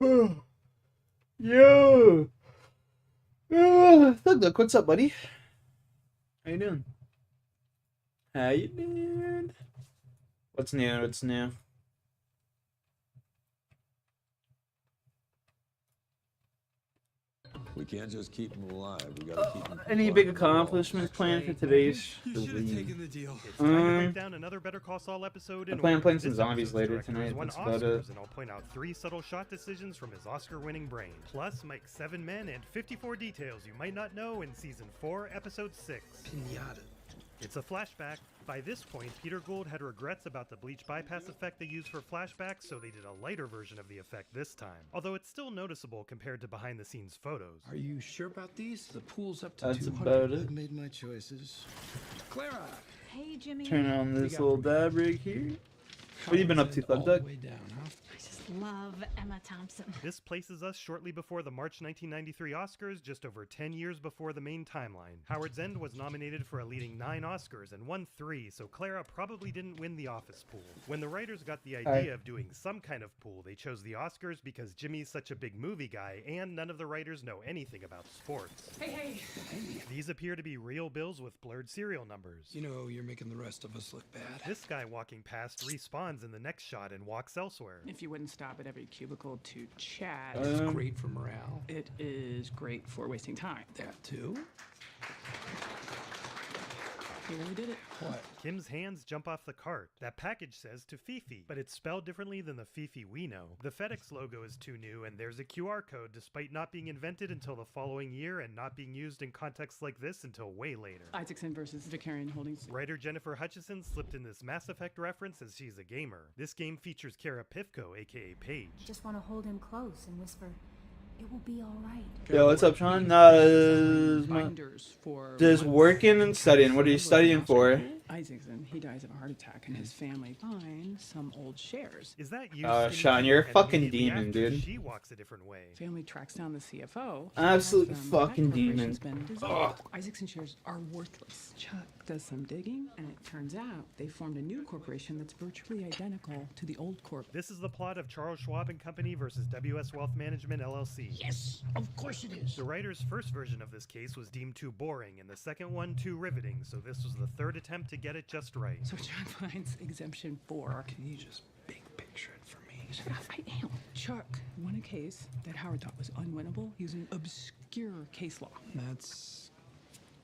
Yo! Thug, what's up, buddy? How you doing? How you doing? What's new? What's new? We can't just keep them alive. We gotta keep them. Any big accomplishments planned for today's You should have taken the deal. It's time to break down another Better Call Saul episode. I plan on playing some zombies later director tonight. has won That's about it. Oscars, and I'll point out 3 subtle shot decisions from his Oscar-winning brain. Plus, Mike's 7 men and 54 details you might not know in season 4, episode 6. Pinata. It's a flashback. By this point, Peter Gould had regrets about the bleach bypass effect they used for flashbacks, so they did a lighter version of the effect this time. Although it's still noticeable compared to behind-the-scenes photos. Are you sure about these? The pool's up to That's 200. about it. I've made my choices. Clara! Hey, Jimmy. Turn on this little dab rig here. What you been up to, All Thug the Duck? way down, huh? I just love Emma Thompson. This places us shortly before the March 1993 Oscars, just over 10 years before the main timeline. Howard's End was nominated for a leading 9 Oscars and won 3, so Clara probably didn't win the office pool. When the writers got the idea of doing some kind of pool, they chose the Oscars because Jimmy's such a big movie guy, and none of the writers know anything about sports. Hey. These appear to be real bills with blurred serial numbers. You know, you're making the rest of us look bad. This guy walking past respawns in the next shot and walks elsewhere. If you wouldn't stop at every cubicle to chat, It's great for morale. it is great for wasting time. That too? You really did it. What? Kim's hands jump off the cart. That package says to Fifi, but it's spelled differently than the Fifi we know. The FedEx logo is too new, and there's a QR code despite not being invented until the following year and not being used in contexts like this until way later. Isaacson versus Vicarian Holdings. Writer Jennifer Hutchison slipped in this Mass Effect reference as she's a gamer. This game features Kara Pivko, aka Paige. Just want to hold him close and whisper, "It will be all right." Yo, what's up, Sean? Binders for Just working and studying. What are you studying for? Isaacson, he dies of a heart attack, and his family finds some old shares. Is that you? Oh, Skinny Sean, Pete? you're a And fucking immediately demon, after, dude. She walks a different way. Family tracks down the CFO. Absolute Tells them fucking that corporation's demon. been dissolved. Isaacson shares are worthless. Chuck does some digging, and it turns out they formed a new corporation that's virtually identical to the old corp. This is the plot of Charles Schwab and Company versus WS Wealth Management LLC. Yes, of course it is. The writer's first version of this case was deemed too boring, and the second one too riveting, so this was the third attempt to get it just right. So Chuck finds exemption 4. Can you just big picture it for me? I am. Chuck won a case that Howard thought was unwinnable using obscure case law. That's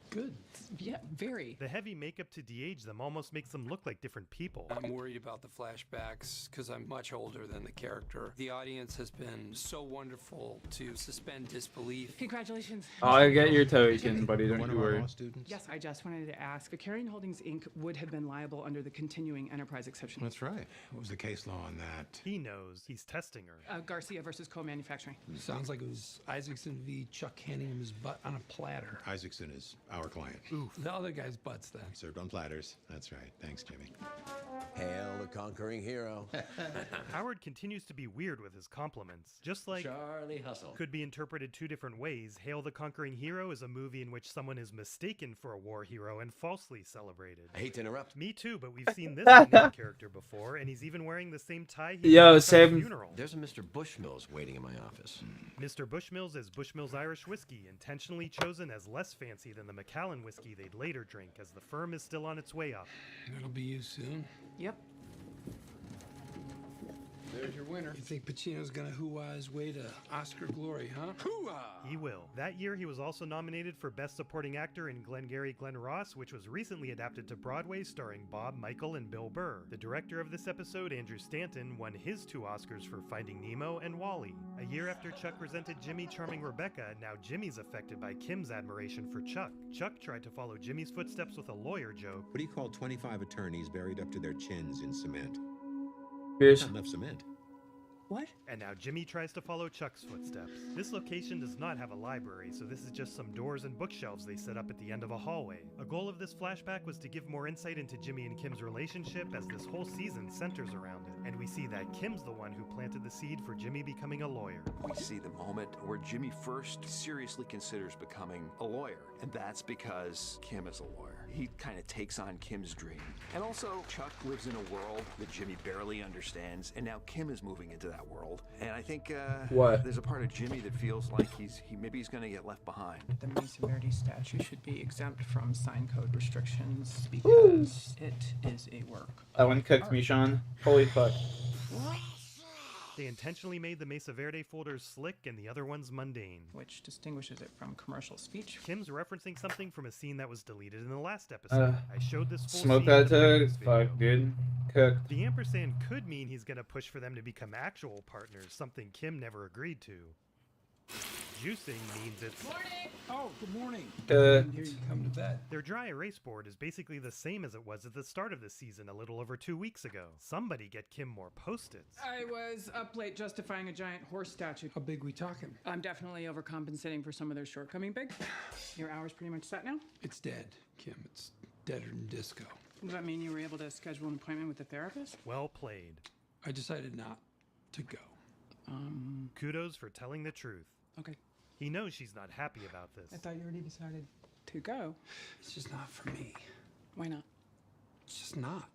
good. Yeah, very. The heavy makeup to de-age them almost makes them look like different people. I'm worried about the flashbacks because I'm much older than the character. The audience has been so wonderful to suspend disbelief. Congratulations. I'll get your token, buddy. Don't you worry. Students? Yes, I just wanted to ask. Vicarian Holdings, Inc. would have been liable under the continuing enterprise exception. That's right. What was the case law on that? He knows. He's testing her. Garcia versus co-manufacturing. Sounds like it was Isaacson v. Chuck handing him his butt on a platter. Isaacson is our client. The other guy's butts then. Served on platters. That's right. Thanks, Jimmy. Hail the conquering hero. Howard continues to be weird with his compliments. Just like Charlie Hustle. could be interpreted 2 different ways. Hail the Conquering Hero is a movie in which someone is mistaken for a war hero and falsely celebrated. I hate to interrupt. Me too, but we've seen this main character before, and he's even wearing the same tie he Yo, wore at Chuck's same- funeral. There's a Mr. Bushmills waiting in my office. Mr. Bushmills is Bushmills Irish whiskey, intentionally chosen as less fancy than the Macallan whiskey they'd later drink, as the firm is still on its way up. It'll be you soon. Yep. There's your winner. You think Pacino's gonna hoo-ah his way to Oscar glory, huh? Hoo-ah! He will. That year, he was also nominated for Best Supporting Actor in Glengarry Glen Ross, which was recently adapted to Broadway, starring Bob, Michael, and Bill Burr. The director of this episode, Andrew Stanton, won his 2 Oscars for Finding Nemo and Wall-E. A year after Chuck presented Jimmy charming Rebecca, now Jimmy's affected by Kim's admiration for Chuck. Chuck tried to follow Jimmy's footsteps with a lawyer joke. What do you call 25 attorneys buried up to their chins in cement? Here's Not enough cement. What? And now Jimmy tries to follow Chuck's footsteps. This location does not have a library, so this is just some doors and bookshelves they set up at the end of a hallway. A goal of this flashback was to give more insight into Jimmy and Kim's relationship, as this whole season centers around it. And we see that Kim's the one who planted the seed for Jimmy becoming a lawyer. We see the moment where Jimmy first seriously considers becoming a lawyer, and that's because Kim is a lawyer. he kind of takes on Kim's dream. And also, Chuck lives in a world that Jimmy barely understands, and now Kim is moving into that world. And I think What? there's a part of Jimmy that feels like maybe he's going to get left behind. The Mesa Verde statue should be exempt from sign code restrictions because it is a work. That one cooked me, Sean. Holy fuck. They intentionally made the Mesa Verde folders slick and the other ones mundane, which distinguishes it from commercial speech. Kim's referencing something from a scene that was deleted in the last episode. I showed this full Smoke scene that in the previous tug. video. Fuck, dude. Cooked. The ampersand could mean he's gonna push for them to become actual partners, something Kim never agreed to. Juicing means it's Morning! Oh, good morning. Here you come to bed. Their dry erase board is basically the same as it was at the start of the season a little over 2 weeks ago. Somebody get Kim more post-its. I was up late justifying a giant horse statue. How big we talking? I'm definitely overcompensating for some of their shortcoming, Big. Your hour's pretty much set now? It's dead, Kim. It's deader than disco. Does that mean you were able to schedule an appointment with the therapist? Well played. I decided not to go. Kudos for telling the truth. Okay. He knows she's not happy about this. I thought you already decided to go. It's just not for me. Why not? It's just not.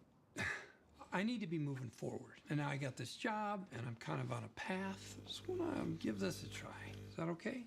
I need to be moving forward. And now I got this job, and I'm kind of on a path. Just want to give this a try. Is that okay?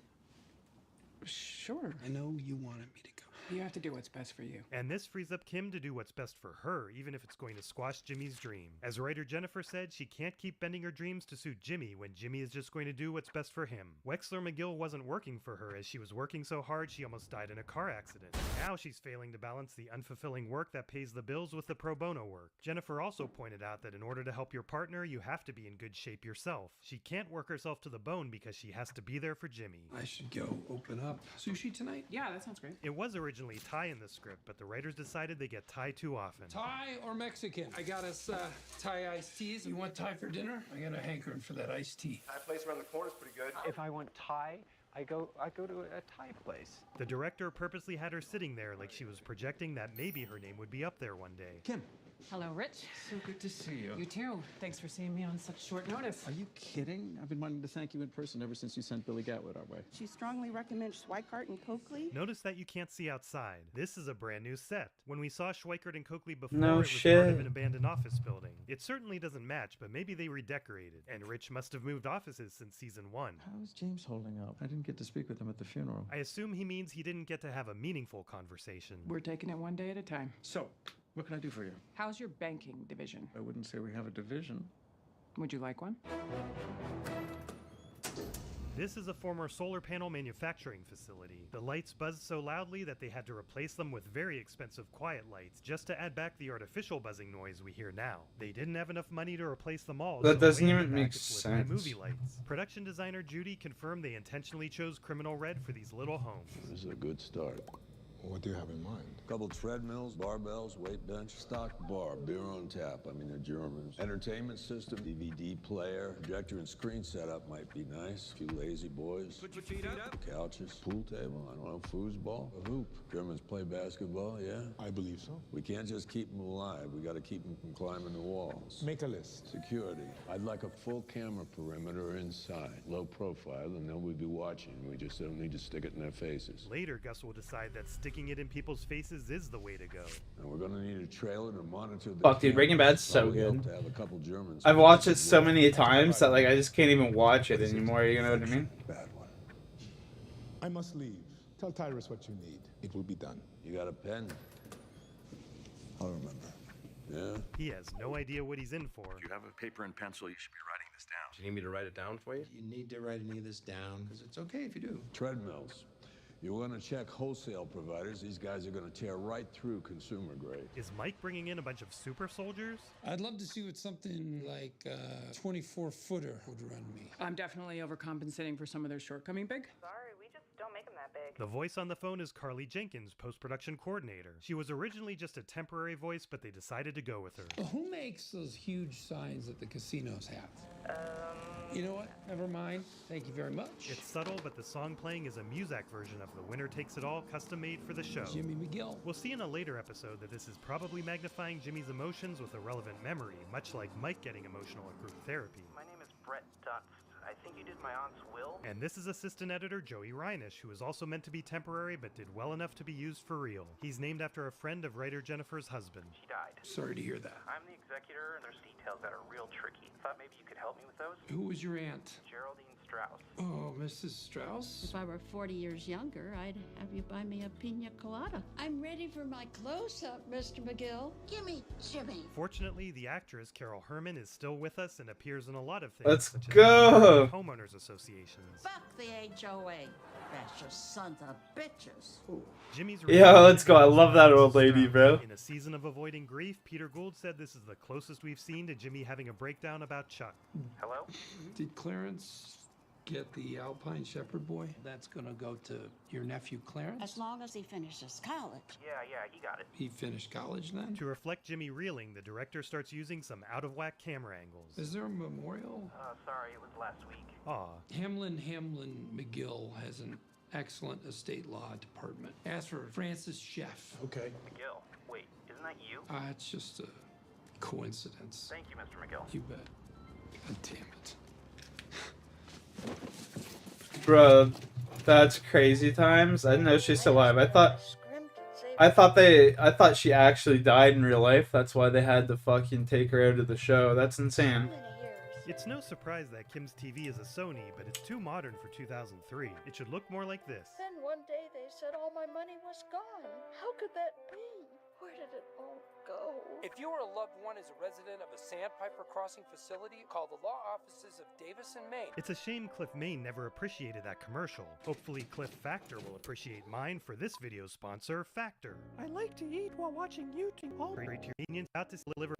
Sure. I know you wanted me to go. You have to do what's best for you. And this frees up Kim to do what's best for her, even if it's going to squash Jimmy's dream. As writer Jennifer said, she can't keep bending her dreams to suit Jimmy when Jimmy is just going to do what's best for him. Wexler McGill wasn't working for her as she was working so hard she almost died in a car accident. Now she's failing to balance the unfulfilling work that pays the bills with the pro bono work. Jennifer also pointed out that in order to help your partner, you have to be in good shape yourself. She can't work herself to the bone because she has to be there for Jimmy. I should go open up sushi tonight? Yeah, that sounds great. It was originally Thai in the script, but the writers decided they get Thai too often. Thai or Mexican? I got us Thai iced teas. You want Thai for dinner? I got a hankering for that iced tea. That place around the corner is pretty good. If I want Thai, I go to a Thai place. The director purposely had her sitting there like she was projecting that maybe her name would be up there one day. Kim. Hello, Rich. So good to see you. You too. Thanks for seeing me on such short notice. Are you kidding? I've been wanting to thank you in person ever since you sent Billy Gatwood our way. She strongly recommends Schweikart and Coakley. Notice that you can't see outside. This is a brand new set. When we saw Schweikart and Coakley before, No it was shit. part of an abandoned office building. It certainly doesn't match, but maybe they redecorated. And Rich must have moved offices since season 1. How's James holding up? I didn't get to speak with him at the funeral. I assume he means he didn't get to have a meaningful conversation. We're taking it one day at a time. So, what can I do for you? How's your banking division? I wouldn't say we have a division. Would you like one? This is a former solar panel manufacturing facility. The lights buzzed so loudly that they had to replace them with very expensive quiet lights just to add back the artificial buzzing noise we hear now. They didn't have enough money to replace them all. That so doesn't way in even the make back it's lit by sense. movie lights. Production designer Judy confirmed they intentionally chose criminal red for these little homes. This is a good start. What do you have in mind? Couple treadmills, barbells, weight bench, stock bar, beer on tap. I mean, they're Germans. Entertainment system, DVD player, projector and screen setup might be nice. A few lazy boys. Put your feet up. Couches, pool table, I don't know, foosball, a hoop. Germans play basketball, yeah? I believe so. We can't just keep them alive. We got to keep them from climbing the walls. Make a list. Security. I'd like a full camera perimeter inside. Low profile, and then we'd be watching. We just don't need to stick it in their faces. Later, Gus will decide that sticking it in people's faces is the way to go. And we're gonna need a trailer to monitor the Fuck, dude, Breaking Bad's so Probably help good. to have a couple Germans. I've watched it so many times that like I just can't even watch it anymore. You know what I mean? Bad one. I must leave. Tell Tyrus what you need. It will be done. You got a pen? I'll remember. Yeah? He has no idea what he's in for. If you have a paper and pencil, you should be writing this down. Do you need me to write it down for you? You need to write any of this down, because it's okay if you do. Treadmills. You want to check wholesale providers. These guys are going to tear right through consumer grade. Is Mike bringing in a bunch of super soldiers? I'd love to see what something like a 24-footer would run me. I'm definitely overcompensating for some of their shortcoming, Big. Sorry, we just don't make them that big. The voice on the phone is Carly Jenkins, post-production coordinator. She was originally just a temporary voice, but they decided to go with her. Well, who makes those huge signs that the casinos have? You know what? Never mind. Thank you very much. It's subtle, but the song playing is a Muzak version of The Winner Takes It All, custom made for the show. Jimmy McGill. We'll see in a later episode that this is probably magnifying Jimmy's emotions with a relevant memory, much like Mike getting emotional at group therapy. My name is Brett Dunst. I think you did my aunt's will. And this is assistant editor Joey Reinish, who is also meant to be temporary but did well enough to be used for real. He's named after a friend of writer Jennifer's husband. She died. Sorry to hear that. I'm the executor, and there's details that are real tricky. Thought maybe you could help me with those. Who was your aunt? Geraldine Strauss. Oh, Mrs. Strauss? If I were 40 years younger, I'd have you buy me a pina colada. I'm ready for my close-up, Mr. McGill. Gimme, Jimmy. Fortunately, the actress Carol Herman is still with us and appears in a lot of things. Let's such go. As homeowners associations. Fuck the HOA. Precious sons of bitches. Jimmy's Yeah, let's go. I love that old lady, bro. In a season of avoiding grief, Peter Gould said this is the closest we've seen to Jimmy having a breakdown about Chuck. Hello? Did Clarence get the Alpine Shepherd boy? That's gonna go to your nephew Clarence? As long as he finishes college. Yeah, he got it. He finished college then? To reflect Jimmy reeling, the director starts using some out-of-whack camera angles. Is there a memorial? Sorry, it was last week. Aw. Hamlin McGill has an excellent estate law department. Ask for Francis Sheff. Okay. McGill, wait, isn't that you? It's just a coincidence. Thank you, Mr. McGill. You bet. God damn it. Bro, that's crazy times. I didn't know she's still alive. I thought she actually died in real life. That's why they had to fucking take her out of the show. That's insane. It's no surprise that Kim's TV is a Sony, but it's too modern for 2003. It should look more like this. Then one day they said all my money was gone. How could that be? Where did it all go? If you or a loved one is a resident of a Sandpiper Crossing facility, call the law offices of Davis and Maine. It's a shame Cliff Maine never appreciated that commercial. Hopefully Cliff Factor will appreciate mine for this video sponsor, Factor. I like to eat while watching YouTube. All great to your convenience, out to deliver,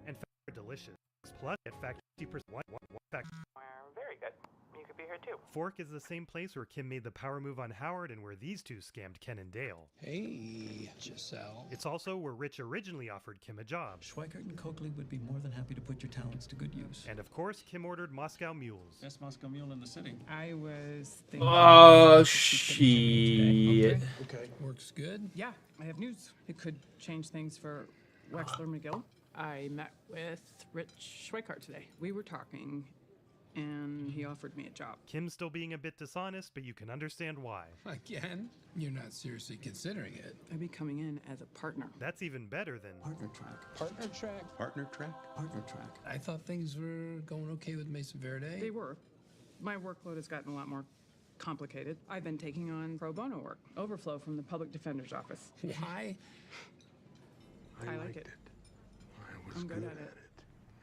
and Factor delicious. Plus, get Factor 50% one Factor. Very good. You could be here too. Fork is the same place where Kim made the power move on Howard and where these two scammed Ken and Dale. Hey, Giselle. It's also where Rich originally offered Kim a job. Schweikart and Coakley would be more than happy to put your talents to good use. And of course, Kim ordered Moscow Mules. Best Moscow mule in the city. I was thinking. Oh, shit. Okay. Works good? Yeah, I have news. It could change things for Wexler McGill. I met with Rich Schweikart today. We were talking, and he offered me a job. Kim's still being a bit dishonest, but you can understand why. Again? You're not seriously considering it. I'd be coming in as a partner. That's even better than Partner track. Partner track? Partner track? Partner track. I thought things were going okay with Mesa Verde. They were. My workload has gotten a lot more complicated. I've been taking on pro bono work, overflow from the public defender's office. Why? I like it. I'm good at it.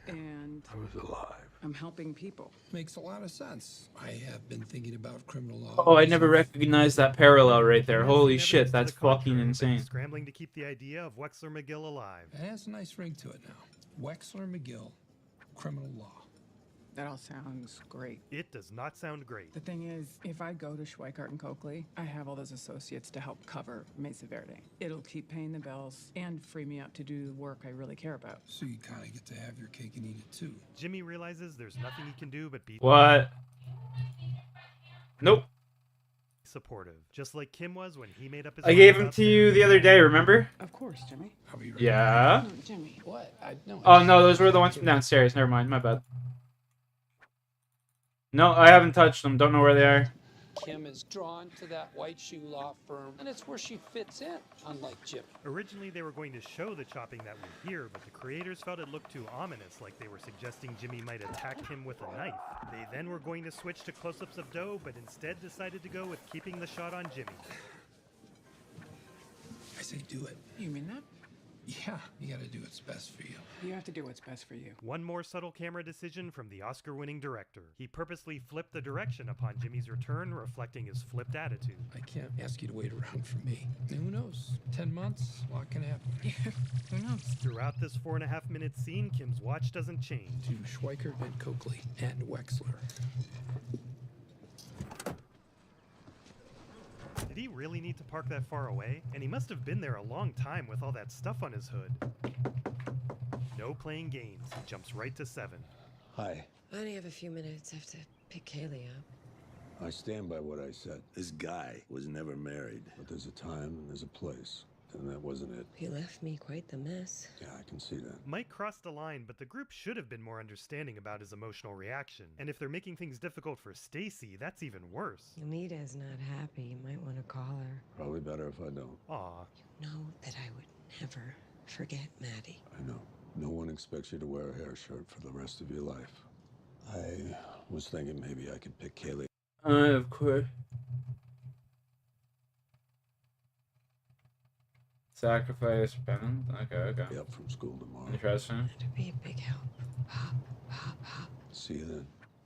And I was alive. I'm helping people. Makes a lot of sense. I have been thinking about criminal law. Oh, I never recognized that parallel right there. Holy shit, that's fucking insane. Scrambling to keep the idea of Wexler McGill alive. It has a nice ring to it now. Wexler McGill, criminal law. That all sounds great. It does not sound great. The thing is, if I go to Schweikart and Coakley, I have all those associates to help cover Mesa Verde. It'll keep paying the bills and free me up to do the work I really care about. So you kind of get to have your cake and eat it too. Jimmy realizes there's nothing he can do but be What? Nope. supportive, just like Kim was when he made up his I mind gave him about to you the other day, remember? Of course, Jimmy. Yeah. No, Jimmy. What? No. Oh, no, those were the ones from downstairs. Never mind, my bad. No, I haven't touched them. Don't know where they are. Kim is drawn to that white shoe law firm, and it's where she fits in, unlike Jimmy. Originally, they were going to show the chopping that we hear, but the creators felt it looked too ominous, like they were suggesting Jimmy might attack him with a knife. They then were going to switch to close-ups of Doe, but instead decided to go with keeping the shot on Jimmy. I say do it. You mean that? Yeah, you gotta do what's best for you. You have to do what's best for you. One more subtle camera decision from the Oscar-winning director. He purposely flipped the direction upon Jimmy's return, reflecting his flipped attitude. I can't ask you to wait around for me. Who knows? 10 months? A lot can happen. Who knows? Throughout this 4.5-minute scene, Kim's watch doesn't change. To Schweikart and Coakley and Wexler. Did he really need to park that far away? And he must have been there a long time with all that stuff on his hood. No playing games. He jumps right to 7. Hi. I only have a few minutes. I have to pick Kaylee up. I stand by what I said. This guy was never married, but there's a time and there's a place. and that wasn't it. He left me quite the mess. Yeah, I can see that. Mike crossed a line, but the group should have been more understanding about his emotional reaction. And if they're making things difficult for Stacy, that's even worse. Amita's not happy. You might want to call her. Probably better if I don't. Aw. You know that I would never forget Maddie. I know. No one expects you to wear a hair shirt for the rest of your life. I was thinking maybe I could pick Kaylee. Of course. Sacrifice Ben. Okay. Be up from school tomorrow. Interesting. That'd be a big help. Pop. See you then.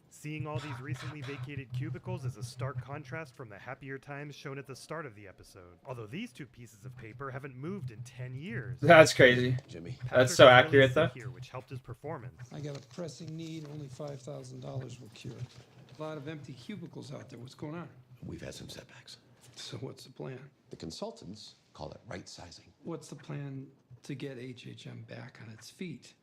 Seeing all these recently vacated cubicles is a stark contrast from the happier times shown at the start of the episode. Although these two pieces of paper haven't moved in 10 years. That's crazy. Jimmy. That's so accurate, though. Here, which helped his performance. I got a pressing need. Only $5,000 will cure it. A lot of empty cubicles out there. What's going on? We've had some setbacks. So what's the plan? The consultants call it right sizing. What's the plan to get HHM back on its feet?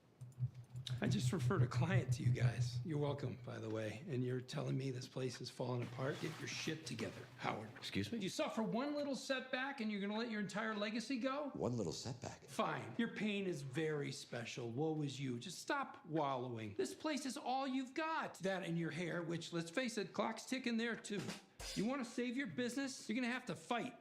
I just referred a client to you guys. You're welcome, by the way. And you're telling me this place is falling apart? Get your shit together, Howard. Excuse me? You suffer one little setback and you're gonna let your entire legacy go? One little setback. Fine. Your pain is very special. Woe is you. Just stop wallowing. This place is all you've got. That and your hair, which, let's face it, clock's ticking there too. You want to save your business? You're gonna have to fight.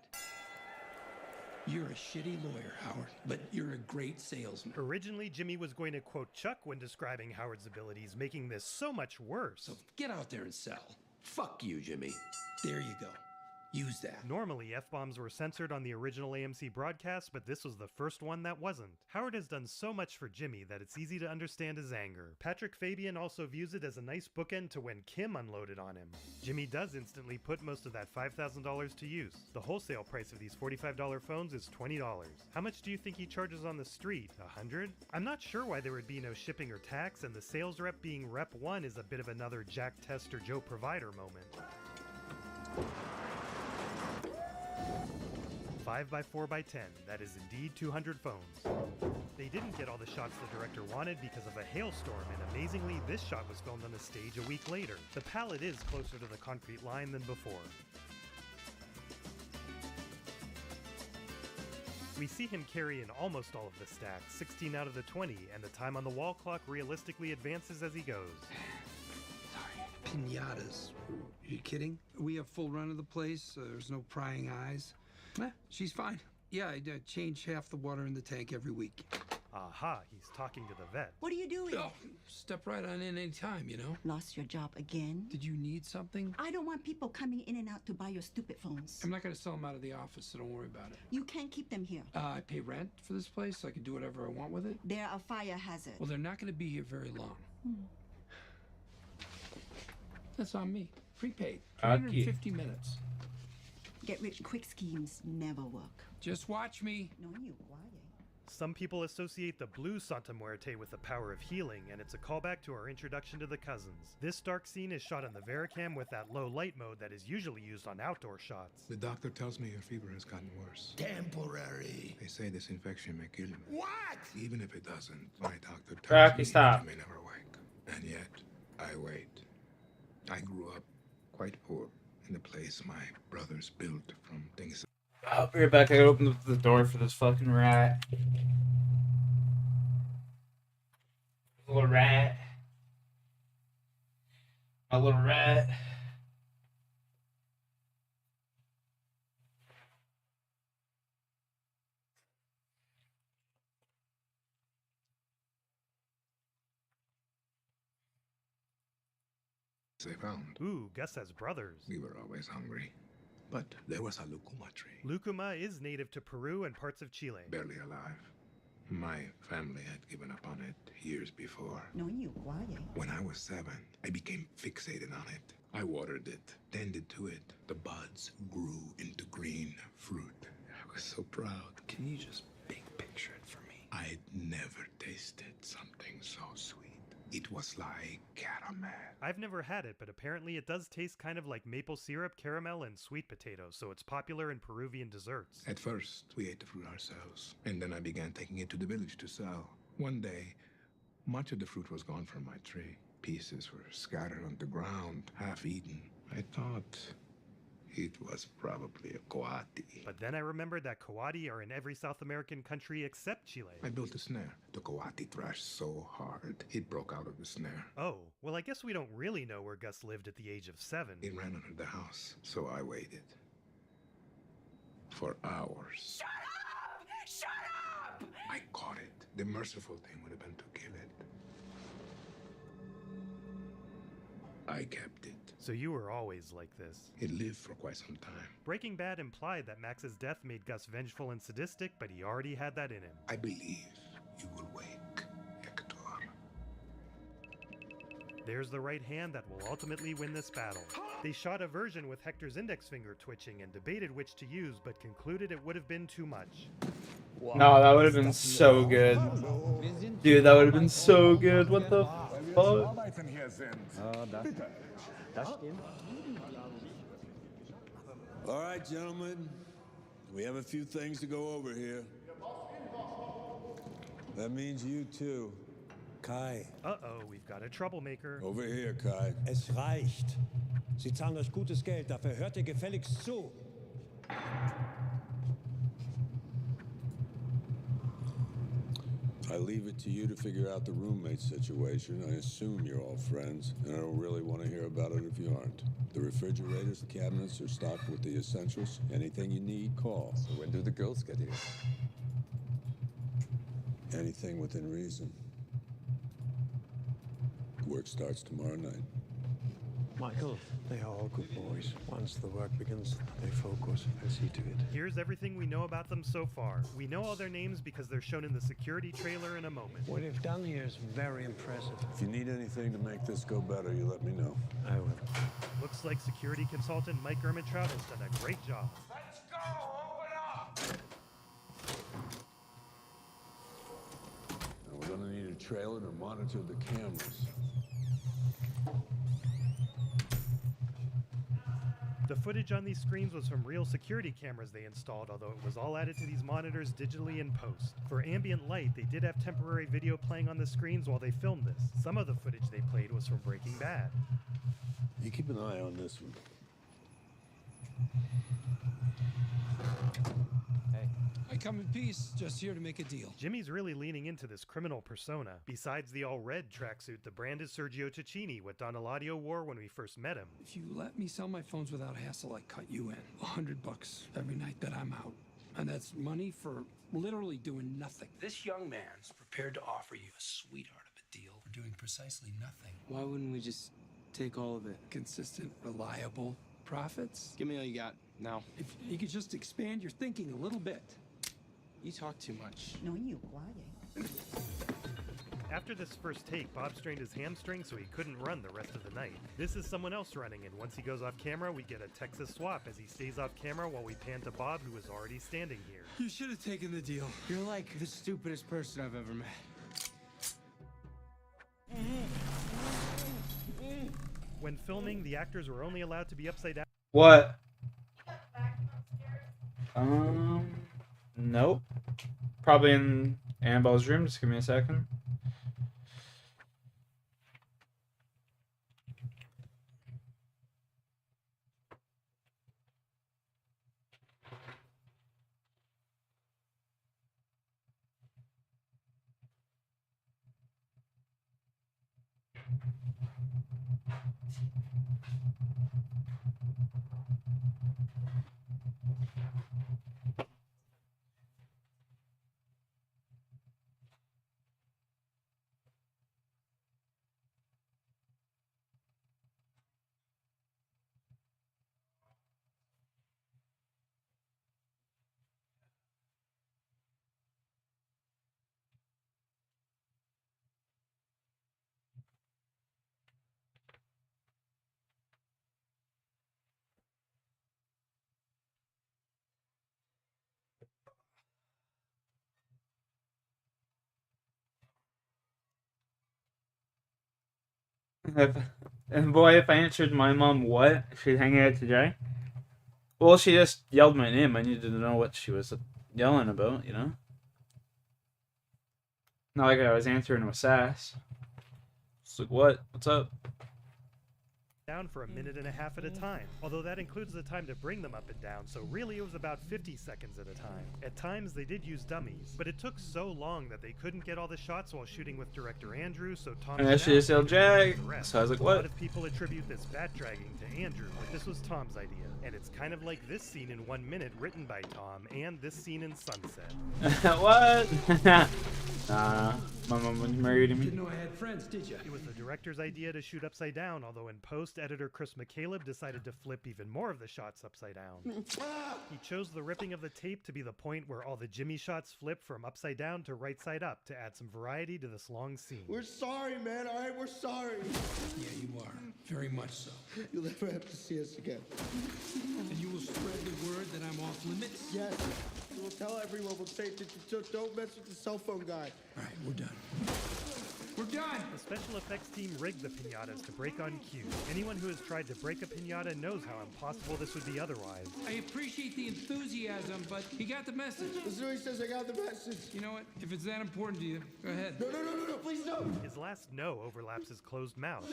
You're a shitty lawyer, Howard, but you're a great salesman. Originally, Jimmy was going to quote Chuck when describing Howard's abilities, making this so much worse. So get out there and sell. Fuck you, Jimmy. There you go. Use that. Normally, F-bombs were censored on the original AMC broadcast, but this was the first one that wasn't. Howard has done so much for Jimmy that it's easy to understand his anger. Patrick Fabian also views it as a nice bookend to when Kim unloaded on him. Jimmy does instantly put most of that $5,000 to use. The wholesale price of these $45 phones is $20. How much do you think he charges on the street? $100? I'm not sure why there would be no shipping or tax, and the sales rep being Rep 1 is a bit of another Jack Tester Joe Provider moment. 5x4x10, that is indeed 200 phones. They didn't get all the shots the director wanted because of a hailstorm, and amazingly, this shot was filmed on the stage a week later. The pallet is closer to the concrete line than before. We see him carry in almost all of the stacks, 16 out of the 20, and the time on the wall clock realistically advances as he goes. Pinatas. Are you kidding? We have full run of the place. There's no prying eyes. She's fine. Yeah, I change half the water in the tank every week. Aha, he's talking to the vet. What are you doing? Oh, step right on in any time, you know? Lost your job again? Did you need something? I don't want people coming in and out to buy your stupid phones. I'm not going to sell them out of the office, so don't worry about it. You can't keep them here. I pay rent for this place, so I can do whatever I want with it. They're a fire hazard. Well, they're not going to be here very long. That's on me. Prepaid. 350 minutes. Get rich quick schemes never work. Just watch me. No, you quiet. Some people associate the blue Santa Muerte with the power of healing, and it's a callback to our introduction to the cousins. This dark scene is shot on the Vericam with that low light mode that is usually used on outdoor shots. The doctor tells me your fever has gotten worse. Temporary. They say this infection may kill you. What? Even if it doesn't, my doctor tells Rocky, me stop. you may never wake. And yet, I wait. I grew up quite poor in a place my brothers built from things. I'll be right back. I gotta open up the door for this fucking rat. Little rat. My little rat. They found. Ooh, Gus has brothers. We were always hungry. But there was a lucuma tree. Lucuma is native to Peru and parts of Chile. Barely alive. My family had given up on it years before. No, you quiet. When I was 7, I became fixated on it. I watered it, tended to it. The buds grew into green fruit. I was so proud. Can you just big picture it for me? I'd never tasted something so sweet. It was like caramel. I've never had it, but apparently it does taste kind of like maple syrup, caramel, and sweet potato, so it's popular in Peruvian desserts. At first, we ate the fruit ourselves, and then I began taking it to the village to sell. One day, much of the fruit was gone from my tree. Pieces were scattered on the ground, half eaten. I thought It was probably a coati. But then I remembered that coati are in every South American country except Chile. I built a snare. The coati thrashed so hard, it broke out of the snare. Oh, well I guess we don't really know where Gus lived at the age of 7. It ran under the house, so I waited. For hours. Shut up! Shut up! I caught it. The merciful thing would have been to kill it. I kept it. So you were always like this. It lived for quite some time. Breaking Bad implied that Max's death made Gus vengeful and sadistic, but he already had that in him. I believe you will wake, Hector. There's the right hand that will ultimately win this battle. They shot a version with Hector's index finger twitching and debated which to use, but concluded it would have been too much. No, that would have been so good. Dude, that would have been so good. What the fuck? All right, gentlemen. We have a few things to go over here. That means you too. Kai. Uh-oh, we've got a troublemaker. Over here, Kai. Es reicht. Sie zahlen euch gutes Geld, dafür hört ihr gefälligst zu. I leave it to you to figure out the roommate situation. I assume you're all friends, and I don't really want to hear about it if you aren't. The refrigerators, the cabinets are stocked with the essentials. Anything you need, call. So when do the girls get here? Anything within reason. Work starts tomorrow night. Michael, they are all good boys. Once the work begins, they focus. I'll see to it. Here's everything we know about them so far. We know all their names because they're shown in the security trailer in a moment. What they've done here is very impressive. If you need anything to make this go better, you let me know. I will. Looks like security consultant Mike Ermintrout has done a great job. Let's go! Open up! Now we're gonna need a trailer to monitor the cameras. The footage on these screens was from real security cameras they installed, although it was all added to these monitors digitally in post. For ambient light, they did have temporary video playing on the screens while they filmed this. Some of the footage they played was from Breaking Bad. You keep an eye on this one. I come in peace, just here to make a deal. Jimmy's really leaning into this criminal persona. Besides the all-red tracksuit, the brand is Sergio Cecchini, what Don Eladio wore when we first met him. If you let me sell my phones without hassle, I cut you in. $100 every night that I'm out. And that's money for literally doing nothing. This young man's prepared to offer you a sweetheart of a deal for doing precisely nothing. Why wouldn't we just take all of it? Consistent, reliable profits. Give me all you got, now. If you could just expand your thinking a little bit. You talk too much. No, you quiet. After this first take, Bob strained his hamstring so he couldn't run the rest of the night. This is someone else running, and once he goes off camera, we get a Texas swap as he stays off camera while we pan to Bob, who is already standing here. You should have taken the deal. You're like the stupidest person I've ever met. When filming, the actors were only allowed to be upside down. What? Nope. Probably in Annabelle's room. Just give me a second. And boy, if I answered my mom what, she'd hang out today. Well, she just yelled my name. I needed to know what she was yelling about, you know? Not like I was answering with sass. It's like, what? What's up? down for a minute and a half at a time, although that includes the time to bring them up and down, so really it was about 50 seconds at a time. At times they did use dummies, but it took so long that they couldn't get all the shots while shooting with director Andrew, so Tom And that's just LJ. So I was like, a what? lot of people attribute this bat dragging to Andrew, but this was Tom's idea, and it's kind of like this scene in 1 minute written by Tom, and this scene in Sunset. What? Nah, my mom was married to me. Didn't know I had friends, did you? It was the director's idea to shoot upside down, although in post, editor Chris McCaleb decided to flip even more of the shots upside down. He chose the ripping of the tape to be the point where all the Jimmy shots flip from upside down to right side up to add some variety to this long scene. We're sorry, man, all right? We're sorry. Yeah, you are. Very much so. You'll never have to see us again. And you will spread the word that I'm off limits? Yes. We'll tell everyone. We'll say, don't mess with the cell phone guy. All right, we're done. We're done! The special effects team rigged the piñatas to break on cue. Anyone who has tried to break a piñata knows how impossible this would be otherwise. I appreciate the enthusiasm, but he got the message. Missouri says I got the message. You know what? If it's that important to you, go ahead. No, please no. His last no overlaps his closed mouth.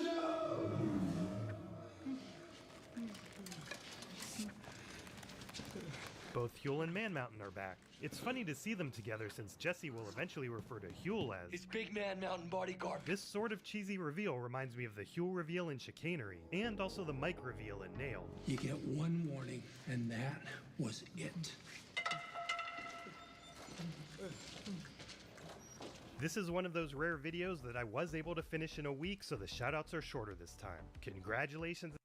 Both Huel and Man Mountain are back. It's funny to see them together since Jesse will eventually refer to Huel as his big Man Mountain bodyguard. This sort of cheesy reveal reminds me of the Huel reveal in Chicanery, and also the Mike reveal in Nailed. You get one warning, and that was it. This is one of those rare videos that I was able to finish in a week, so the shoutouts are shorter this time. Congratulations.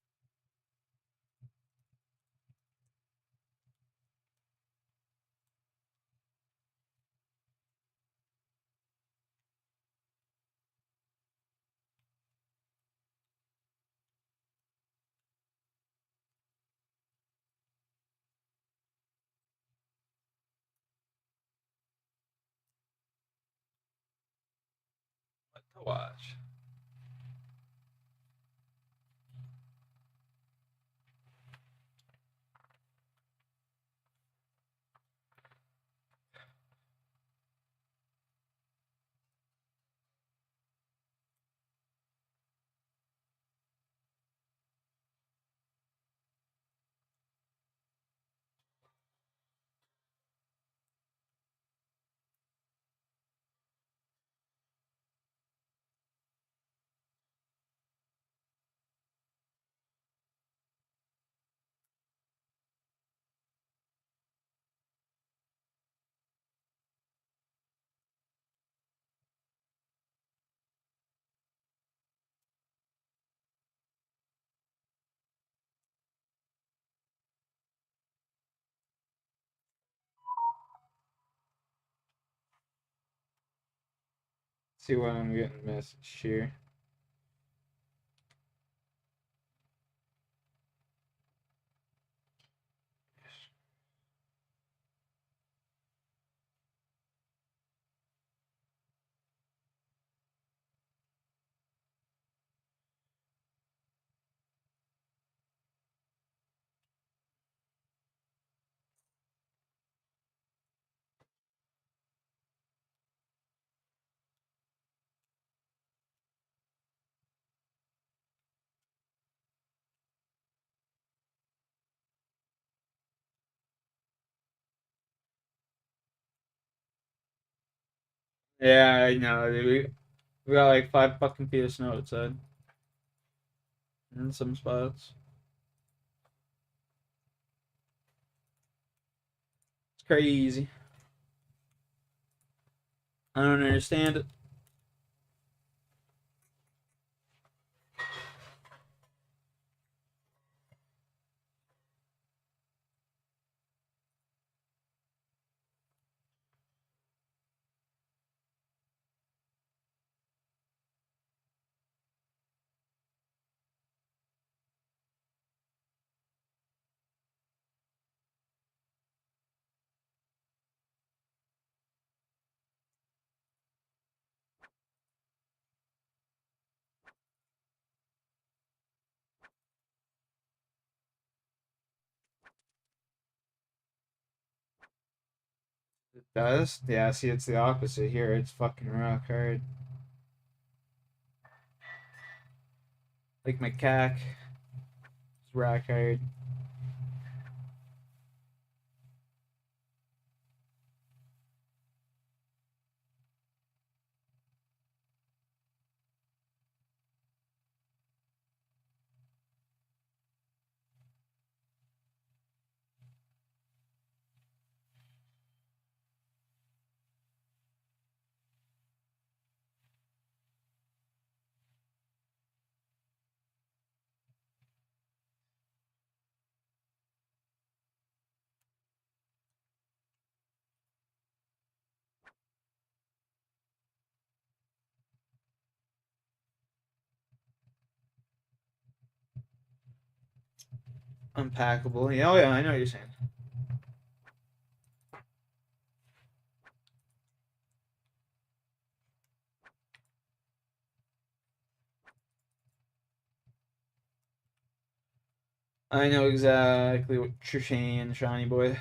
To watch. See what I'm getting message here. Yeah, I know, dude. We got like 5 fucking feet of snow outside. In some spots. It's crazy. I don't understand it. It does? Yeah, see, it's the opposite here. It's fucking rock hard. Like my cack. rack hired. Unpackable. Yeah, oh yeah, I know what you're saying. I know exactly what you're saying, Shiny Boy.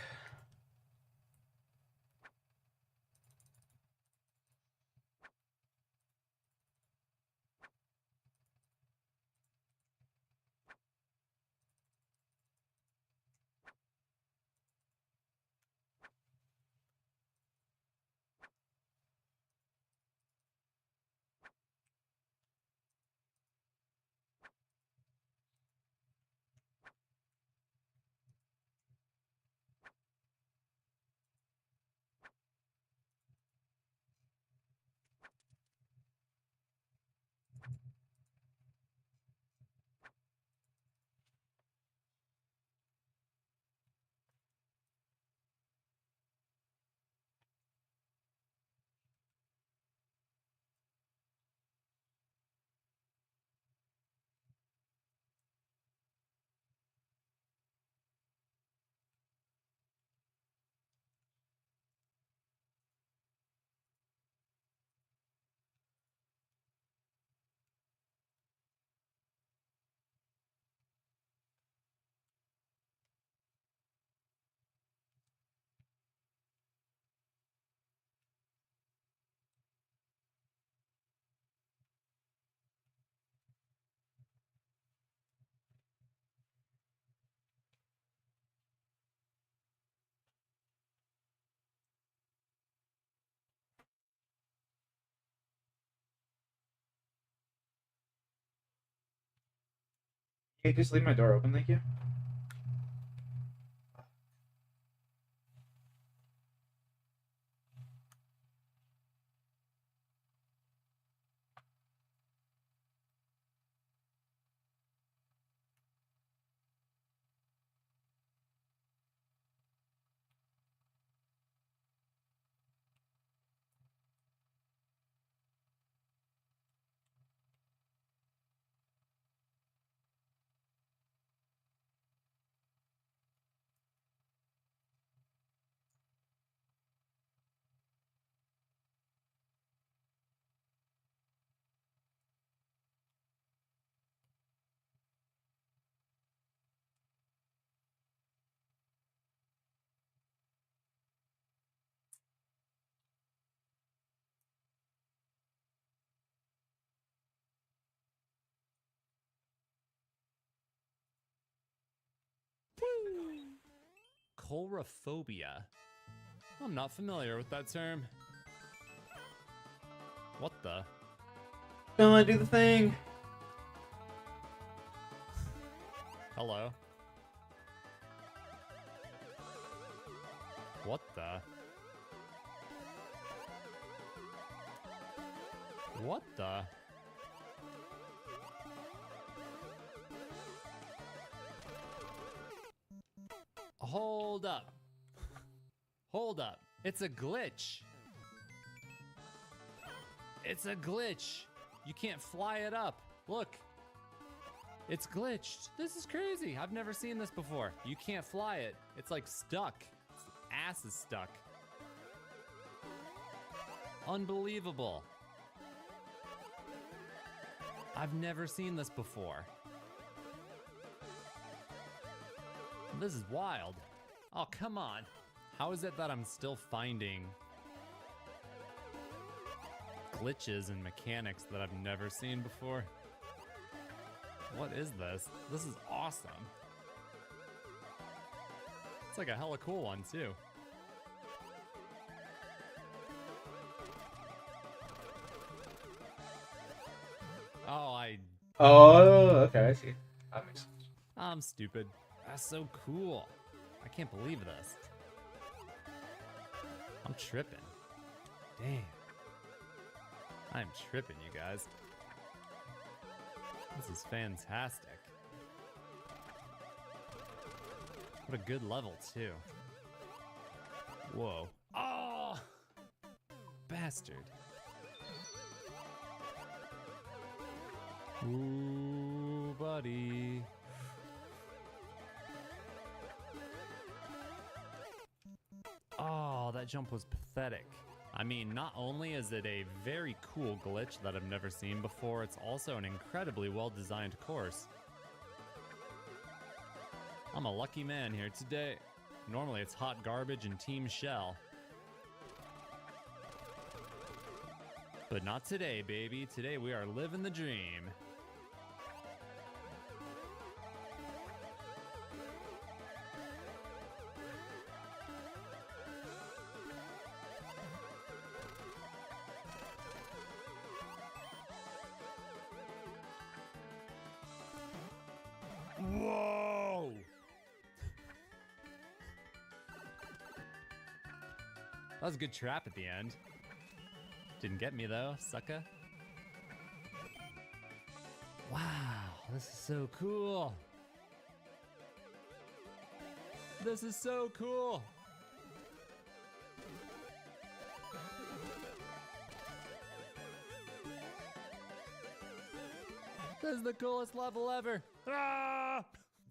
Can you just leave my door open, thank you? Coulrophobia. I'm not familiar with that term. What the? Don't want to do the thing. Hello? What the? What the? Hold up. Hold up. It's a glitch. It's a glitch. You can't fly it up. Look. It's glitched. This is crazy. I've never seen this before. You can't fly it. It's like stuck. Its ass is stuck. Unbelievable. I've never seen this before. This is wild. Oh, come on. How is it that I'm still finding glitches and mechanics that I've never seen before? What is this? This is awesome. It's like a hella cool one, too. Oh, okay, I see. That makes sense. I'm stupid. That's so cool. I can't believe this. I'm tripping. Damn. I'm tripping, you guys. This is fantastic. What a good level, too. Whoa. Oh! Bastard. Ooh, buddy. Oh, that jump was pathetic. I mean, not only is it a very cool glitch that I've never seen before, it's also an incredibly well-designed course. I'm a lucky man here today. Normally it's hot garbage and Team Shell. But not today, baby. Today we are living the dream. Whoa! That was a good trap at the end. Didn't get me though, sucker. Wow, this is so cool. This is so cool. This is the coolest level ever. Ah!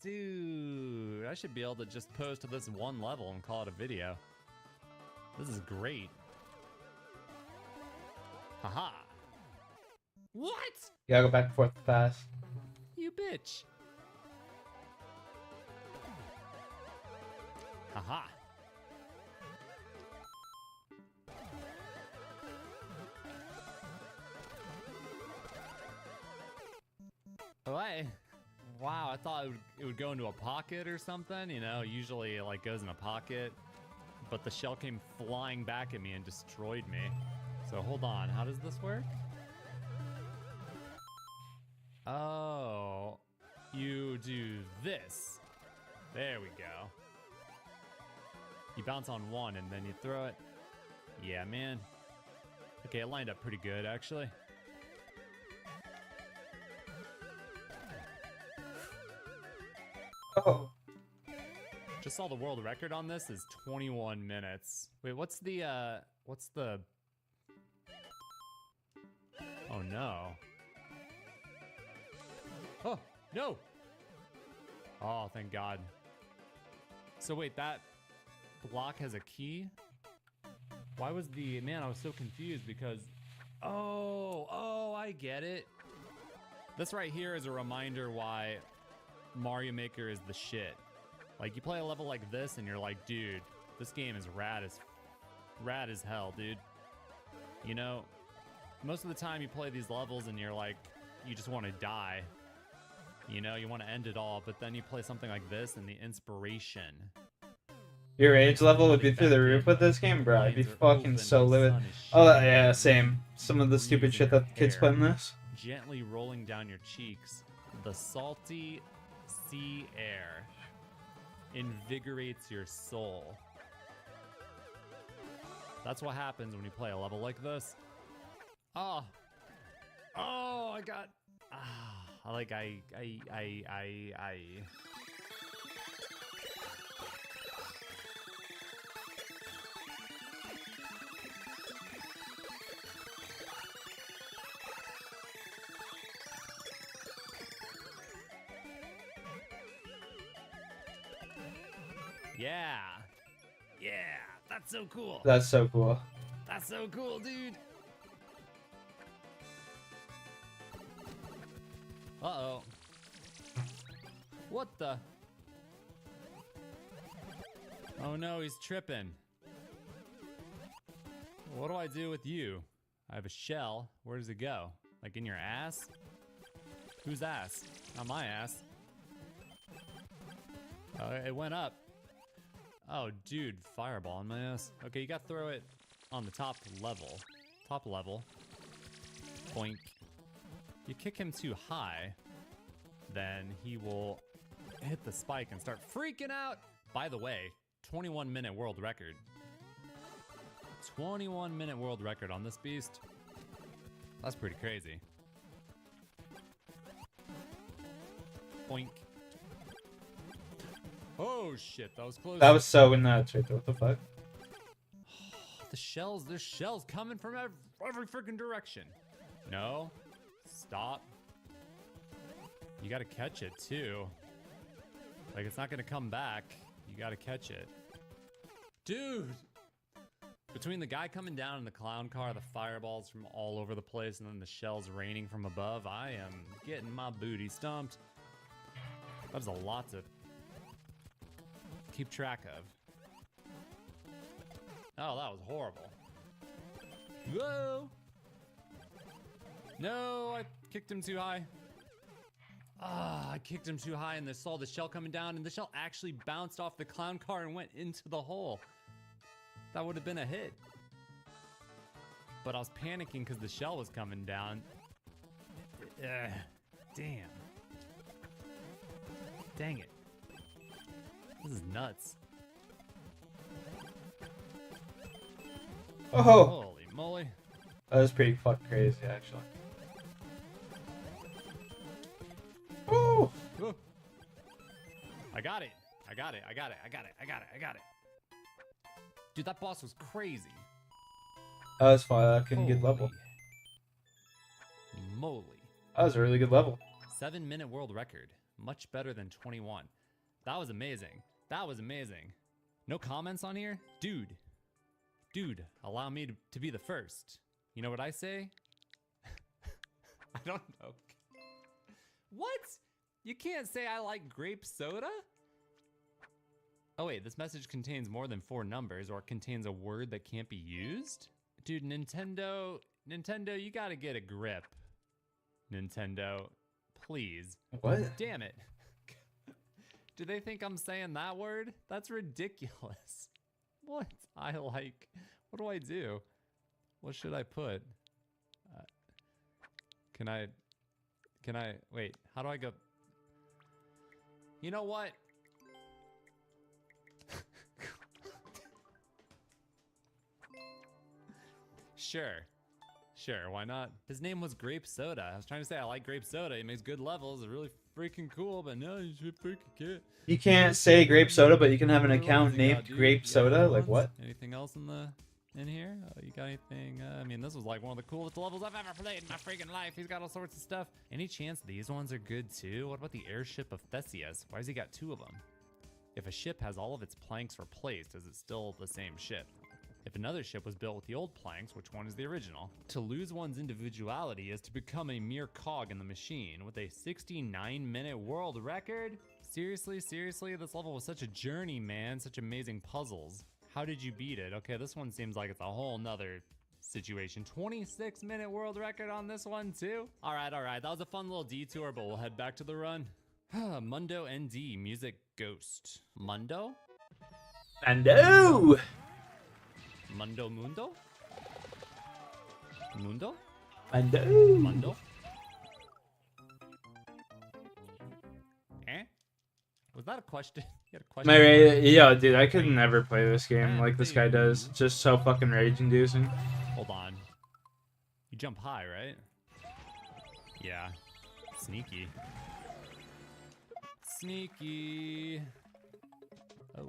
Dude, I should be able to just post this one level and call it a video. This is great. Haha. What? You gotta go back and forth fast. You bitch. Haha. What? Wow, I thought it would go into a pocket or something, you know, usually it like goes in a pocket, but the shell came flying back at me and destroyed me. So hold on, how does this work? Oh, you do this. There we go. You bounce on one and then you throw it. Yeah, man. Okay, it lined up pretty good, actually. Oh. Just saw the world record on this is 21 minutes. Wait, what's the... Oh, no. Oh, no! Oh, thank God. So wait, that block has a key? Why was the... Man, I was so confused because... Oh, I get it. This right here is a reminder why Mario Maker is the shit. Like, you play a level like this and you're like, dude, this game is rad as hell, dude. You know, most of the time you play these levels and you're like, you just want to die. You know, you want to end it all, but then you play something like this and the inspiration. Your rage level would be through the roof with this game, bro. I'd be fucking so livid. Oh, yeah, same. Some of the stupid shit that the kids put in this. Gently rolling down your cheeks. The salty sea air invigorates your soul. That's what happens when you play a level like this. Oh, I got... Yeah, that's so cool. That's so cool. That's so cool, dude. Uh-oh. What the? Oh no, he's tripping. What do I do with you? I have a shell. Where does it go? Like in your ass? Whose ass? Not my ass. It went up. Oh, dude, fireball on my ass. Okay, you gotta throw it on the top level. Top level. Boink. You kick him too high, then he will hit the spike and start freaking out. By the way, 21-minute world record. 21-minute world record on this beast. That's pretty crazy. Boink. Oh shit, that was close. That was so nuts right there. What the fuck? The shells, there's shells coming from every freaking direction. No. Stop. You gotta catch it too. Like, it's not gonna come back. You gotta catch it. Dude! Between the guy coming down in the clown car, the fireballs from all over the place, and then the shells raining from above, I am getting my booty stomped. That's a lot to keep track of. Oh, that was horrible. Whoa! No, I kicked him too high. Ah, I kicked him too high and I saw the shell coming down, and the shell actually bounced off the clown car and went into the hole. That would have been a hit. But I was panicking because the shell was coming down. Damn. Dang it. This is nuts. Oh! Holy moly. That was pretty fucking crazy, actually. Woo! Woo. I got it. I got it. I got it. I got it. I got it. I got it. Dude, that boss was crazy. That was fun. That couldn't get level. Moly. That was a really good level. 7-minute world record. Much better than 21. That was amazing. That was amazing. No comments on here? Dude. Dude, allow me to be the first. You know what I say? I don't know. What? You can't say I like grape soda? Oh wait, this message contains more than 4 numbers, or it contains a word that can't be used? Dude, Nintendo, you gotta get a grip. Nintendo, please. What? Damn it. Do they think I'm saying that word? That's ridiculous. What? I like. What do I do? What should I put? Can I, wait, how do I go? You know what? Sure, why not? His name was Grape Soda. I was trying to say I like grape soda. It makes good levels. It's really freaking cool, but no, you should freaking can't. You can't say grape soda, but you can have an account named Grape Soda? Like what? Anything else in here? You got anything? I mean, this was like one of the coolest levels I've ever played in my freaking life. He's got all sorts of stuff. Any chance these ones are good too? What about the airship of Theseus? Why has he got 2 of them? If a ship has all of its planks replaced, is it still the same ship? If another ship was built with the old planks, which one is the original? To lose one's individuality is to become a mere cog in the machine with a 69-minute world record? Seriously, this level was such a journey, man. Such amazing puzzles. How did you beat it? Okay, this one seems like it's a whole nother situation. 26-minute world record on this one too? All right. That was a fun little detour, but we'll head back to the run. Mundo ND, music ghost. Mundo? Mundo! Mundo Mundo? Mundo? Mundo! Mundo? Was that a question? You had a question? Yeah, dude, I could never play this game like this guy does. It's just so fucking rage-inducing. Hold on. You jump high, right? Yeah. Sneaky. Sneaky. Oh.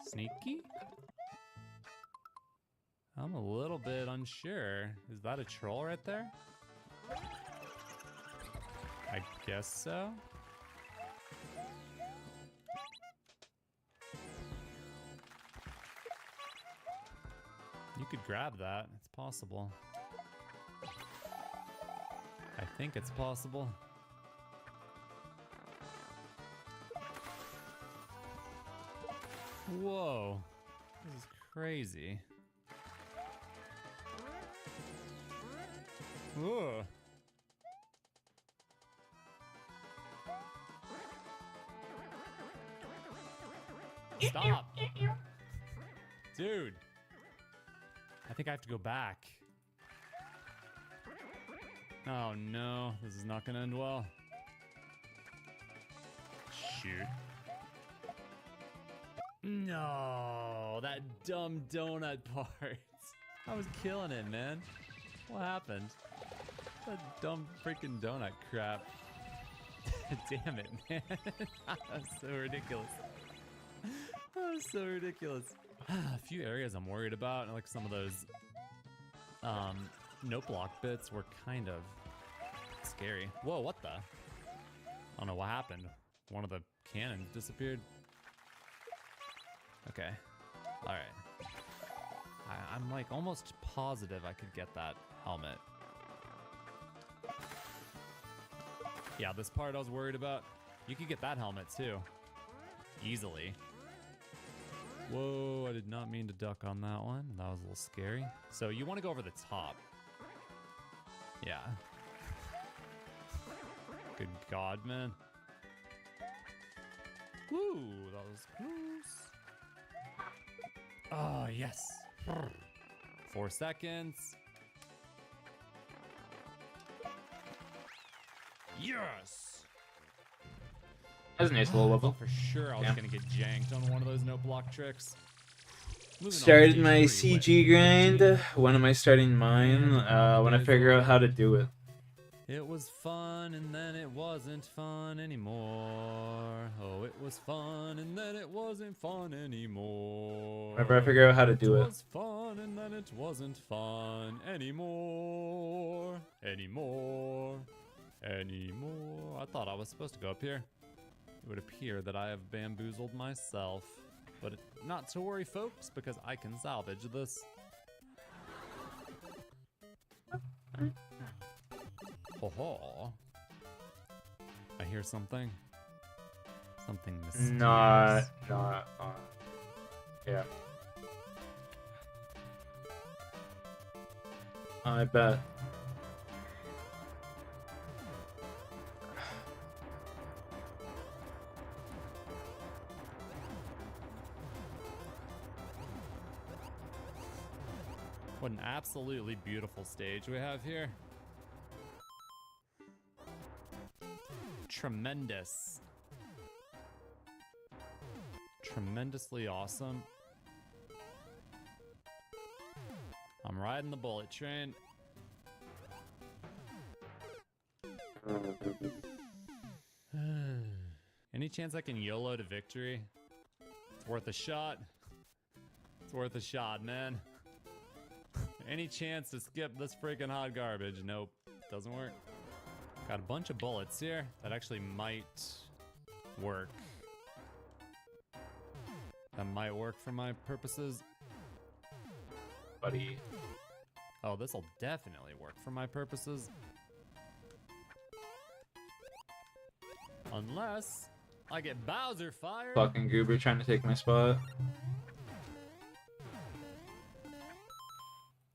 Sneaky? I'm a little bit unsure. Is that a troll right there? I guess so. You could grab that. It's possible. I think it's possible. Whoa. This is crazy. Whoa. Stop. Dude. I think I have to go back. Oh no, this is not gonna end well. Shoot. No, that dumb donut part. I was killing it, man. What happened? That dumb freaking donut crap. Damn it, man. That was so ridiculous. That was so ridiculous. A few areas I'm worried about, like some of those note block bits were kind of scary. Whoa, what the? I don't know what happened. One of the cannons disappeared. Okay. Alright. I'm like almost positive I could get that helmet. Yeah, this part I was worried about. You could get that helmet too. Easily. Whoa, I did not mean to duck on that one. That was a little scary. So you want to go over the top. Yeah. Good God, man. Woo, that was close. Oh, yes. 4 seconds. Yes! That's a nice little level. For sure I was gonna get janked on one of those no block tricks. Started my CG grind. When am I starting mine? When I figure out how to do it. It was fun and then it wasn't fun anymore. Oh, it was fun and then it wasn't fun anymore. Whenever I figure out how to do It it. was fun and then it wasn't fun anymore. Anymore. I thought I was supposed to go up here. It would appear that I have bamboozled myself. But not to worry, folks, because I can salvage this. Ho ho. I hear something. Something mysterious. Yeah. I bet. What an absolutely beautiful stage we have here. Tremendous. Tremendously awesome. I'm riding the bullet train. Any chance I can YOLO to victory? It's worth a shot. It's worth a shot, man. Any chance to skip this freaking hot garbage? Nope, doesn't work. Got a bunch of bullets here that actually might work. That might work for my purposes. Buddy. Oh, this'll definitely work for my purposes. Unless I get Bowser fired. Fucking Goober trying to take my spot.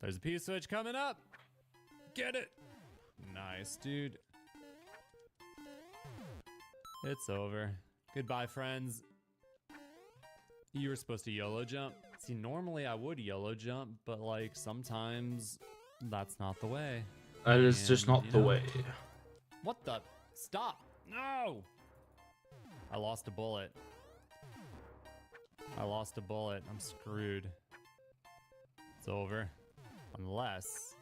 There's a P-switch coming up. Get it. Nice, dude. It's over. Goodbye, friends. You were supposed to YOLO jump. See, normally I would YOLO jump, but like sometimes that's not the way. That is just not the way. What the? Stop. No! I lost a bullet. I lost a bullet. I'm screwed. It's over. Unless...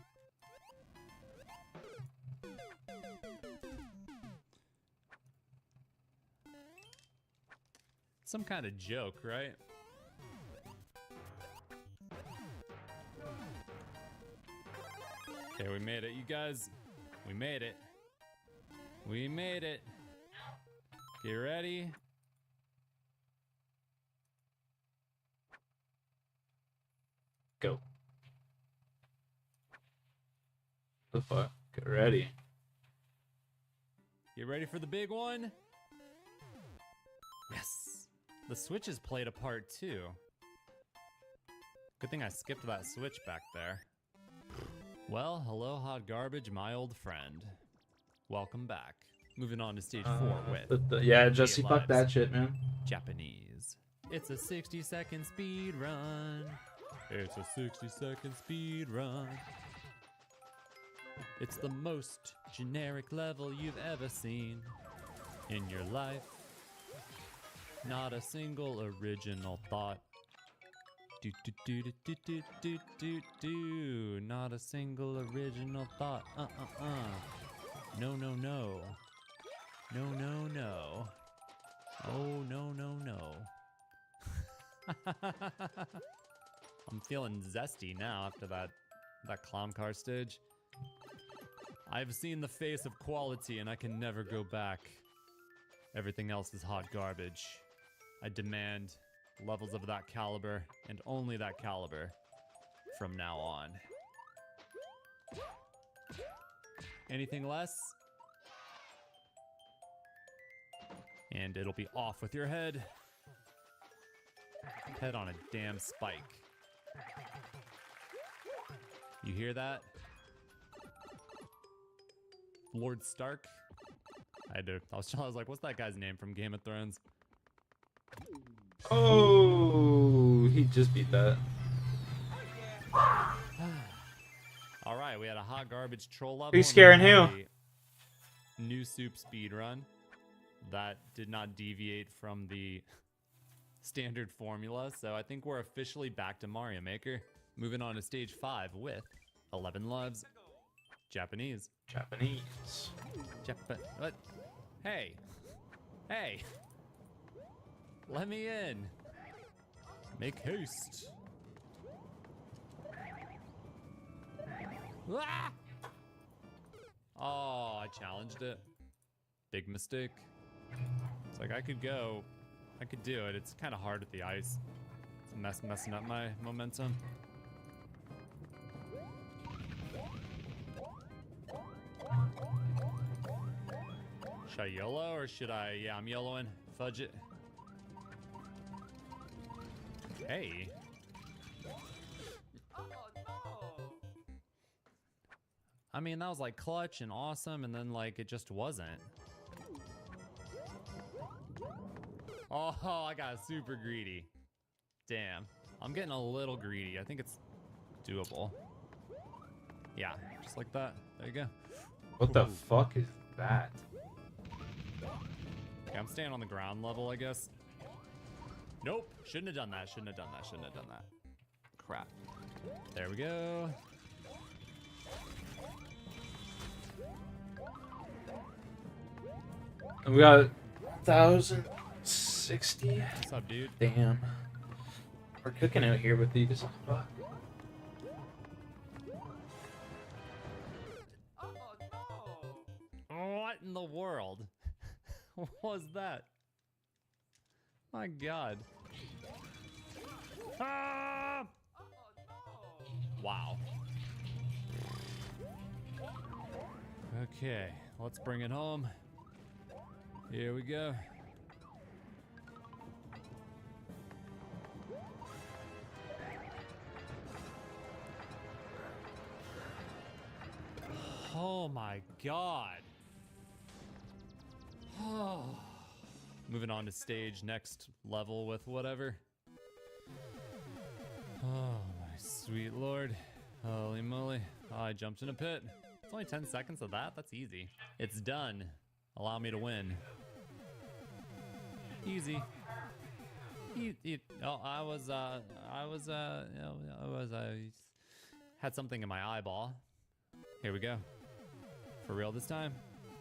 some kind of joke, right? Okay, we made it, you guys. We made it. We made it. Get ready. Go. The fuck? Get ready. Get ready for the big one. Yes. The switches played a part too. Good thing I skipped that switch back there. Well, hello hot garbage, my old friend. Welcome back. Moving on to stage 4 with... yeah, Jesse, fuck that shit, man. Japanese. It's a 60-second speed run. It's a 60-second speed run. It's the most generic level you've ever seen in your life. Not a single original thought. Do do do do do do do do do. Not a single original thought. No no no. No no no. Oh no no no. I'm feeling zesty now after that clown car stage. I've seen the face of quality and I can never go back. Everything else is hot garbage. I demand levels of that caliber and only that caliber from now on. Anything less? And it'll be off with your head. Head on a damn spike. You hear that? Lord Stark? I was like, what's that guy's name from Game of Thrones? Oh, he just beat that. Alright, we had a hot garbage troll level. Who's scaring and we who? had a New soup speed run. That did not deviate from the standard formula, so I think we're officially back to Mario Maker. Moving on to stage 5 with 11 lives. Japanese. What? Hey. Hey. Let me in. Make haste. Ah! Oh, I challenged it. Big mistake. It's like I could do it. It's kind of hard with the ice. It's messing up my momentum. Should I YOLO or should I? Yeah, I'm YOLOing. Fudge it. Hey. I mean, that was like clutch and awesome, and then like it just wasn't. Oh, I got super greedy. Damn. I'm getting a little greedy. I think it's doable. Yeah, just like that. There you go. What the fuck is that? Okay, I'm staying on the ground level, I guess. Nope. Shouldn't have done that. Shouldn't have done that. Shouldn't have done that. Crap. There we go. We got 1,060. What's up, dude? Damn. We're cooking out here with these. Fuck. What in the world? What was that? My God. Ah! Wow. Okay, let's bring it home. Here we go. Oh my God. Oh. Moving on to stage next level with whatever. Oh my sweet Lord. Holy moly. Oh, I jumped in a pit. It's only 10 seconds of that? That's easy. It's done. Allow me to win. Easy. Had something in my eyeball. Here we go. For real this time.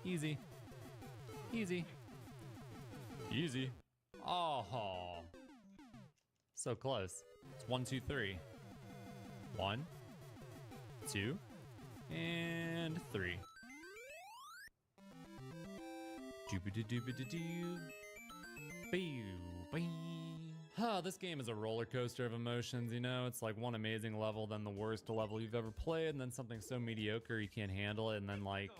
Easy. Easy. Easy. Oh. So close. It's 1, 2, 3. 1, 2, and 3. Oh, this game is a roller coaster of emotions, you know? It's like one amazing level, then the worst level you've ever played, and then something so mediocre you can't handle it, and then like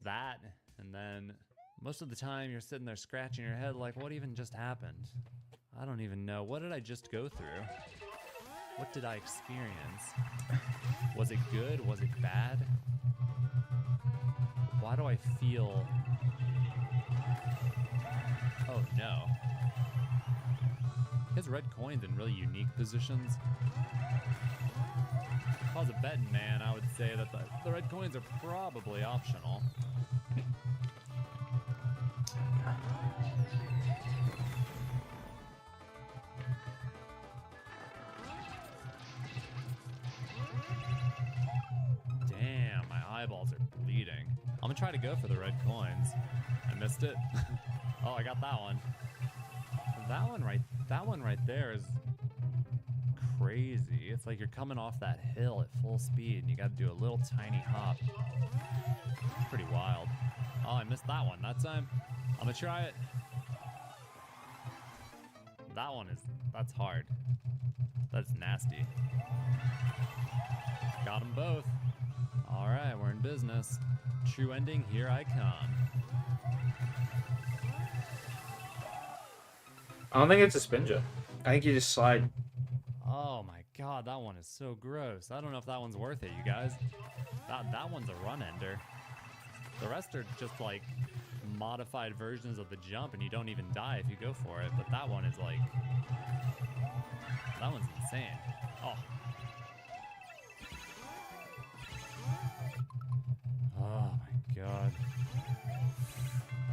that, and then most of the time you're sitting there scratching your head like, what even just happened? I don't even know. What did I just go through? What did I experience? Was it good? Was it bad? Why do I feel... Oh no. He has red coins in really unique positions. If I was a betting man, I would say that the red coins are probably optional. Damn, my eyeballs are bleeding. I'm gonna try to go for the red coins. I missed it. Oh, I got that one. That one right there is crazy. It's like you're coming off that hill at full speed and you gotta do a little tiny hop. It's pretty wild. Oh, I missed that one that time. I'm gonna try it. That's hard. That's nasty. Got them both. All right, we're in business. True ending, here I come. I don't think it's a spin jump. I think you just slide. Oh my god, that one is so gross. I don't know if that one's worth it, you guys. That one's a run ender. The rest are just like modified versions of the jump and you don't even die if you go for it. But that one is like... that one's insane. Oh. Oh my god.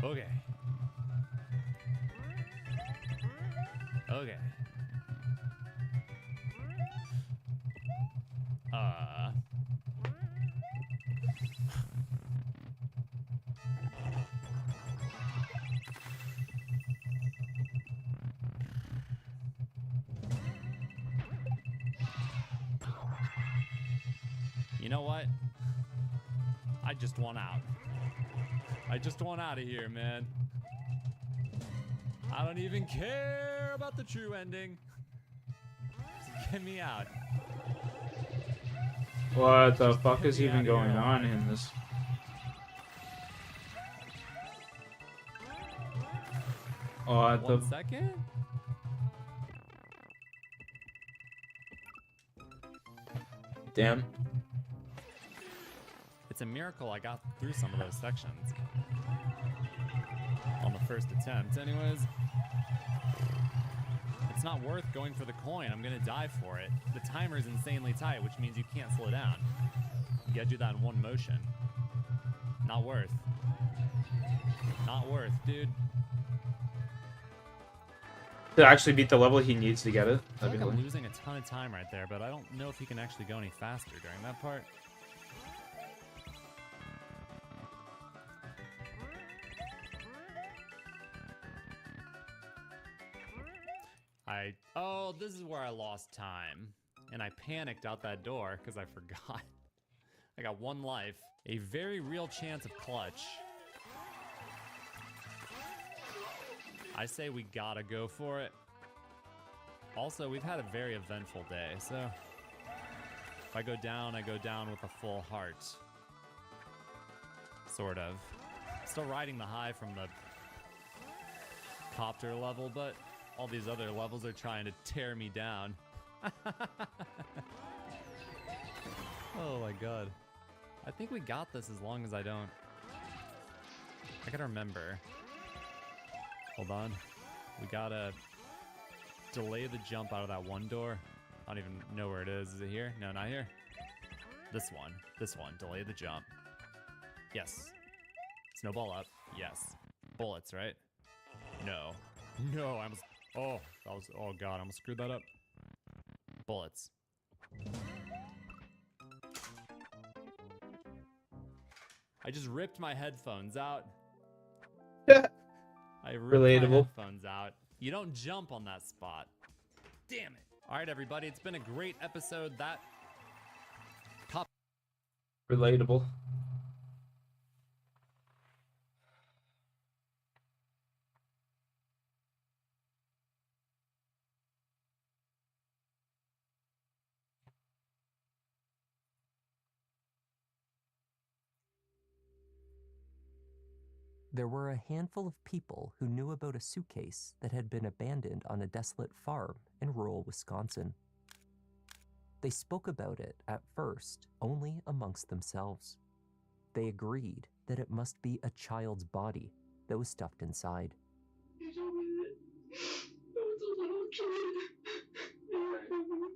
Okay. Okay. You know what? I just want out. I just want out of here, man. I don't even care about the true ending. Just get me out. What the fuck is even going on in this? What the... 1 second? Damn. It's a miracle I got through some of those sections. On the first attempt, anyways. It's not worth going for the coin. I'm gonna die for it. The timer is insanely tight, which means you can't slow down. You gotta do that in one motion. Not worth. Not worth, dude. To actually beat the level he needs to get it. I feel like I'm losing a ton of time right there, but I don't know if he can actually go any faster during that part. Oh, this is where I lost time. And I panicked out that door because I forgot. I got 1 life. A very real chance of clutch. I say we gotta go for it. Also, we've had a very eventful day, so if I go down with a full heart. Sort of. Still riding the high from the copter level, but all these other levels are trying to tear me down. Oh my god. I think we got this as long as I don't... I gotta remember. Hold on. We gotta delay the jump out of that one door. I don't even know where it is. Is it here? No, not here. This one. This one. Delay the jump. Yes. Snowball up. Yes. Bullets, right? No. No, I almost... Oh, that was... Oh god, I almost screwed that up. Bullets. I just ripped my headphones out. I ripped my headphones out. You don't jump on that spot. Damn it. All right, everybody. It's been a great episode. That... Relatable. There were a handful of people who knew about a suitcase that had been abandoned on a desolate farm in rural Wisconsin. They spoke about it at first only amongst themselves. They agreed that it must be a child's body that was stuffed inside. It was a little kid.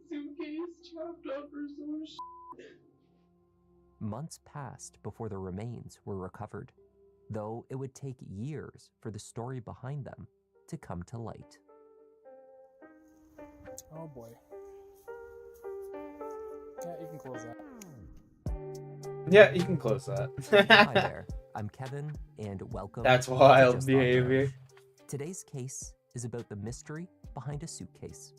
Suitcase chopped up or some shit. Months passed before the remains were recovered, though it would take years for the story behind them to come to light. Oh boy. Yeah, you can close that. Yeah, you can close that. Hi there, I'm Kevin, and welcome. That's to wild Just behavior. Off Road. Today's case is about the mystery behind a suitcase.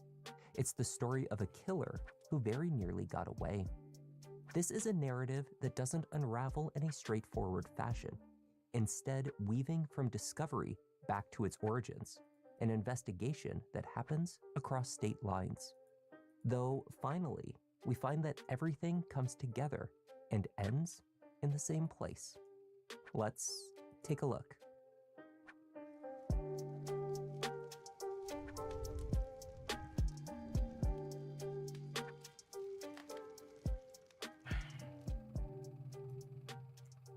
It's the story of a killer who very nearly got away. This is a narrative that doesn't unravel in a straightforward fashion, instead weaving from discovery back to its origins, an investigation that happens across state lines. Though finally, we find that everything comes together and ends in the same place. Let's take a look.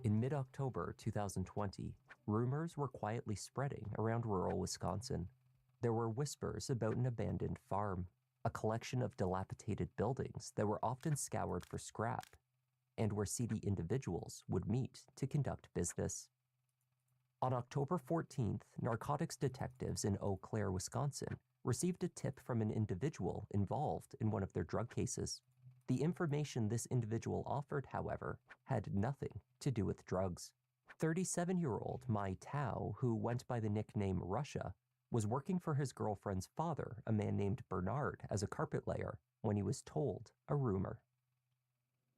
In mid-October 2020, rumors were quietly spreading around rural Wisconsin. There were whispers about an abandoned farm, a collection of dilapidated buildings that were often scoured for scrap, and where seedy individuals would meet to conduct business. On October 14th, narcotics detectives in Eau Claire, Wisconsin, received a tip from an individual involved in one of their drug cases. The information this individual offered, however, had nothing to do with drugs. 37-year-old Mai Tao, who went by the nickname Russia, was working for his girlfriend's father, a man named Bernard, as a carpet layer, when he was told a rumor.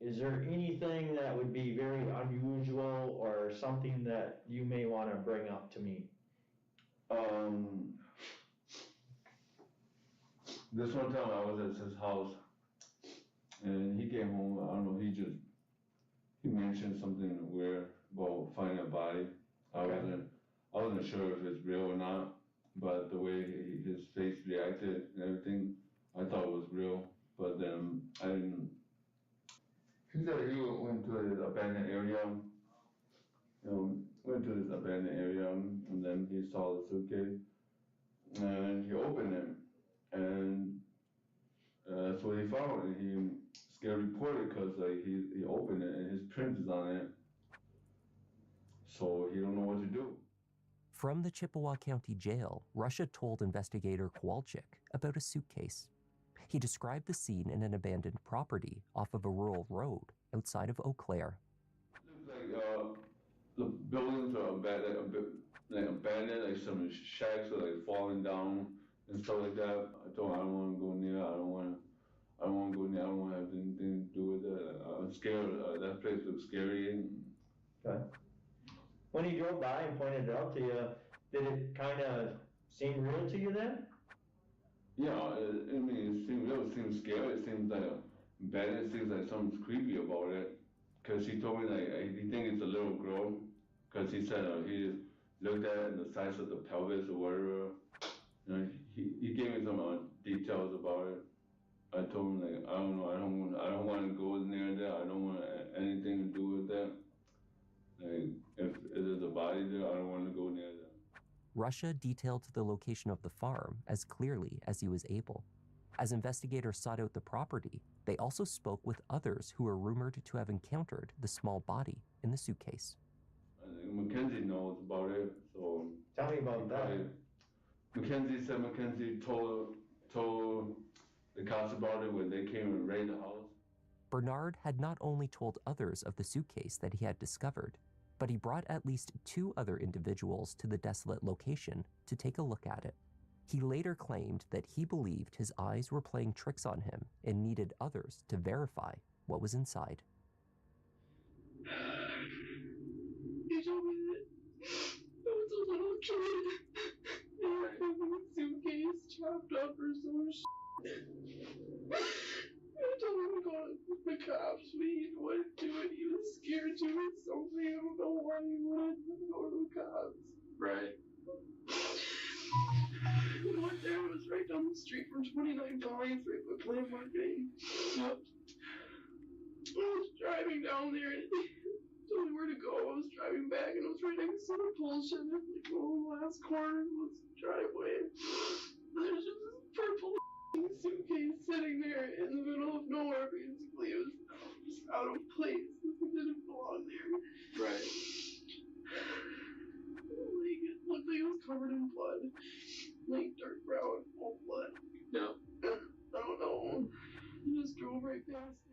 Is there anything that would be very unusual or something that you may want to bring up to me? This one time I was at his house and he came home, I don't know, he mentioned something weird about finding a body. I wasn't sure if it's real or not, but the way his face reacted and everything, I thought it was real, but then I didn't. He said he went to this abandoned area, and then he saw the suitcase, and he opened it, and that's what he found, and he scared reported because he opened it and his print is on it, so he don't know what to do. From the Chippewa County Jail, Russia told investigator Kowalczyk about a suitcase. He described the scene in an abandoned property off of a rural road outside of Eau Claire. Looks like the buildings are abandoned, like some shacks are like falling down and stuff like that. I told him I don't want to go near. I don't want to go near. I don't want to have anything to do with it. I'm scared. That place looks scary. Okay. When he drove by and pointed it out to you, did it kind of seem real to you then? Yeah, I mean, it seems real. It seems scary. It seems like bad. It seems like something's creepy about it. Cause he told me like he thinks it's a little girl. Cause he said he looked at it and the size of the pelvis or whatever. You know, he gave me some details about it. I told him like I don't know. I don't want to go near there. I don't want anything to do with that. Like if there's a body there, I don't want to go near there. Russia detailed the location of the farm as clearly as he was able. As investigators sought out the property, they also spoke with others who were rumored to have encountered the small body in the suitcase. Mackenzie knows about it, so tell me about that. Mackenzie said Mackenzie told the cops about it when they came and raided the house. Bernard had not only told others of the suitcase that he had discovered, but he brought at least 2 other individuals to the desolate location to take a look at it. He later claimed that he believed his eyes were playing tricks on him and needed others to verify what was inside. He told me that I was a little kid and I had a suitcase chopped up or some shit. I told him to go to the cops, but he wouldn't do it. He was scared to do something. I don't know why he wouldn't go to the cops. Right. We went there. It was right down the street from 29 Valley, right by Plant Marketing. Yep. I was driving down there and he told me where to go. I was driving back and I was right next to the pole shed. Like the last corner was the driveway. There's just this sitting there in the middle of nowhere. Basically, it was just out of place. It didn't belong there. Right. Like, it looked like it was covered in blood. Like, dark brown, old blood. Yeah. I don't know. I just drove right past it.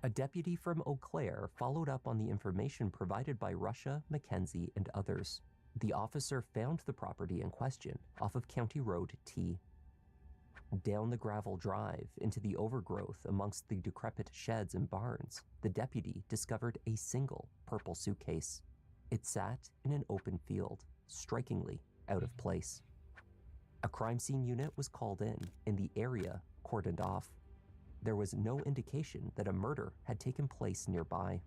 A deputy from Eau Claire followed up on the information provided by Russia, Mackenzie, and others. The officer found the property in question off of County Road T. Down the gravel drive into the overgrowth amongst the decrepit sheds and barns, the deputy discovered a single purple suitcase. It sat in an open field, strikingly out of place. A crime scene unit was called in, and the area cordoned off. There was no indication that a murder had taken place nearby.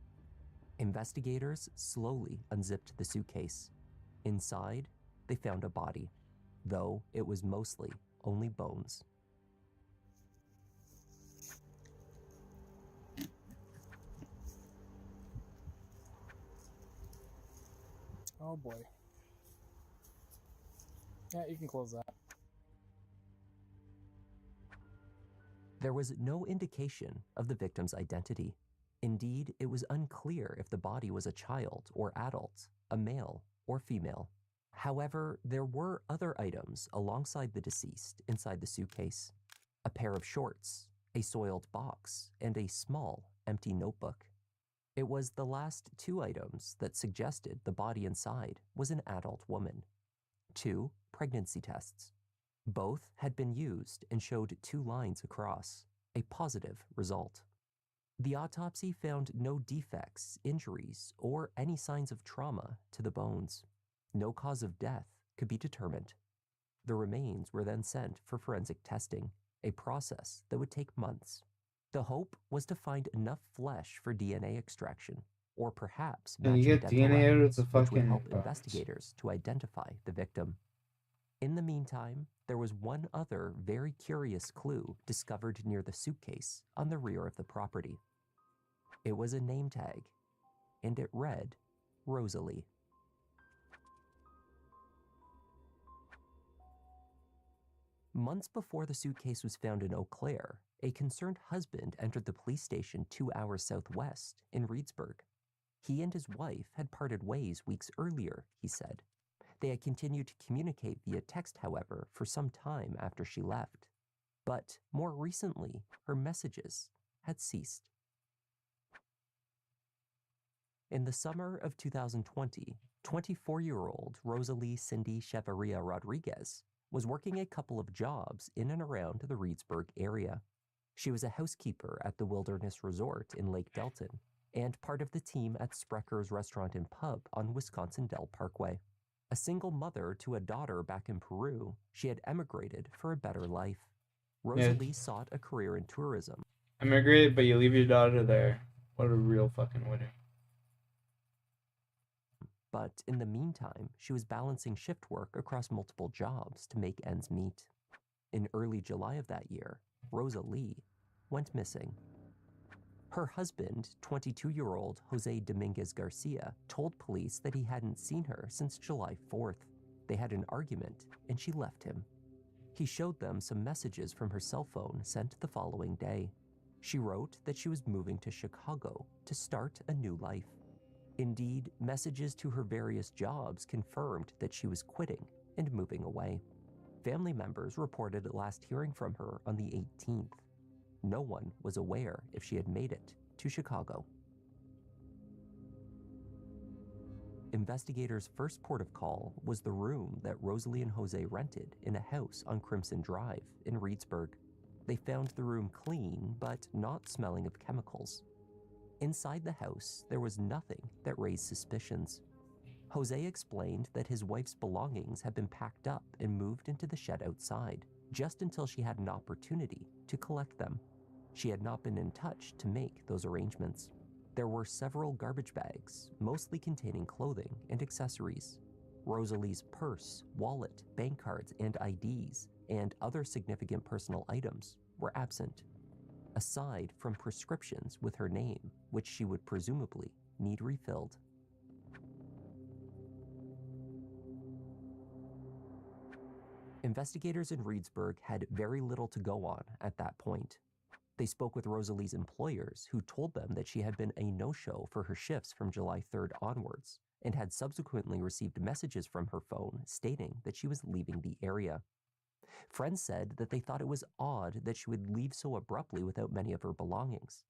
Investigators slowly unzipped the suitcase. Inside, they found a body, though it was mostly only bones. Oh boy. Yeah, you can close that. There was no indication of the victim's identity. Indeed, it was unclear if the body was a child or adult, a male or female. However, there were other items alongside the deceased inside the suitcase. A pair of shorts, a soiled box, and a small, empty notebook. It was the last two items that suggested the body inside was an adult woman. 2 pregnancy tests. Both had been used and showed 2 lines across, a positive result. The autopsy found no defects, injuries, or any signs of trauma to the bones. No cause of death could be determined. The remains were then sent for forensic testing, a process that would take months. The hope was to find enough flesh for DNA extraction, or perhaps Can you matching get dental DNA out of evidence, the which would fucking help bones? investigators to identify the victim. In the meantime, there was one other very curious clue discovered near the suitcase on the rear of the property. It was a name tag, and it read, Rosalie. Months before the suitcase was found in Eau Claire, a concerned husband entered the police station 2 hours southwest in Reedsburg. He and his wife had parted ways weeks earlier, he said. They had continued to communicate via text, however, for some time after she left. But more recently, her messages had ceased. In the summer of 2020, 24-year-old Rosalie Cindy Chevarria Rodriguez was working a couple of jobs in and around the Reedsburg area. She was a housekeeper at the Wilderness Resort in Lake Delton and part of the team at Sprecker's Restaurant and Pub on Wisconsin Dell Parkway. A single mother to a daughter back in Peru, she had emigrated for a better life. Rosalie sought a career in tourism. Emigrate, but you leave your daughter there. What a real fucking winner. But in the meantime, she was balancing shift work across multiple jobs to make ends meet. In early July of that year, Rosalie went missing. Her husband, 22-year-old Jose Dominguez Garcia, told police that he hadn't seen her since July 4th. They had an argument, and she left him. He showed them some messages from her cell phone sent the following day. She wrote that she was moving to Chicago to start a new life. Indeed, messages to her various jobs confirmed that she was quitting and moving away. Family members reported last hearing from her on the 18th. No one was aware if she had made it to Chicago. Investigators' first port of call was the room that Rosalie and Jose rented in a house on Crimson Drive in Reedsburg. They found the room clean, but not smelling of chemicals. Inside the house, there was nothing that raised suspicions. Jose explained that his wife's belongings had been packed up and moved into the shed outside, just until she had an opportunity to collect them. She had not been in touch to make those arrangements. There were several garbage bags, mostly containing clothing and accessories. Rosalie's purse, wallet, bank cards, and IDs, and other significant personal items were absent, aside from prescriptions with her name, which she would presumably need refilled. Investigators in Reedsburg had very little to go on at that point. They spoke with Rosalie's employers, who told them that she had been a no-show for her shifts from July 3rd onwards, and had subsequently received messages from her phone stating that she was leaving the area. Friends said that they thought it was odd that she would leave so abruptly without many of her belongings.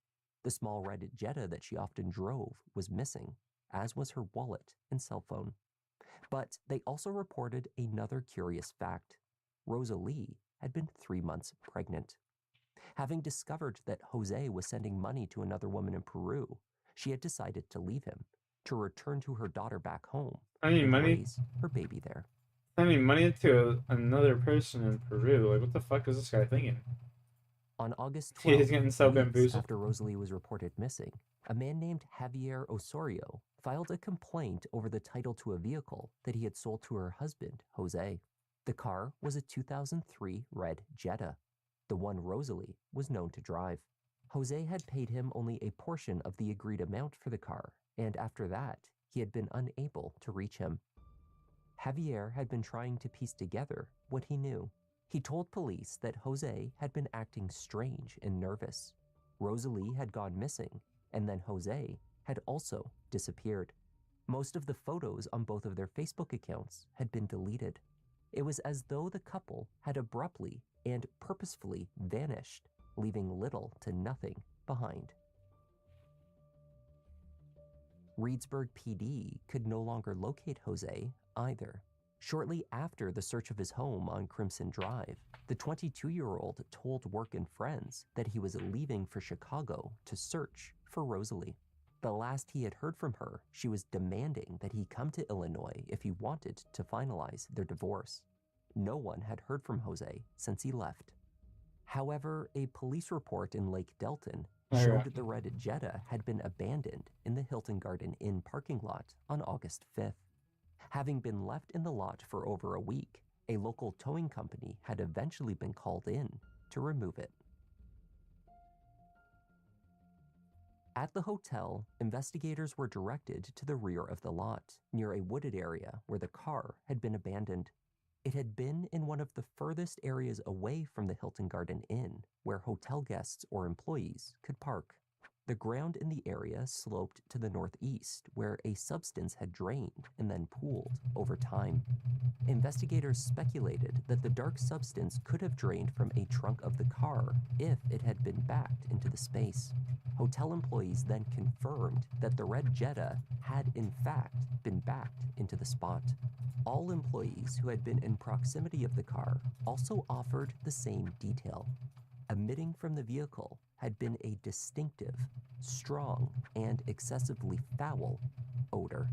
The small red Jetta that she often drove was missing, as was her wallet and cell phone. But they also reported another curious fact. Rosalie had been 3 months pregnant. Having discovered that Jose was sending money to another woman in Peru, she had decided to leave him, to return to her daughter back home, I need and money. raise her baby there. Sending money to another person in Peru. Like, what the fuck is this guy thinking? On August 12th, He's getting so weeks bamboozled. after Rosalie was reported missing, a man named Javier Osorio filed a complaint over the title to a vehicle that he had sold to her husband, Jose. The car was a 2003 red Jetta, the one Rosalie was known to drive. Jose had paid him only a portion of the agreed amount for the car, and after that, he had been unable to reach him. Javier had been trying to piece together what he knew. He told police that Jose had been acting strange and nervous. Rosalie had gone missing, and then Jose had also disappeared. Most of the photos on both of their Facebook accounts had been deleted. It was as though the couple had abruptly and purposefully vanished, leaving little to nothing behind. Reedsburg PD could no longer locate Jose either. Shortly after the search of his home on Crimson Drive, the 22-year-old told work and friends that he was leaving for Chicago to search for Rosalie. The last he had heard from her, she was demanding that he come to Illinois if he wanted to finalize their divorce. No one had heard from Jose since he left. However, a police report in Lake Delton showed the red Jetta had been abandoned in the Hilton Garden Inn parking lot on August 5th. Having been left in the lot for over a week, a local towing company had eventually been called in to remove it. At the hotel, investigators were directed to the rear of the lot, near a wooded area where the car had been abandoned. It had been in one of the furthest areas away from the Hilton Garden Inn, where hotel guests or employees could park. The ground in the area sloped to the northeast, where a substance had drained and then pooled over time. Investigators speculated that the dark substance could have drained from a trunk of the car if it had been backed into the space. Hotel employees then confirmed that the red Jetta had in fact been backed into the spot. All employees who had been in proximity of the car also offered the same detail. Emitting from the vehicle had been a distinctive, strong, and excessively foul odor.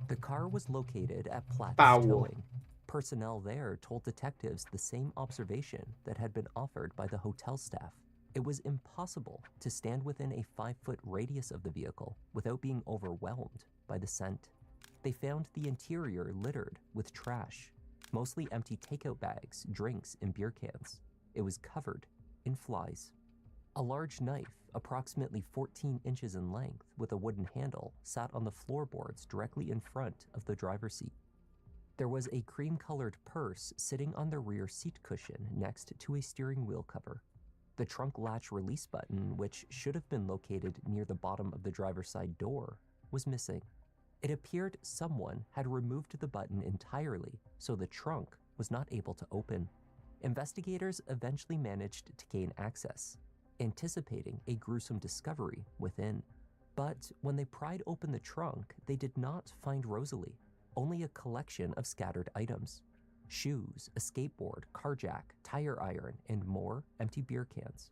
The car was located at Platt's Towing. Personnel there told detectives the same observation that had been offered by the hotel staff. It was impossible to stand within a 5-foot radius of the vehicle without being overwhelmed by the scent. They found the interior littered with trash, mostly empty takeout bags, drinks, and beer cans. It was covered in flies. A large knife, approximately 14 inches in length, with a wooden handle, sat on the floorboards directly in front of the driver's seat. There was a cream-colored purse sitting on the rear seat cushion next to a steering wheel cover. The trunk latch release button, which should have been located near the bottom of the driver's side door, was missing. It appeared someone had removed the button entirely, so the trunk was not able to open. Investigators eventually managed to gain access, anticipating a gruesome discovery within. But when they pried open the trunk, they did not find Rosalie, only a collection of scattered items. Shoes, a skateboard, car jack, tire iron, and more empty beer cans.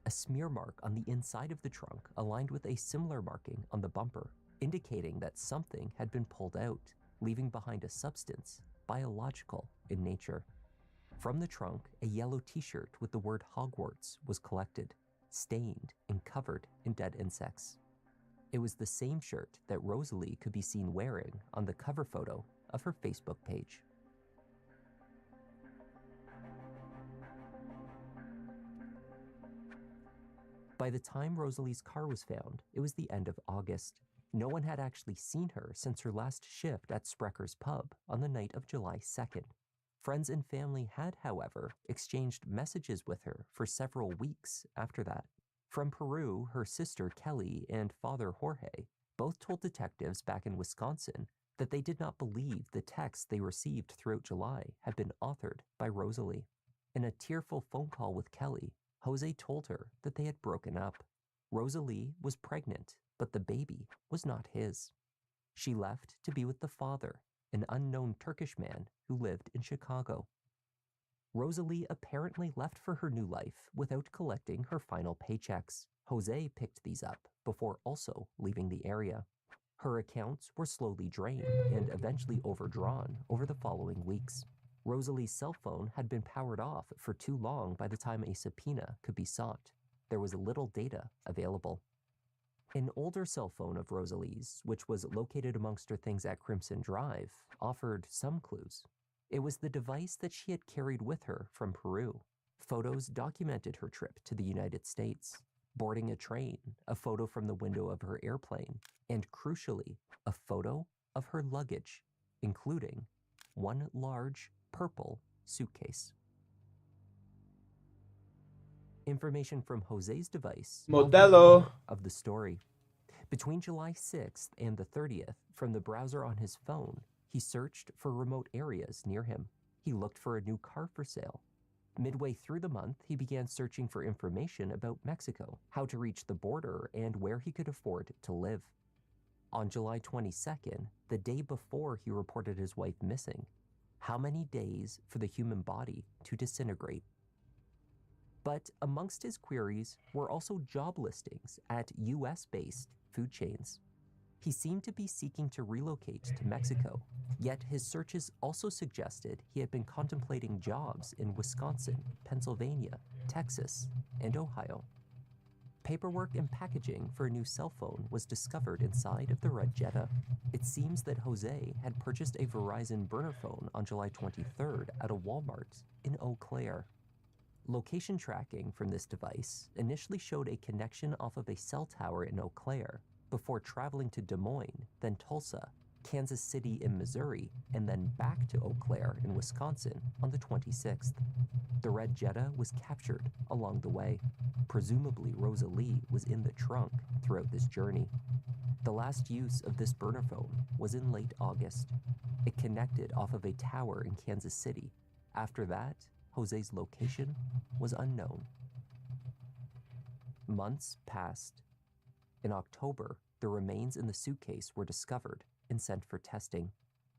A smear mark on the inside of the trunk aligned with a similar marking on the bumper, indicating that something had been pulled out, leaving behind a substance biological in nature. From the trunk, a yellow t-shirt with the word Hogwarts was collected, stained and covered in dead insects. It was the same shirt that Rosalie could be seen wearing on the cover photo of her Facebook page. By the time Rosalie's car was found, it was the end of August. No one had actually seen her since her last shift at Sprecker's pub on the night of July 2nd. Friends and family had, however, exchanged messages with her for several weeks after that. From Peru, her sister Kelly and father Jorge both told detectives back in Wisconsin that they did not believe the texts they received throughout July had been authored by Rosalie. In a tearful phone call with Kelly, Jose told her that they had broken up. Rosalie was pregnant, but the baby was not his. She left to be with the father, an unknown Turkish man who lived in Chicago. Rosalie apparently left for her new life without collecting her final paychecks. Jose picked these up before also leaving the area. Her accounts were slowly drained and eventually overdrawn over the following weeks. Rosalie's cell phone had been powered off for too long by the time a subpoena could be sought. There was little data available. An older cell phone of Rosalie's, which was located amongst her things at Crimson Drive, offered some clues. It was the device that she had carried with her from Peru. Photos documented her trip to the United States, boarding a train, a photo from the window of her airplane, and crucially, a photo of her luggage, including one large purple suitcase. Information from Jose's device Modelo of the story. Between July 6th and the 30th, from the browser on his phone, he searched for remote areas near him. He looked for a new car for sale. Midway through the month, he began searching for information about Mexico, how to reach the border, and where he could afford to live. On July 22nd, the day before he reported his wife missing, how many days for the human body to disintegrate? But amongst his queries were also job listings at US-based food chains. He seemed to be seeking to relocate to Mexico, yet his searches also suggested he had been contemplating jobs in Wisconsin, Pennsylvania, Texas, and Ohio. Paperwork and packaging for a new cell phone was discovered inside of the red Jetta. It seems that Jose had purchased a Verizon burner phone on July 23rd at a Walmart in Eau Claire. Location tracking from this device initially showed a connection off of a cell tower in Eau Claire before traveling to Des Moines, then Tulsa, Kansas City in Missouri, and then back to Eau Claire in Wisconsin on the 26th. The red Jetta was captured along the way. Presumably Rosalie was in the trunk throughout this journey. The last use of this burner phone was in late August. It connected off of a tower in Kansas City. After that, Jose's location was unknown. Months passed. In October, the remains in the suitcase were discovered and sent for testing.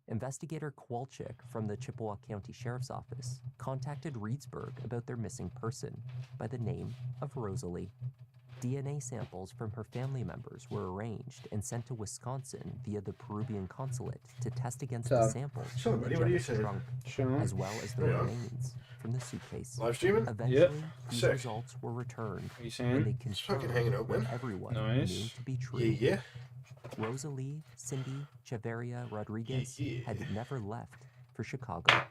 Investigator Kowalczyk from the Chippewa County Sheriff's Office contacted Reedsburg about their missing person by the name of Rosalie. DNA samples from her family members were arranged and sent to Wisconsin via the Peruvian consulate to test against the samples Sean, from the buddy, what are you Jetta's saying? trunk, as well as the There you are. remains from the suitcase. Live streaming? Eventually, these Sick. results were returned What are you saying? when they Just fucking confirmed hanging out, what man. everyone Nice. knew to be true. Yeah. Rosalie Cindy Chavarria Rodriguez Yeah. had never left for Chicago.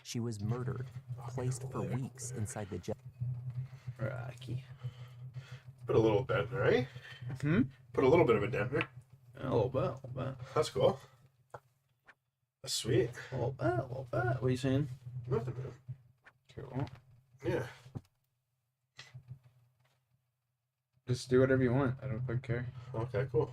She was murdered, placed for weeks inside the jet. Rocky. Put a little dent there, eh? Hmm? Put a little bit of a dent there. A little bit, a little bit. That's cool. That's sweet. A little bit, a little bit. What are you saying? Nothing, man. Cool. Yeah. Just do whatever you want. I don't fucking care. Okay, cool.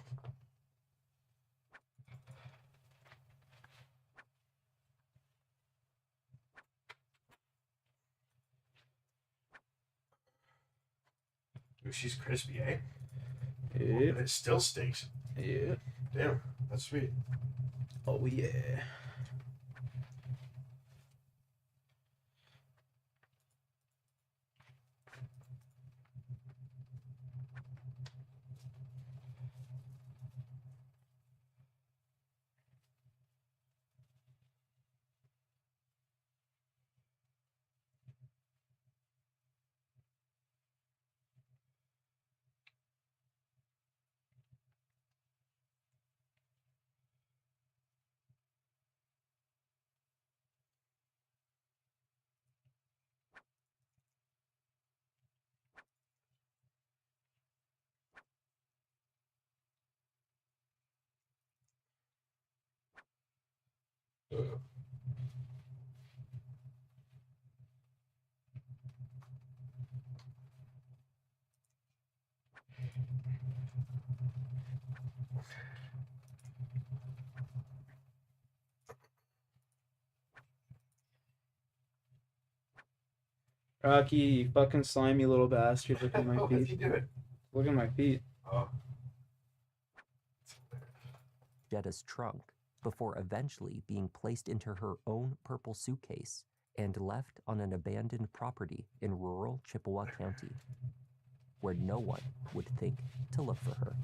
Ooh, she's crispy, eh? Yeah. And it still stinks. Yeah. Damn, that's sweet. Oh yeah. Rocky, you fucking slimy little bastard. Look at my What's he feet. doing? Look at my feet. Oh. Jetta's trunk before eventually being placed into her own purple suitcase and left on an abandoned property in rural Chippewa County, where no one would think to look for her.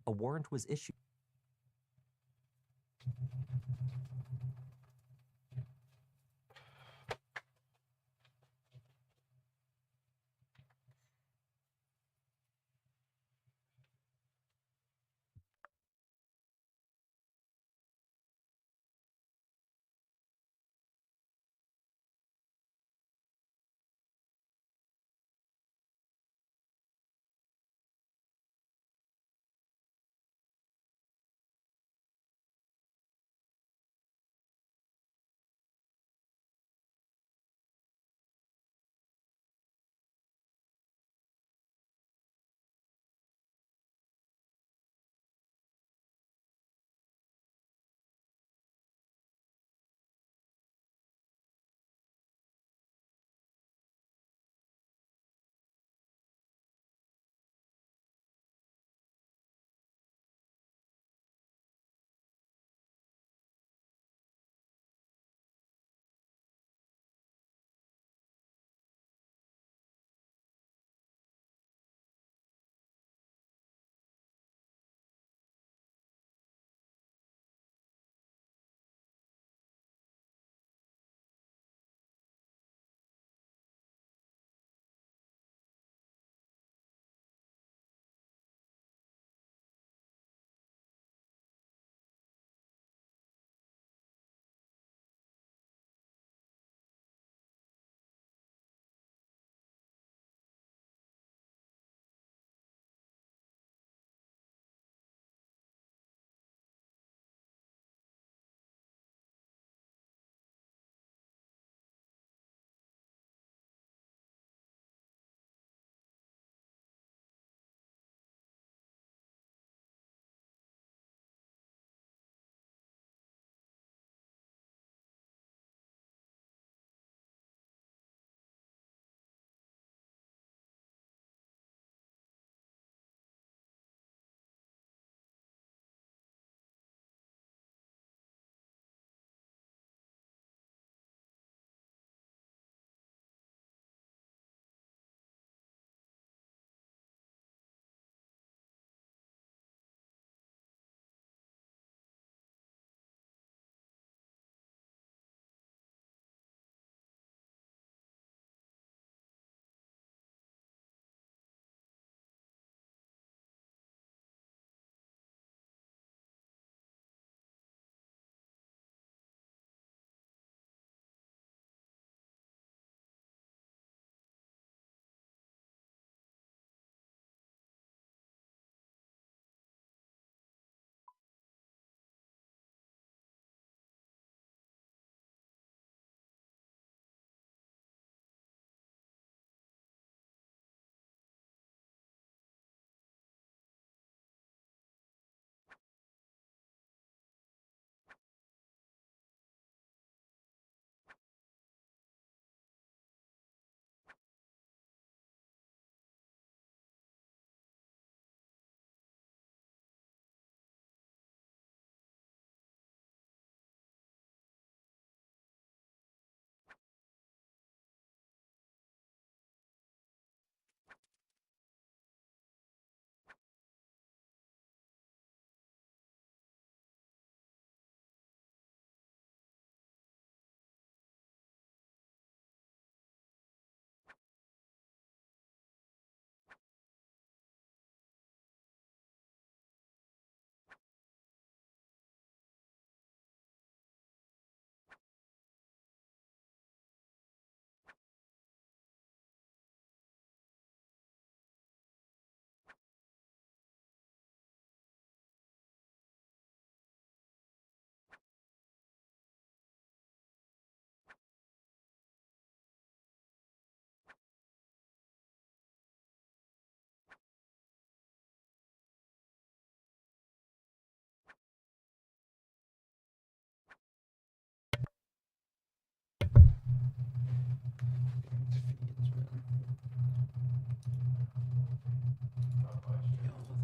A warrant was issued.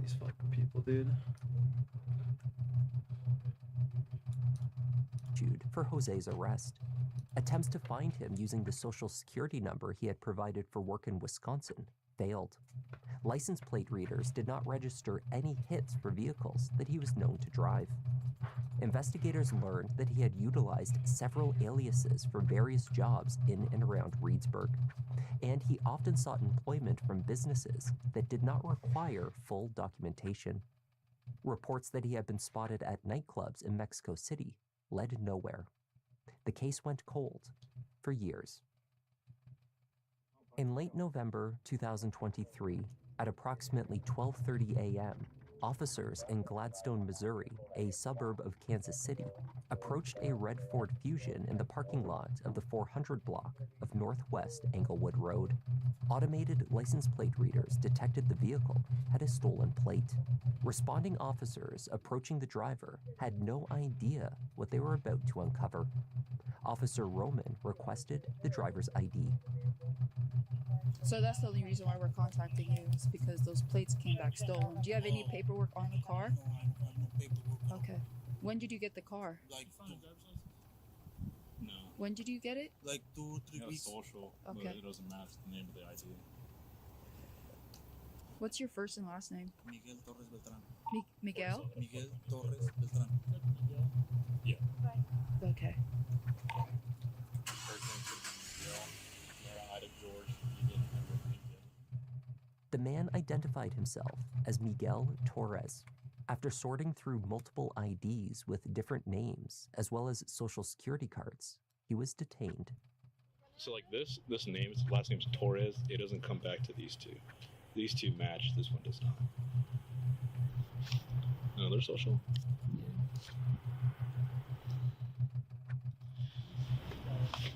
These fucking people, dude. For Jose's arrest. Attempts to find him using the social security number he had provided for work in Wisconsin failed. License plate readers did not register any hits for vehicles that he was known to drive. Investigators learned that he had utilized several aliases for various jobs in and around Reedsburg, and he often sought employment from businesses that did not require full documentation. Reports that he had been spotted at nightclubs in Mexico City led nowhere. The case went cold for years. In late November 2023, at approximately 12:30 a.m., officers in Gladstone, Missouri, a suburb of Kansas City, approached a red Ford Fusion in the parking lot of the 400 block of Northwest Englewood Road. Automated license plate readers detected the vehicle had a stolen plate. Responding officers approaching the driver had no idea what they were about to uncover. Officer Roman requested the driver's ID. So that's the only reason why we're contacting you, is because those plates came back stolen. Do you have any paperwork on the car? No, I don't have no paperwork. Okay. When did you get the car? Like, No. When did you get it? like 2 or 3 Yeah, weeks. social, Okay. but it doesn't match the name of the ID. What's your first and last name? Miguel Torres Beltran. Miguel? Miguel Torres Beltran. Yeah. Okay. First name should be Miguel, Laura Ida George, Egan, Edward Lincoln. The man identified himself as Miguel Torres. After sorting through multiple IDs with different names, as well as social security cards, he was detained. So like this name, his last name's Torres. It doesn't come back to these two. These two match. This one does not. Another social.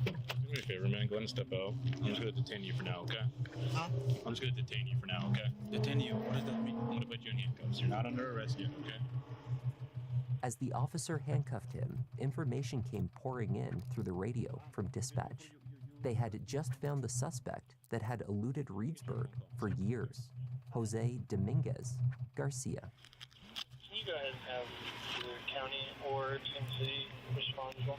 Do me a favor, man. Go ahead and step out. I'm just gonna detain you for now, okay? Huh? I'm just gonna detain you for now, okay? Detain you? What does that mean? I'm gonna put you in handcuffs. You're not under arrest yet, okay? As the officer handcuffed him, information came pouring in through the radio from dispatch. They had just found the suspect that had eluded Reedsburg for years, Jose Dominguez Garcia. Can you go ahead and have either county or Tim City respond as well?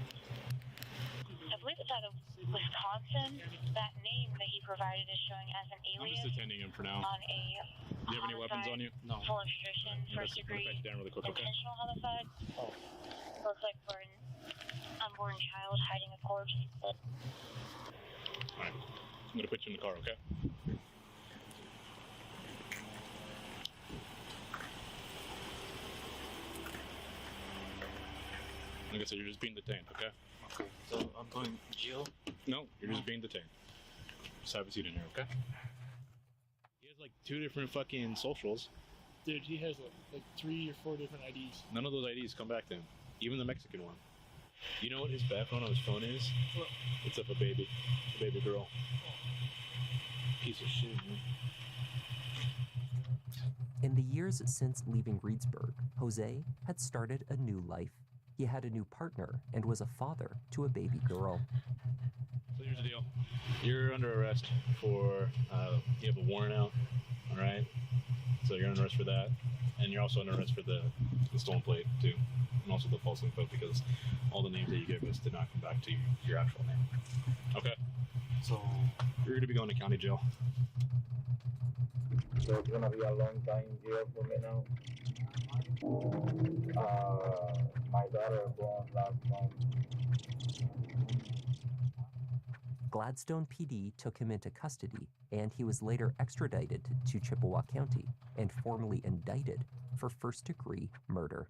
I believe it's out of Wisconsin. That name that he provided is showing as an I'm alias just detaining him for now. on a Do you have any weapons on you? No. full extortion, I'm first gonna degree, pat you down really quick, okay? intentional homicide. Looks like for an unborn child hiding a corpse. Alright. I'm gonna put you in the car, okay? Like I said, you're just being detained, okay? Okay, so I'm going to jail? No, you're just being detained. Just have a seat in here, okay? He has like 2 different fucking socials. Dude, he has like 3 or 4 different IDs. None of those IDs come back to him. Even the Mexican one. You know what his background on his phone is? What? It's of a baby girl. Piece of shit, man. In the years since leaving Reedsburg, Jose had started a new life. He had a new partner and was a father to a baby girl. So here's the deal. You're under arrest for, you have a warrant out, all right? So you're under arrest for that. And you're also under arrest for the stolen plate, too. And also the false info, because all the names that you gave us did not come back to your actual name. Okay? So you're going to be going to county jail. So it's gonna be a long time in jail for me now. My daughter born last month. Gladstone PD took him into custody, and he was later extradited to Chippewa County and formally indicted for first-degree murder.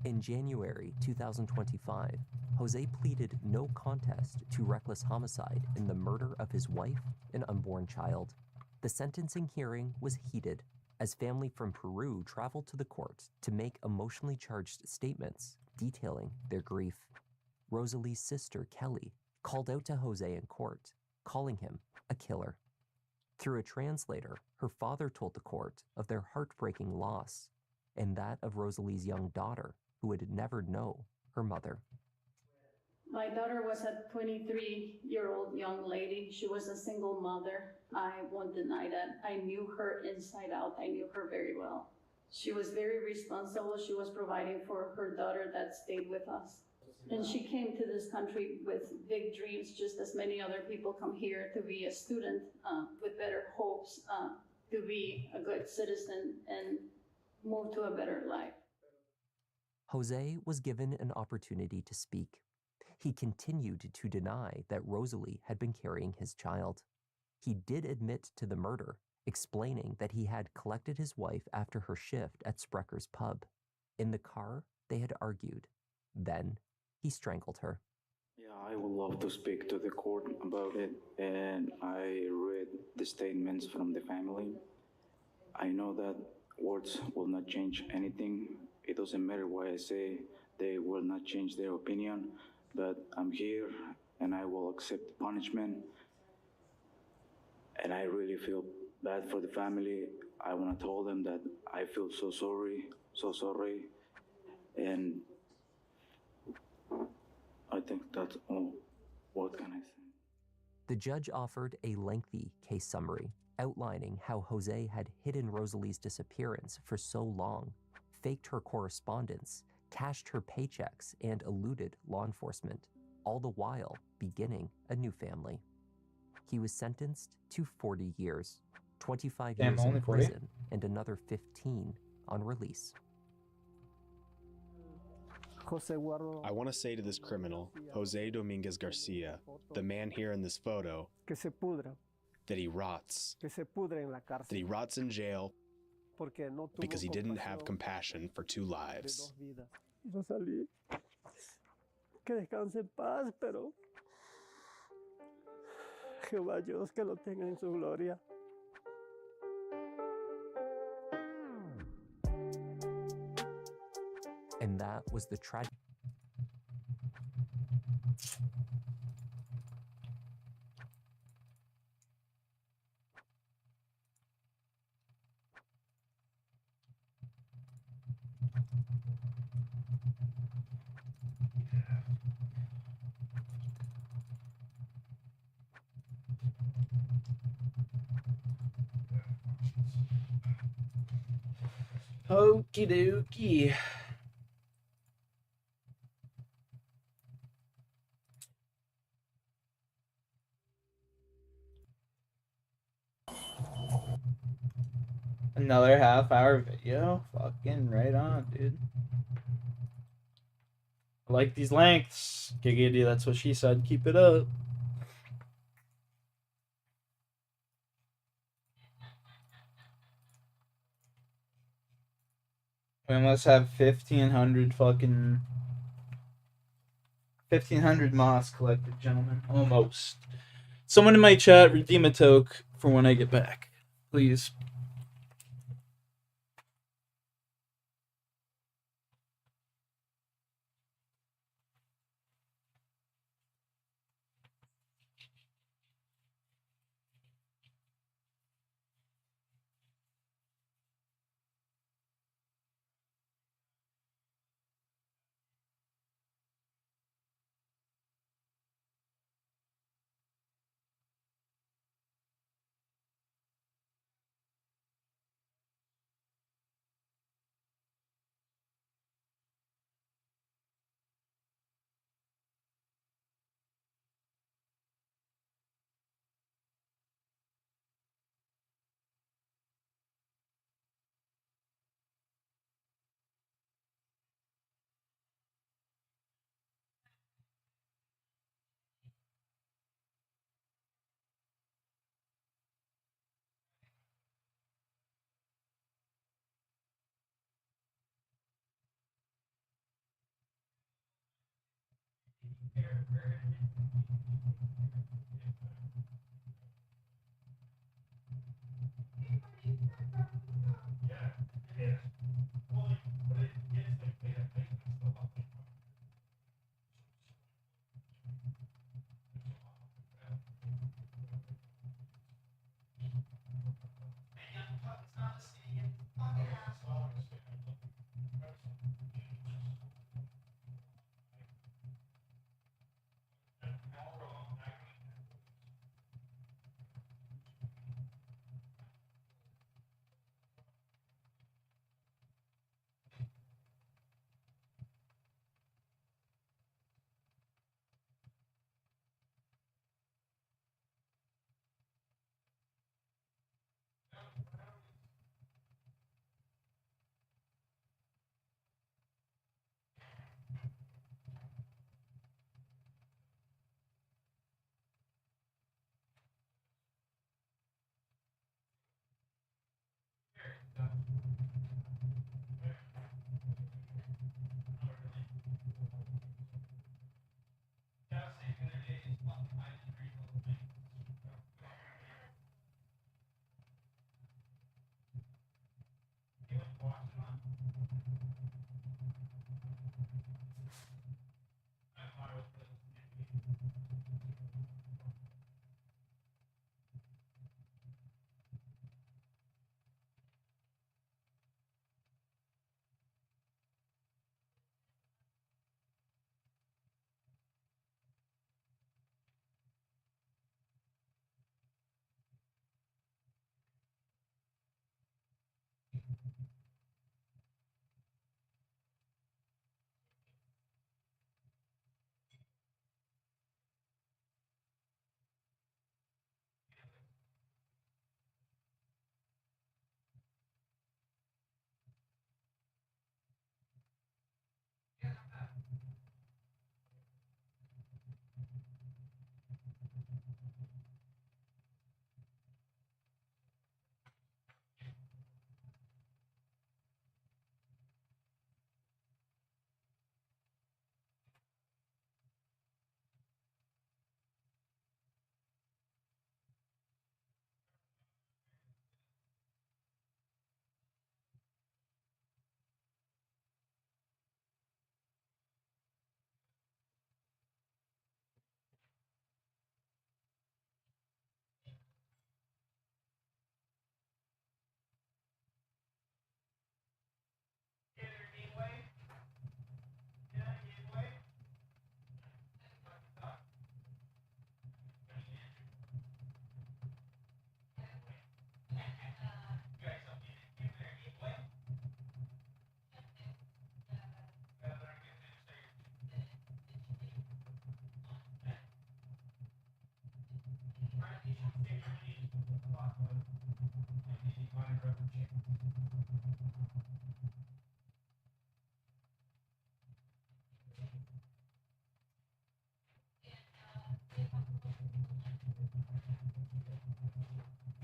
In January 2025, Jose pleaded no contest to reckless homicide in the murder of his wife and unborn child. The sentencing hearing was heated as family from Peru traveled to the court to make emotionally charged statements detailing their grief. Rosalie's sister, Kelly, called out to Jose in court, calling him a killer. Through a translator, her father told the court of their heartbreaking loss and that of Rosalie's young daughter, who would never know her mother. My daughter was a 23-year-old young lady. She was a single mother. I won't deny that. I knew her inside out. I knew her very well. She was very responsible. She was providing for her daughter that stayed with us. And she came to this country with big dreams, just as many other people come here to be a student with better hopes, to be a good citizen and move to a better life. Jose was given an opportunity to speak. He continued to deny that Rosalie had been carrying his child. He did admit to the murder, explaining that he had collected his wife after her shift at Sprecker's pub. In the car, they had argued. Then, he strangled her. Yeah, I would love to speak to the court about it, and I read the statements from the family. I know that words will not change anything. It doesn't matter what I say, they will not change their opinion, but I'm here and I will accept the punishment. And I really feel bad for the family. I want to tell them that I feel so sorry, and I think that's all. What can I say? The judge offered a lengthy case summary, outlining how Jose had hidden Rosalie's disappearance for so long, faked her correspondence, cashed her paychecks, and eluded law enforcement, all the while beginning a new family. He was sentenced to 40 years, 25 years only in 40? prison, and another 15 on release. I want to say to this criminal, Jose Dominguez Garcia, the man here in this photo, that he rots. That he rots in jail because he didn't have compassion for 2 lives. Rosalie, que descanse en paz, pero Jehová Dios que lo tenga en su gloria. And that was the tragic. Okie dokie. Another half-hour video? Fucking right on, dude. I like these lengths. Giggity, that's what she said. Keep it up. We must have 1,500 fucking... 1,500 moss collected, gentlemen. Almost. Someone in my chat, redeem a toke for when I get back. Please.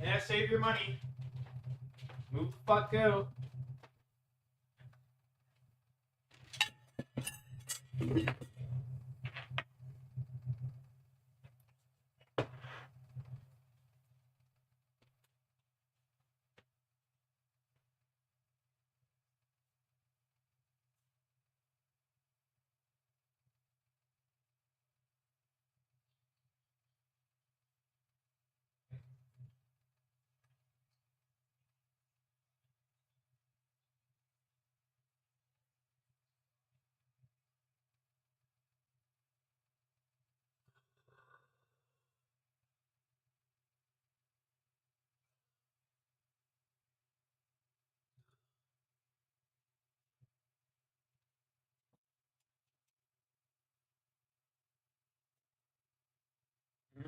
Yeah, save your money. Move the fuck out.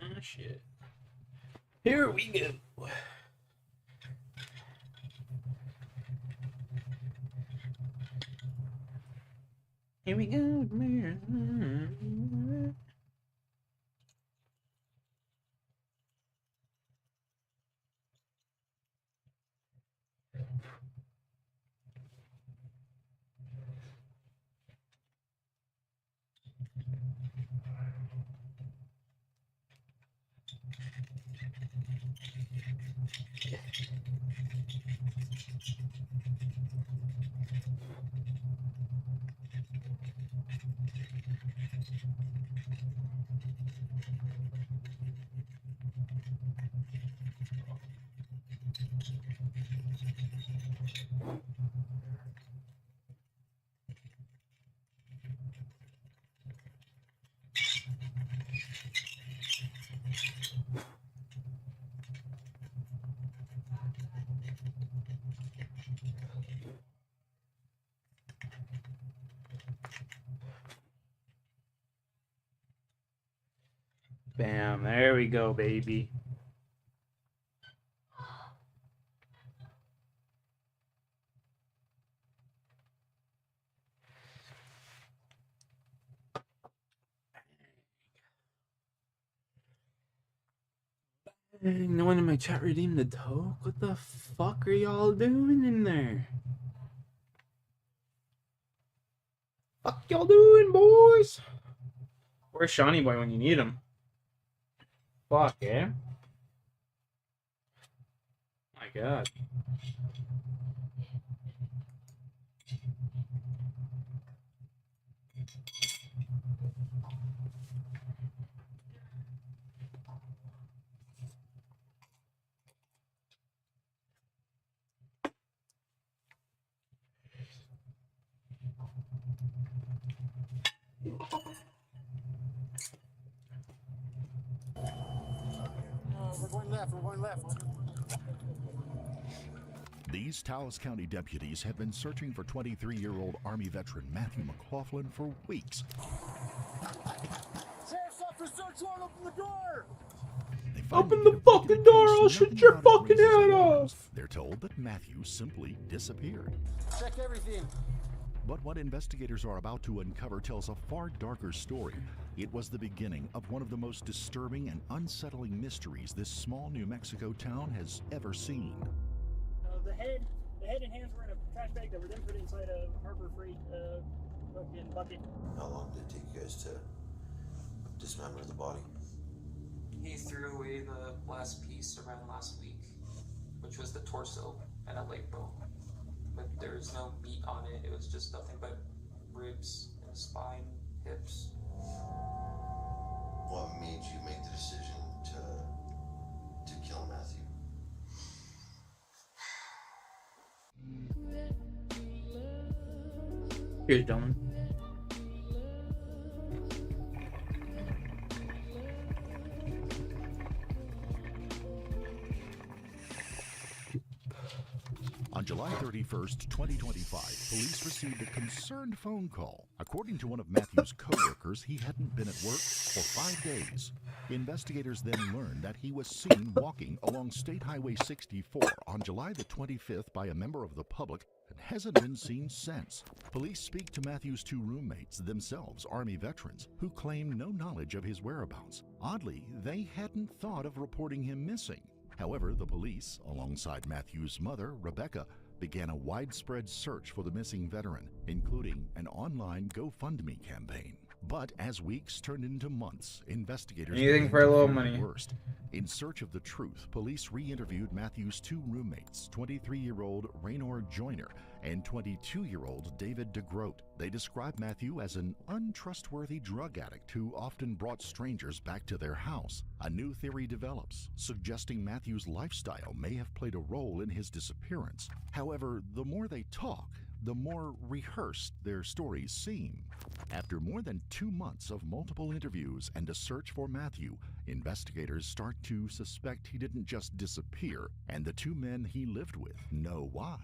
Oh, shit. Here we go. Here we go. Bam, there we go, baby. Dang, no one in my chat redeemed the toke? What the fuck are y'all doing in there? Fuck y'all doing, boys? Where's Shawnee Boy when you need him? Fuck, eh? My god. We're going left. We're going left. These Taos County deputies have been searching for 23-year-old Army veteran Matthew McLaughlin for weeks. Sheriff's officer, search warrant, open the door! Open the fucking door, I'll shoot your fucking head off! They're told that Matthew simply disappeared. Check everything. But what investigators are about to uncover tells a far darker story. It was the beginning of one of the most disturbing and unsettling mysteries this small New Mexico town has ever seen. The head and hands were in a trash bag that were then put inside a Harbor Freight fucking bucket. How long did it take you guys to dismember the body? He threw away the last piece around last week, which was the torso and a leg bone. But there was no meat on it, it was just nothing but ribs and spine, hips. What made you make the decision to kill Matthew? Here's gentlemen. On July 31st, 2025, police received a concerned phone call. According to one of Matthew's co-workers, he hadn't been at work for 5 days. Investigators then learned that he was seen walking along State Highway 64 on July the 25th by a member of the public and hasn't been seen since. Police speak to Matthew's two roommates, themselves Army veterans, who claim no knowledge of his whereabouts. Oddly, they hadn't thought of reporting him missing. However, the police, alongside Matthew's mother, Rebecca, began a widespread search for the missing veteran, including an online GoFundMe campaign. But as weeks turned into months, investigators anything began for a to little fear the money. worst. In search of the truth, police re-interviewed Matthew's two roommates, 23-year-old Raynor Joyner and 22-year-old David DeGroat. They described Matthew as an untrustworthy drug addict who often brought strangers back to their house. A new theory develops, suggesting Matthew's lifestyle may have played a role in his disappearance. However, the more they talk, the more rehearsed their stories seem. After more than 2 months of multiple interviews and a search for Matthew, investigators start to suspect he didn't just disappear, and the two men he lived with know why.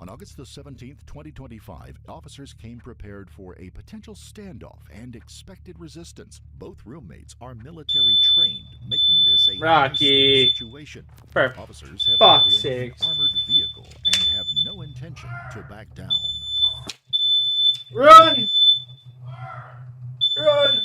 On August the 17th, 2025, officers came prepared for a potential standoff and expected resistance. Both roommates are military trained, making this a Rocky high-stakes situation. For Officers have fuck's brought in an sakes. armored vehicle and have no intention to back down. Run! Run!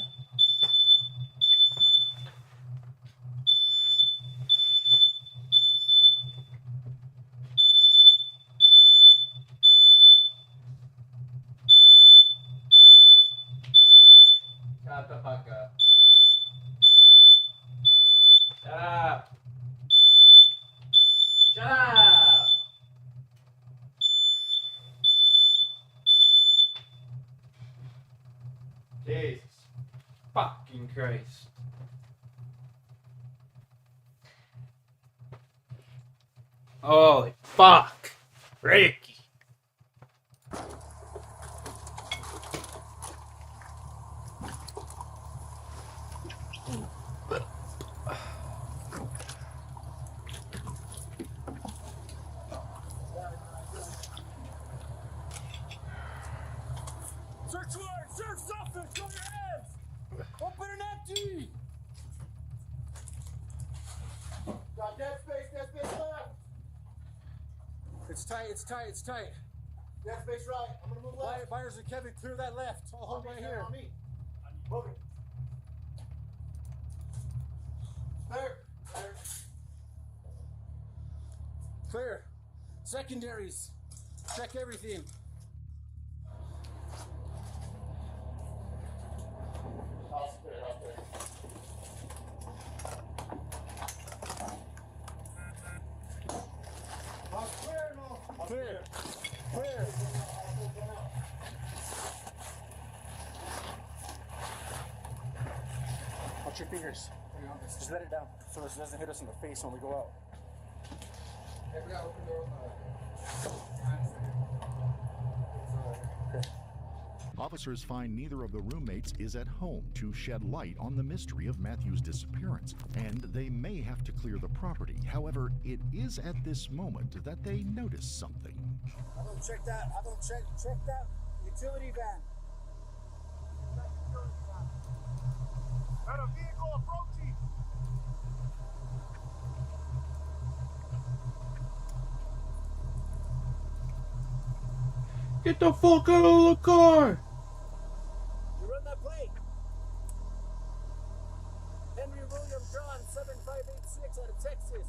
Shut the fuck up. Shut up. Shut up. Jesus fucking Christ. Holy fuck. Ricky. Search warrant! Sheriff's office! Show your hands! Open and empty! Got dead space left! It's tight, it's tight, it's tight. Dead space right. I'm gonna move left. Byers and Kevin, clear that left. I'll hold right here. On me. Moving. Clear. Clear. Secondaries. Check everything. Clear. Clear. your fingers. Just let it down so this doesn't hit us in the face when we go out. Hey, we gotta open the door on the... Officers find neither of the roommates is at home to shed light on the mystery of Matthew's disappearance, and they may have to clear the property. However, it is at this moment that they notice something. I don't check that. Check that utility van. Got a vehicle approaching. Get the fuck out of the car! You run that plate. Henry William John 7586 out of Texas.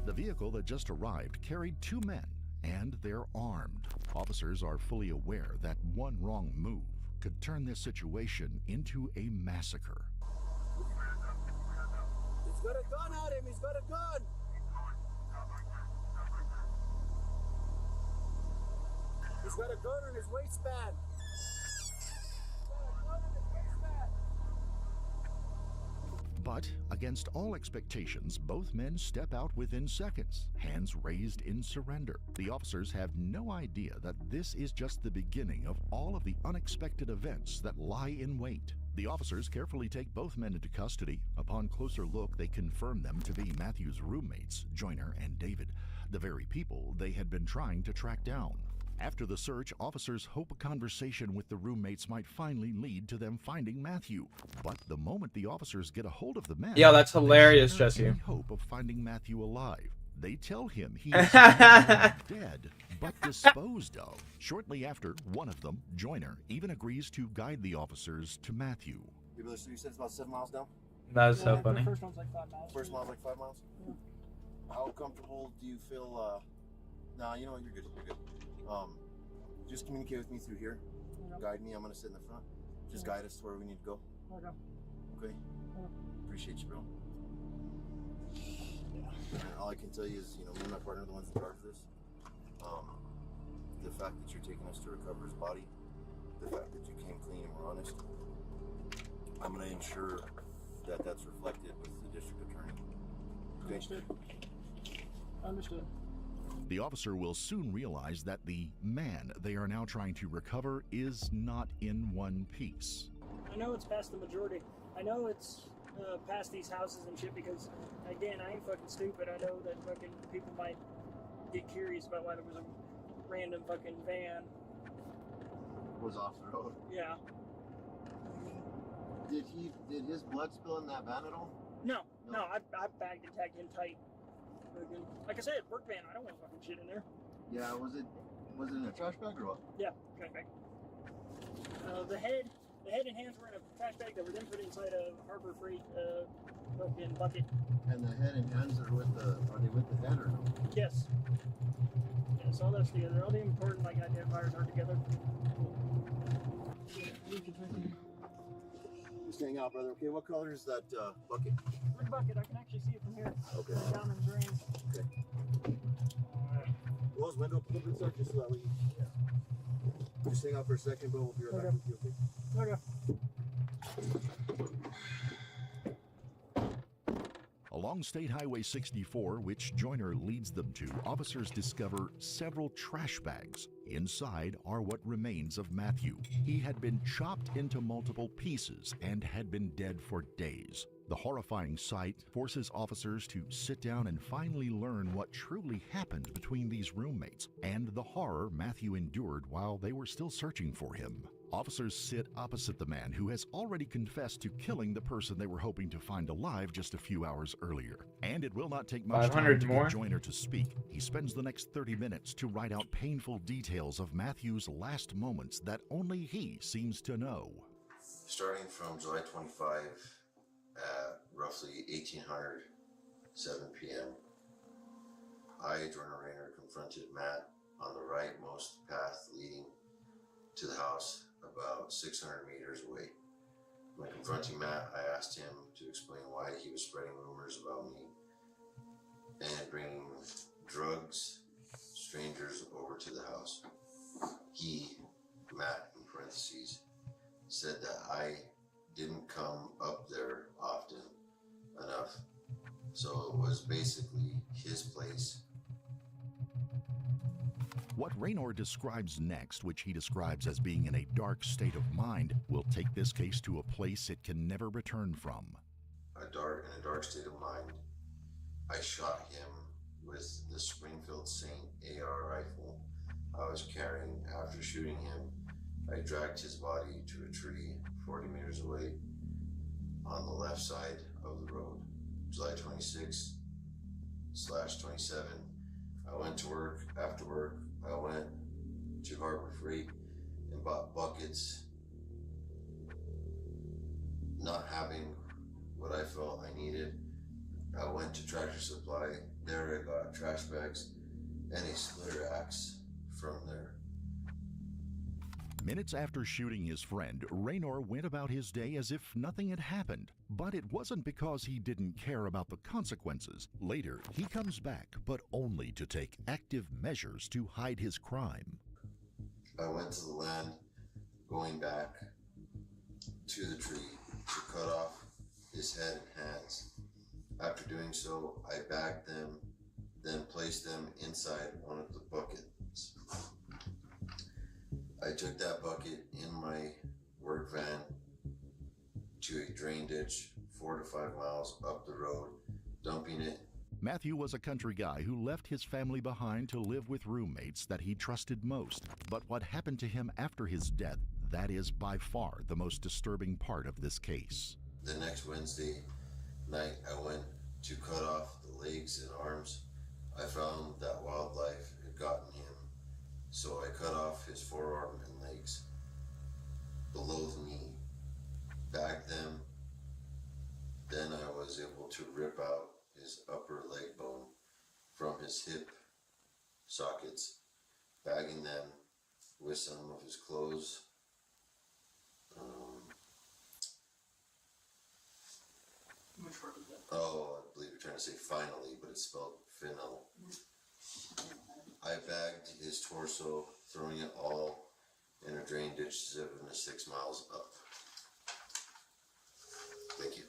The vehicle that just arrived carried 2 men, and they're armed. Officers are fully aware that one wrong move could turn this situation into a massacre. He's got a gun at him. He's got a gun. He's got a gun in his waistband. But against all expectations, both men step out within seconds, hands raised in surrender. The officers have no idea that this is just the beginning of all of the unexpected events that lie in wait. The officers carefully take both men into custody. Upon closer look, they confirm them to be Matthew's roommates, Joyner and David, the very people they had been trying to track down. After the search, officers hope a conversation with the roommates might finally lead to them finding Matthew. But the moment the officers get a hold of the men, Yeah, that's hilarious, they share Jesse. any hope of finding Matthew alive. They tell him he is dead, but disposed of. Shortly after, one of them, Joyner, even agrees to guide the officers to Matthew. You said it's about 7 miles down? That was so funny. The first one's like 5 miles. First mile's like 5 miles? Yeah. How comfortable do you feel, Nah, you know what, you're good, you're good. Just communicate with me through here. Okay. Guide me, I'm gonna sit in the front. Just guide us to where we need to go. Okay. Okay? Appreciate you, bro. And all I can tell you is, you know, me and my partner are the ones in charge of this. The fact that you're taking us to recover his body, the fact that you came clean and were honest, I'm gonna ensure that that's reflected with the district attorney. Okay? Understood. Understood. The officer will soon realize that the man they are now trying to recover is not in one piece. I know it's past the majority. I know it's past these houses and shit because, again, I ain't fucking stupid. I know that fucking people might get curious about why there was a random fucking van. Was off the road. Yeah. Did his blood spill in that van at all? No. I bagged and tagged him tight. Like I said, work van. I don't want fucking shit in there. Yeah, was it in a trash bag or what? Yeah, trash bag. The head and hands were in a trash bag that were then put inside a Harbor Freight fucking bucket. And the head and hands are they with the head or no? Yes. Yes, all that's together. All the important like identifiers are together. Just hang out, brother. Okay, what color is that bucket? Red bucket. I can actually see it from here. Okay. Down in the drain. Okay. Close window, put the circle so that way you... Just hang out for a second, but we'll be right back with you, okay? Okay. Along State Highway 64, which Joyner leads them to, officers discover several trash bags. Inside are what remains of Matthew. He had been chopped into multiple pieces and had been dead for days. The horrifying sight forces officers to sit down and finally learn what truly happened between these roommates and the horror Matthew endured while they were still searching for him. Officers sit opposite the man who has already confessed to killing the person they were hoping to find alive just a few hours earlier. And it will not take much time to get Joyner to speak. He spends the next 30 minutes to write out painful details of Matthew's last moments that only he seems to know. Starting from July 25 at roughly 1800, 7 p.m., I, Joyner Rayner, confronted Matt on the rightmost path leading to the house about 600 meters away. When confronting Matt, I asked him to explain why he was spreading rumors about me and bringing drugs, strangers over to the house. He, Matt in parentheses, said that I didn't come up there often enough, so it was basically his place. What Raynor describes next, which he describes as being in a dark state of mind, will take this case to a place it can never return from. In a dark state of mind, I shot him with the Springfield Saint AR rifle I was carrying. After shooting him, I dragged his body to a tree 40 meters away on the left side of the road. July 26/27. I went to work. After work, I went to Harbor Freight and bought buckets. Not having what I felt I needed, I went to Tractor Supply. There I got trash bags and a splitter axe from there. Minutes after shooting his friend, Raynor went about his day as if nothing had happened. But it wasn't because he didn't care about the consequences. Later, he comes back, but only to take active measures to hide his crime. I went to the land, going back to the tree to cut off his head and hands. After doing so, I bagged them, then placed them inside one of the buckets. I took that bucket in my work van to a drain ditch 4 to 5 miles up the road, dumping it. Matthew was a country guy who left his family behind to live with roommates that he trusted most. But what happened to him after his death, that is by far the most disturbing part of this case. The next Wednesday night, I went to cut off the legs and arms. I found that wildlife had gotten him, so I cut off his forearm and legs below the knee, bagged them. Then I was able to rip out his upper leg bone from his hip sockets, bagging them with some of his clothes. Which word was that? Oh, I believe you're trying to say finally, but it's spelled final. I bagged his torso, throwing it all in a drain ditch 7 to 6 miles up. Thank you.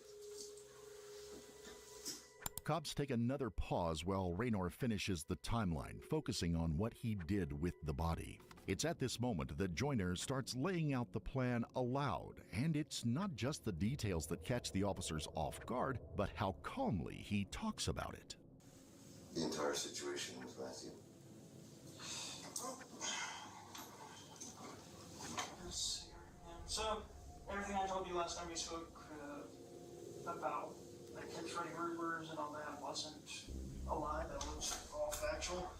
Cops take another pause while Raynor finishes the timeline, focusing on what he did with the body. It's at this moment that Joyner starts laying out the plan aloud, and it's not just the details that catch the officers off guard, but how calmly he talks about it. The entire situation with Matthew. So, everything I told you last time we spoke about, like him spreading rumors and all that, wasn't a lie. That was all factual.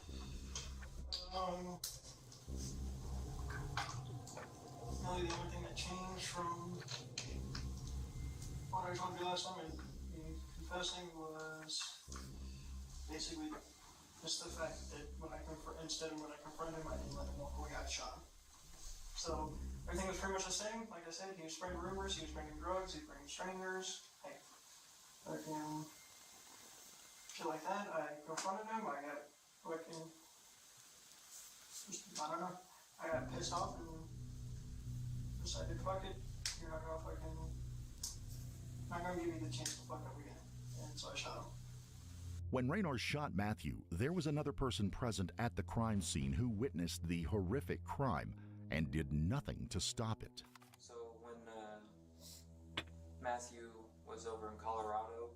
Really, the only thing that changed from what I told you last time and me confessing was basically just the fact that when I confronted him, I didn't let him walk away. I shot him. So everything was pretty much the same. Like I said, he was spreading rumors, he was bringing drugs, he was bringing strangers. Hey, fucking shit like that. I confronted him. I got fucking, I don't know. I got pissed off and decided, fuck it. You're not gonna give me the chance to fuck up again. And so I shot him. When Raynor shot Matthew, there was another person present at the crime scene who witnessed the horrific crime and did nothing to stop it. So when Matthew was over in Colorado,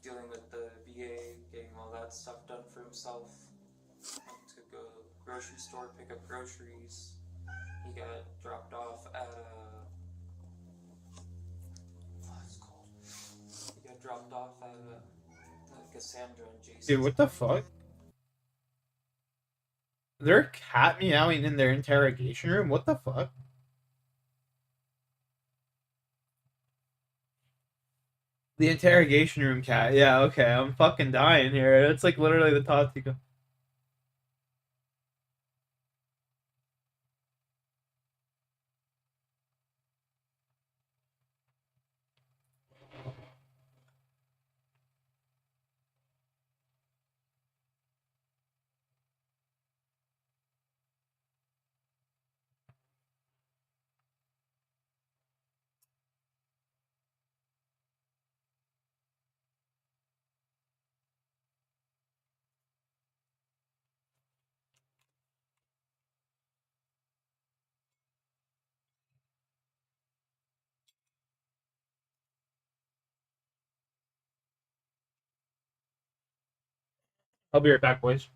dealing with the VA, getting all that stuff done for himself, went to go grocery store, pick up groceries. He got dropped off at He got dropped off at Cassandra and Jason. Dude, what the fuck? They're a cat meowing in their interrogation room? What the fuck? The interrogation room cat. Yeah, okay. I'm fucking dying here. It's like literally the Tatico. I'll be right back, boys.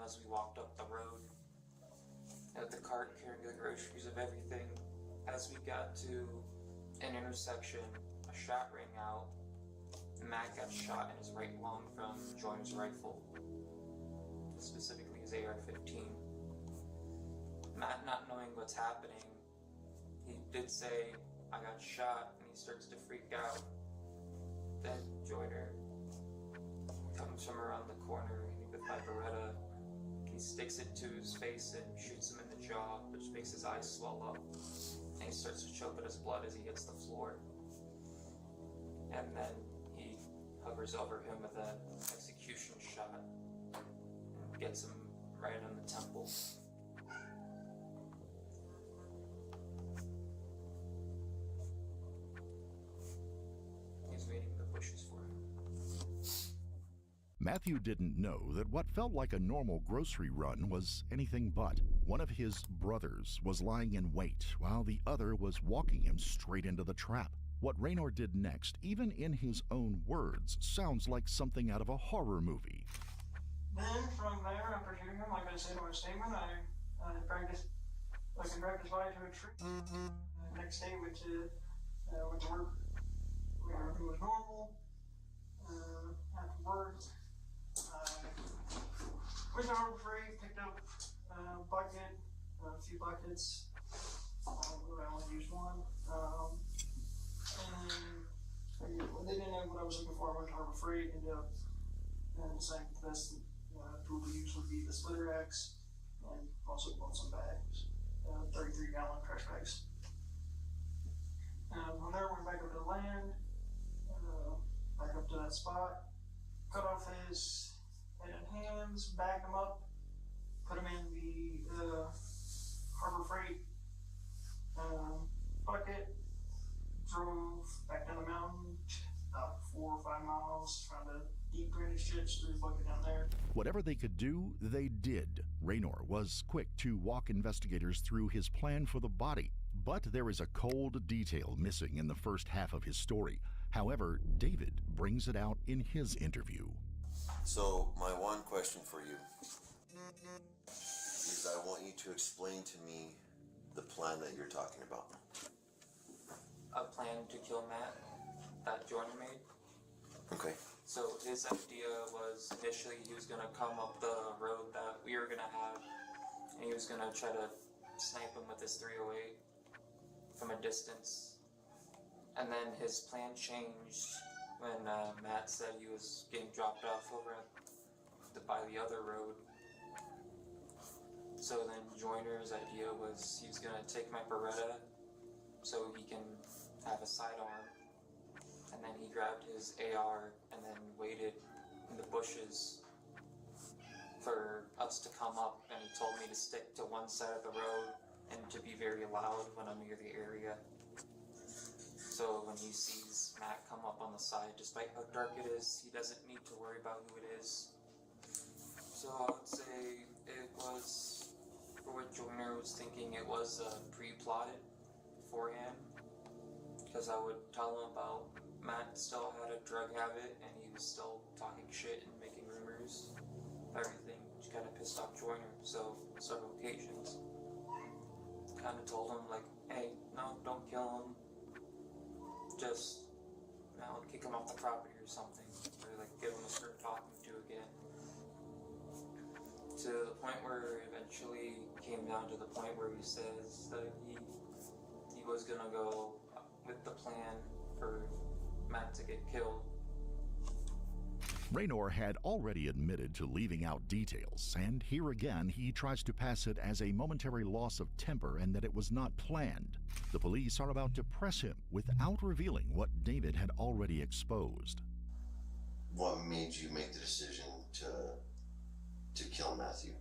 as we walked up the road. At the cart carrying the groceries of everything. As we got to an intersection, a shot rang out. Matt got shot in his right lung from Joyner's rifle, specifically his AR-15. Matt, not knowing what's happening, he did say, "I got shot," and he starts to freak out. Then Joyner comes from around the corner with my Beretta. He sticks it to his face and shoots him in the jaw, which makes his eyes swell up. And he starts to choke at his blood as he hits the floor. And then he hovers over him with an execution shot and gets him right on the temple. He's waiting in the bushes for him. Matthew didn't know that what felt like a normal grocery run was anything but. One of his brothers was lying in wait while the other was walking him straight into the trap. What Raynor did next, even in his own words, sounds like something out of a horror movie. Then from there, after shooting him, like I said in my statement, I practiced, I can direct his body to a tree. The next day, went to work. Everything was normal. After work, I went to Harbor Freight, picked up a bucket, a few buckets. I only used one. And when they didn't know what I was looking for, I went to Harbor Freight, ended up deciding the best tool to use would be the splitter axe, and also bought some bags, 33-gallon trash bags. From there, went back up to the land, back up to that spot, cut off his head and hands, back him up, put him in the Harbor Freight bucket, drove back down the mountain, about 4 or 5 miles, found a deep drainage ditch, threw the bucket down there. Whatever they could do, they did. Raynor was quick to walk investigators through his plan for the body. But there is a cold detail missing in the first half of his story. However, David brings it out in his interview. So, my one question for you is I want you to explain to me the plan that you're talking about. A plan to kill Matt that Joyner made. Okay. So his idea was initially he was going to come up the road that we were going to have, and he was going to try to snipe him with his 308 from a distance. And then his plan changed when Matt said he was getting dropped off over by the other road. So then Joyner's idea was he was going to take my Beretta so he can have a sidearm. And then he grabbed his AR and then waited in the bushes for us to come up, and he told me to stick to one side of the road and to be very loud when I'm near the area. So when he sees Matt come up on the side, despite how dark it is, he doesn't need to worry about who it is. So I would say it was, for what Joyner was thinking, it was pre-plotted beforehand. Because I would tell him about Matt still had a drug habit and he was still talking shit and making rumors, everything, which kind of pissed off Joyner. So several occasions, kind of told him like, hey, no, don't kill him. Just, kick him off the property or something, or like get him to start talking to again. To the point where it eventually came down to the point where he says that he was gonna go with the plan for Matt to get killed. Raynor had already admitted to leaving out details, and here again he tries to pass it as a momentary loss of temper and that it was not planned. The police are about to press him without revealing what David had already exposed. What made you make the decision to kill Matthew?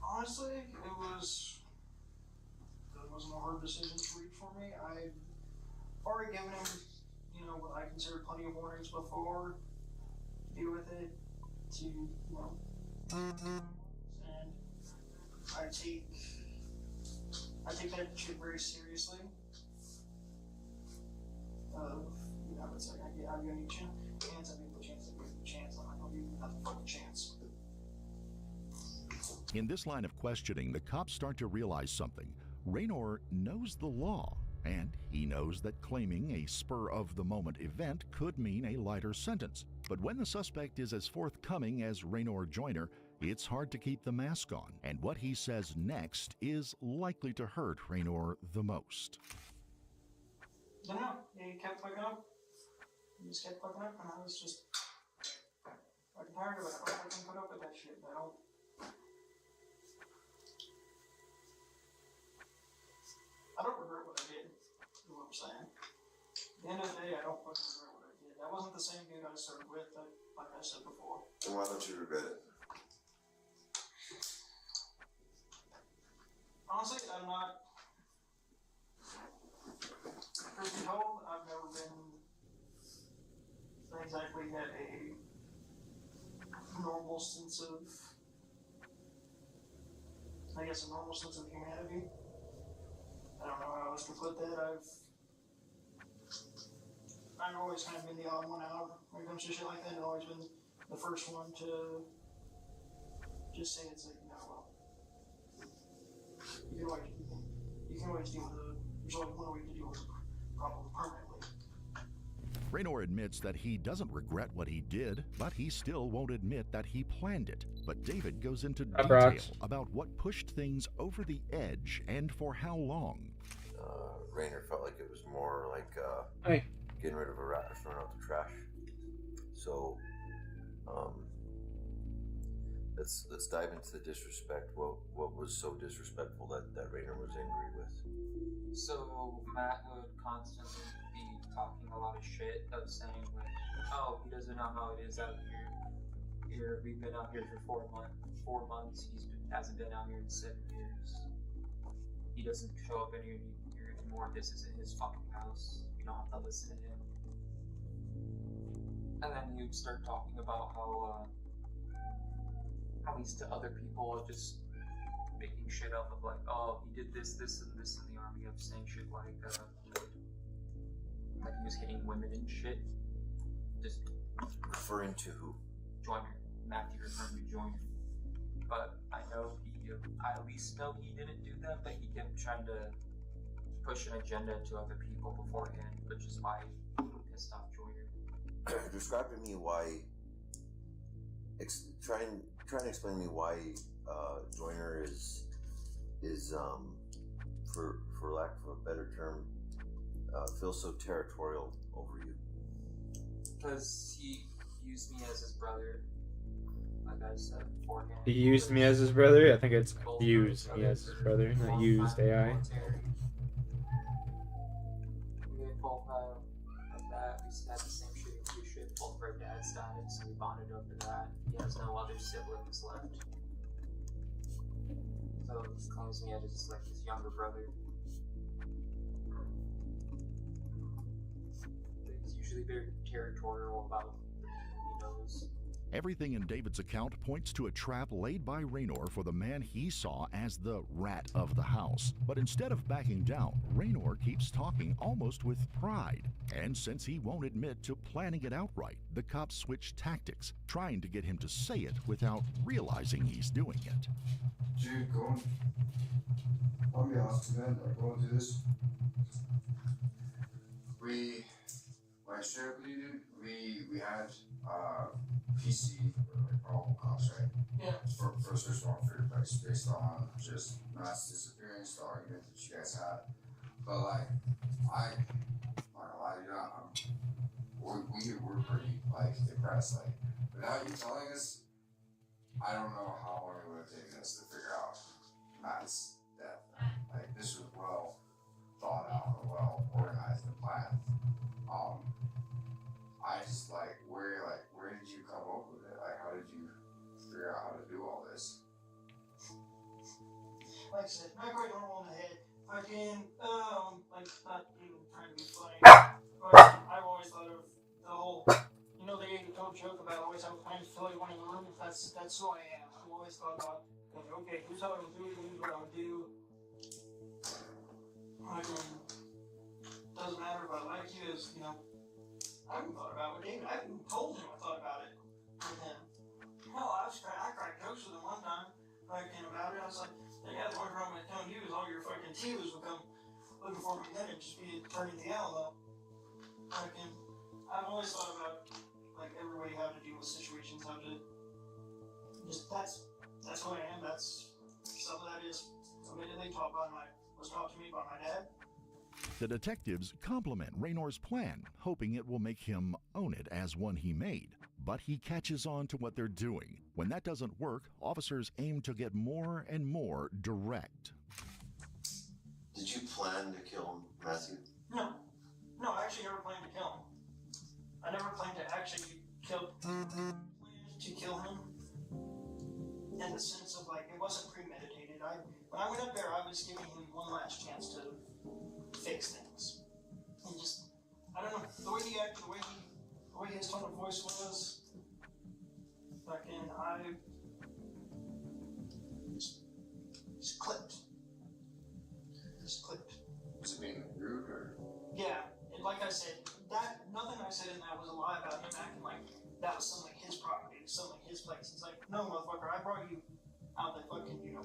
Honestly, it wasn't a hard decision to reach for me. I've already given him, what I consider plenty of warnings before to deal with it, and I take that shit very seriously. that, but it's like, I'll give you a chance, I give you a chance, I'm like, I'll give you another fucking chance. In this line of questioning, the cops start to realize something. Raynor knows the law, and he knows that claiming a spur-of-the-moment event could mean a lighter sentence. But when the suspect is as forthcoming as Raynor Joyner, it's hard to keep the mask on, and what he says next is likely to hurt Raynor the most. No, he kept fucking up. He just kept fucking up, and I was just fucking tired of it. I don't fucking put up with that shit. I don't regret what I did, is what I'm saying. At the end of the day, I don't fucking regret what I did. That wasn't the same dude I started with, like I said before. And why don't you regret it? Honestly, I'm not. Truth be told, I've never been exactly had a normal sense of, I guess, a normal sense of humanity. I don't know how else to put that. I've always kind of been the odd one out when it comes to shit like that. I've always been the first one to just say it's like, you know, well, you can always deal with it. There's only one way to deal with the problem permanently. Raynor admits that he doesn't regret what he did, but he still won't admit that he planned it. But David goes into detail about what pushed things over the edge and for how long. Raynor felt like it was more like getting rid of a rat or throwing out the trash. So, let's dive into the disrespect. What was so disrespectful that Raynor was angry with? So Matt would constantly be talking a lot of shit of saying like, oh, he doesn't know how it is out here. We've been out here for 4 months. Hasn't been out here in 7 years. He doesn't show up here anymore. This isn't his fucking house. You don't have to listen to him. And then he would start talking about how he's to other people just making shit up of like, oh, he did this, and this in the army, of saying shit like he was hitting women and shit. Just referring to who? Joyner. Matthew referring to Joyner. But I at least know he didn't do that, but he kept trying to push an agenda to other people beforehand, which is why he pissed off Joyner. Describe to me why. Try and explain to me why Joyner is for lack of a better term, feels so territorial over you. Because he used me as his brother, like I said beforehand. He used me as his brother? I think it's used me as his brother, not used AI. We both have that. We had the same shitty shit. Both of our dads died, so we bonded over that. He has no other siblings left. So he claims me as just like his younger brother. He's usually very territorial about the people he knows. Everything in David's account points to a trap laid by Raynor for the man he saw as the rat of the house. But instead of backing down, Raynor keeps talking almost with pride. And since he won't admit to planning it outright, the cops switch tactics, trying to get him to say it without realizing he's doing it. Dude, I'll be honest, man, like going through this. When I shared with you, dude, we had PC, like probable cause, right? Yeah. For search warrant for your place based on just mass disappearance, the argument that you guys had. But like, I'm not gonna lie to you, we're pretty like impressed. Like, without you telling us, I don't know how long it would have taken us to figure out Matt's death. Like, this was well thought out and well organized and planned. I just where did you come up with it? Like, how did you figure out how to do all this? Like I said, not quite normal in the head. Fucking, not even trying to be funny. But I've always thought of the whole, the old joke about always have a plan to kill everyone in the room. That's who I am. I've always thought about, okay, here's how I would do it, here's what I would do. Doesn't matter if I like you, I haven't thought about it with David. I haven't even told him I thought about it with him. Hell, I cracked jokes with him one time, about it. I was like, yeah, the only problem with telling you is all your fucking dealers will come looking for me then and just be turning the L up. I've always thought about, like, everybody how to deal with situations, how to, just, that's who I am, that's, some of that is immediately was taught to me by my dad. The detectives compliment Raynor's plan, hoping it will make him own it as one he made. But he catches on to what they're doing. When that doesn't work, officers aim to get more and more direct. Did you plan to kill Matthew? No, I actually never planned to kill him. I never planned to actually kill him in the sense of, like, it wasn't premeditated. When I went up there, I was giving him one last chance to fix things. And just, I don't know, the way he acted, the way his tone of voice was, I just clipped. Just clipped. Was it being rude or? Yeah, and like I said, nothing I said in that was a lie about him acting like that was something like his property, something like his place. It's like, no, motherfucker, I brought you out the fucking,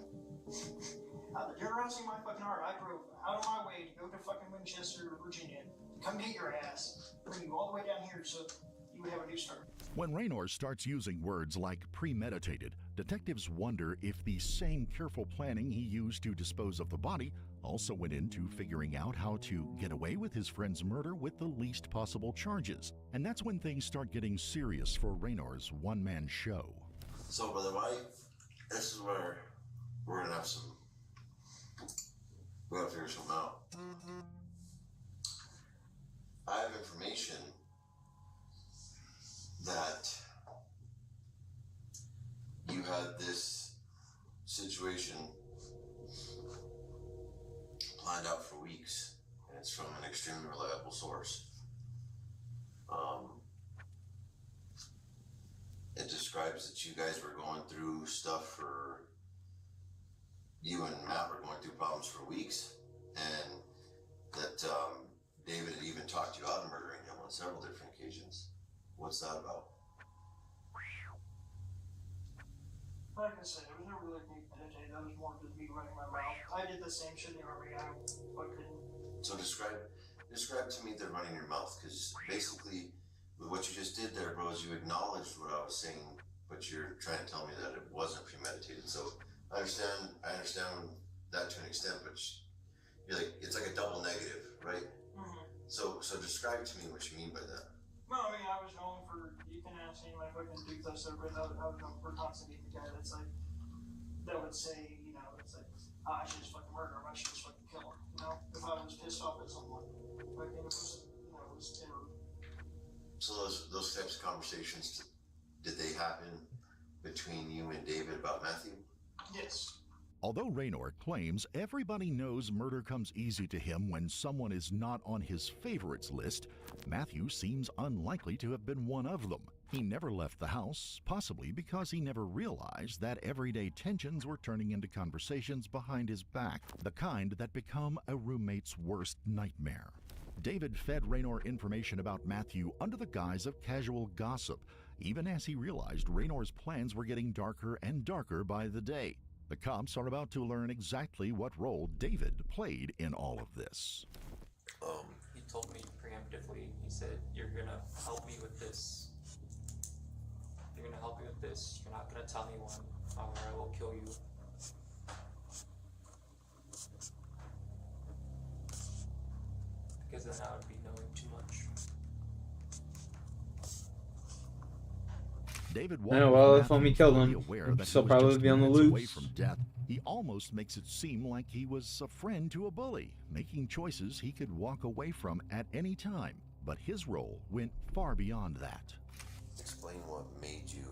out the generosity of my fucking heart. I drove out of my way to go to fucking Winchester, Virginia, to come get your ass, bring you all the way down here so you would have a new start. When Raynor starts using words like premeditated, detectives wonder if the same careful planning he used to dispose of the body also went into figuring out how to get away with his friend's murder with the least possible charges. And that's when things start getting serious for Raynor's one-man show. So, Brother White, this is where we're gonna have we gotta figure something out. I have information that you had this situation planned out for weeks, and it's from an extremely reliable source. It describes that you guys were going through stuff you and Matt were going through problems for weeks, and that David had even talked you out of murdering him on several different occasions. What's that about? Like I said, it was never really premeditated. That was more just me running my mouth. I did the same shit in every guy. So describe to me the running your mouth, because basically with what you just did there, bro, is you acknowledged what I was saying, but you're trying to tell me that it wasn't premeditated. So I understand that to an extent, but you're like, it's like a double negative, right? Mm-hmm. So describe to me what you mean by that. Well, I mean, I was known for, you can ask any of my fucking dudes I've served with, I was known for constantly being the guy that's like, that would say, it's like, I should just fucking murder him, I should just fucking kill him, if I was pissed off at someone. Like, it was, So those types of conversations, did they happen between you and David about Matthew? Yes. Although Raynor claims everybody knows murder comes easy to him when someone is not on his favorites list, Matthew seems unlikely to have been one of them. He never left the house, possibly because he never realized that everyday tensions were turning into conversations behind his back, the kind that become a roommate's worst nightmare. David fed Raynor information about Matthew under the guise of casual gossip, even as he realized Raynor's plans were getting darker and darker by the day. The cops are about to learn exactly what role David played in all of this. He told me preemptively, he said, you're gonna help me with this. You're gonna help me with this. You're not gonna tell anyone, or I will kill you. Because then I would be knowing too much. David if homie killed him, he'd still probably be on the loose. Away from death, he almost makes it seem like he was a friend to a bully, making choices he could walk away from at any time. But his role went far beyond that. Explain what made you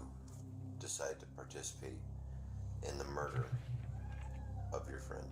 decide to participate in the murder of your friend.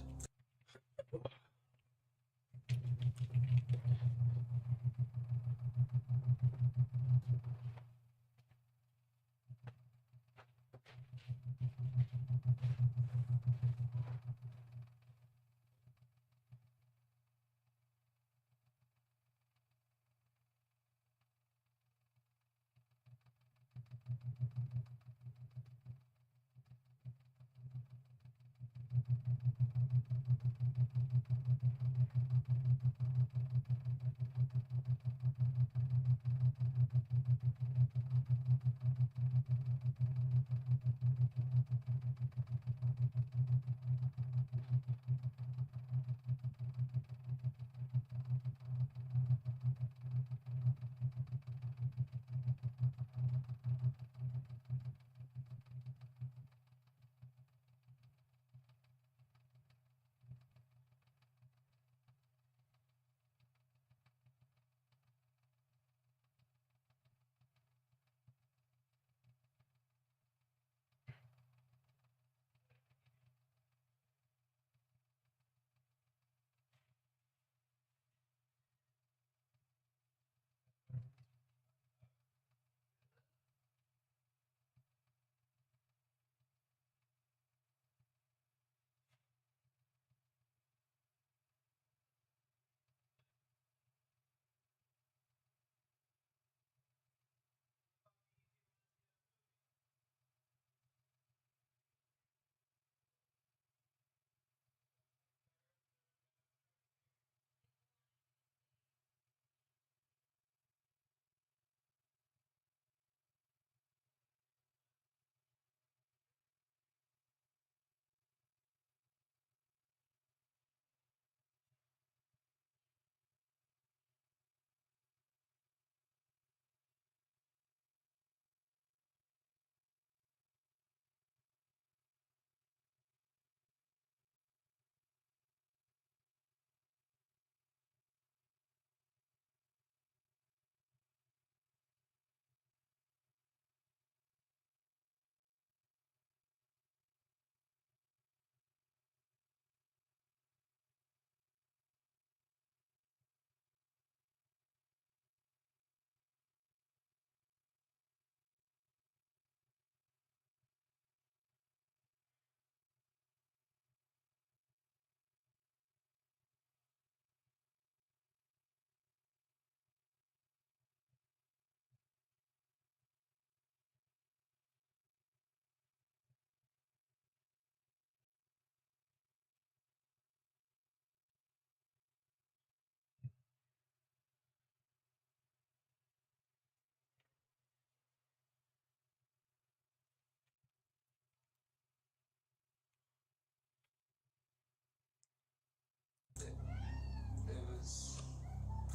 It was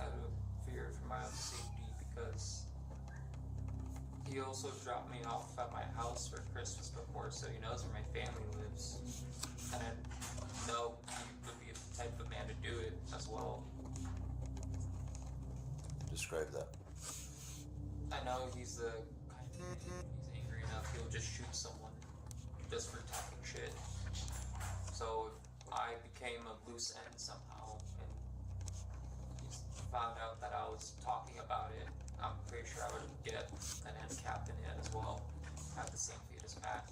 out of fear for my own safety because he also dropped me off at my house for Christmas before, so he knows where my family lives. And I know he would be the type of man to do it as well. Describe that. I know he's the kind of man, if he's angry enough, he'll just shoot someone just for talking shit. So if I became a loose end somehow and he found out that I was talking about it, I'm pretty sure I would get an end cap in it as well. Have the same fate as Matt.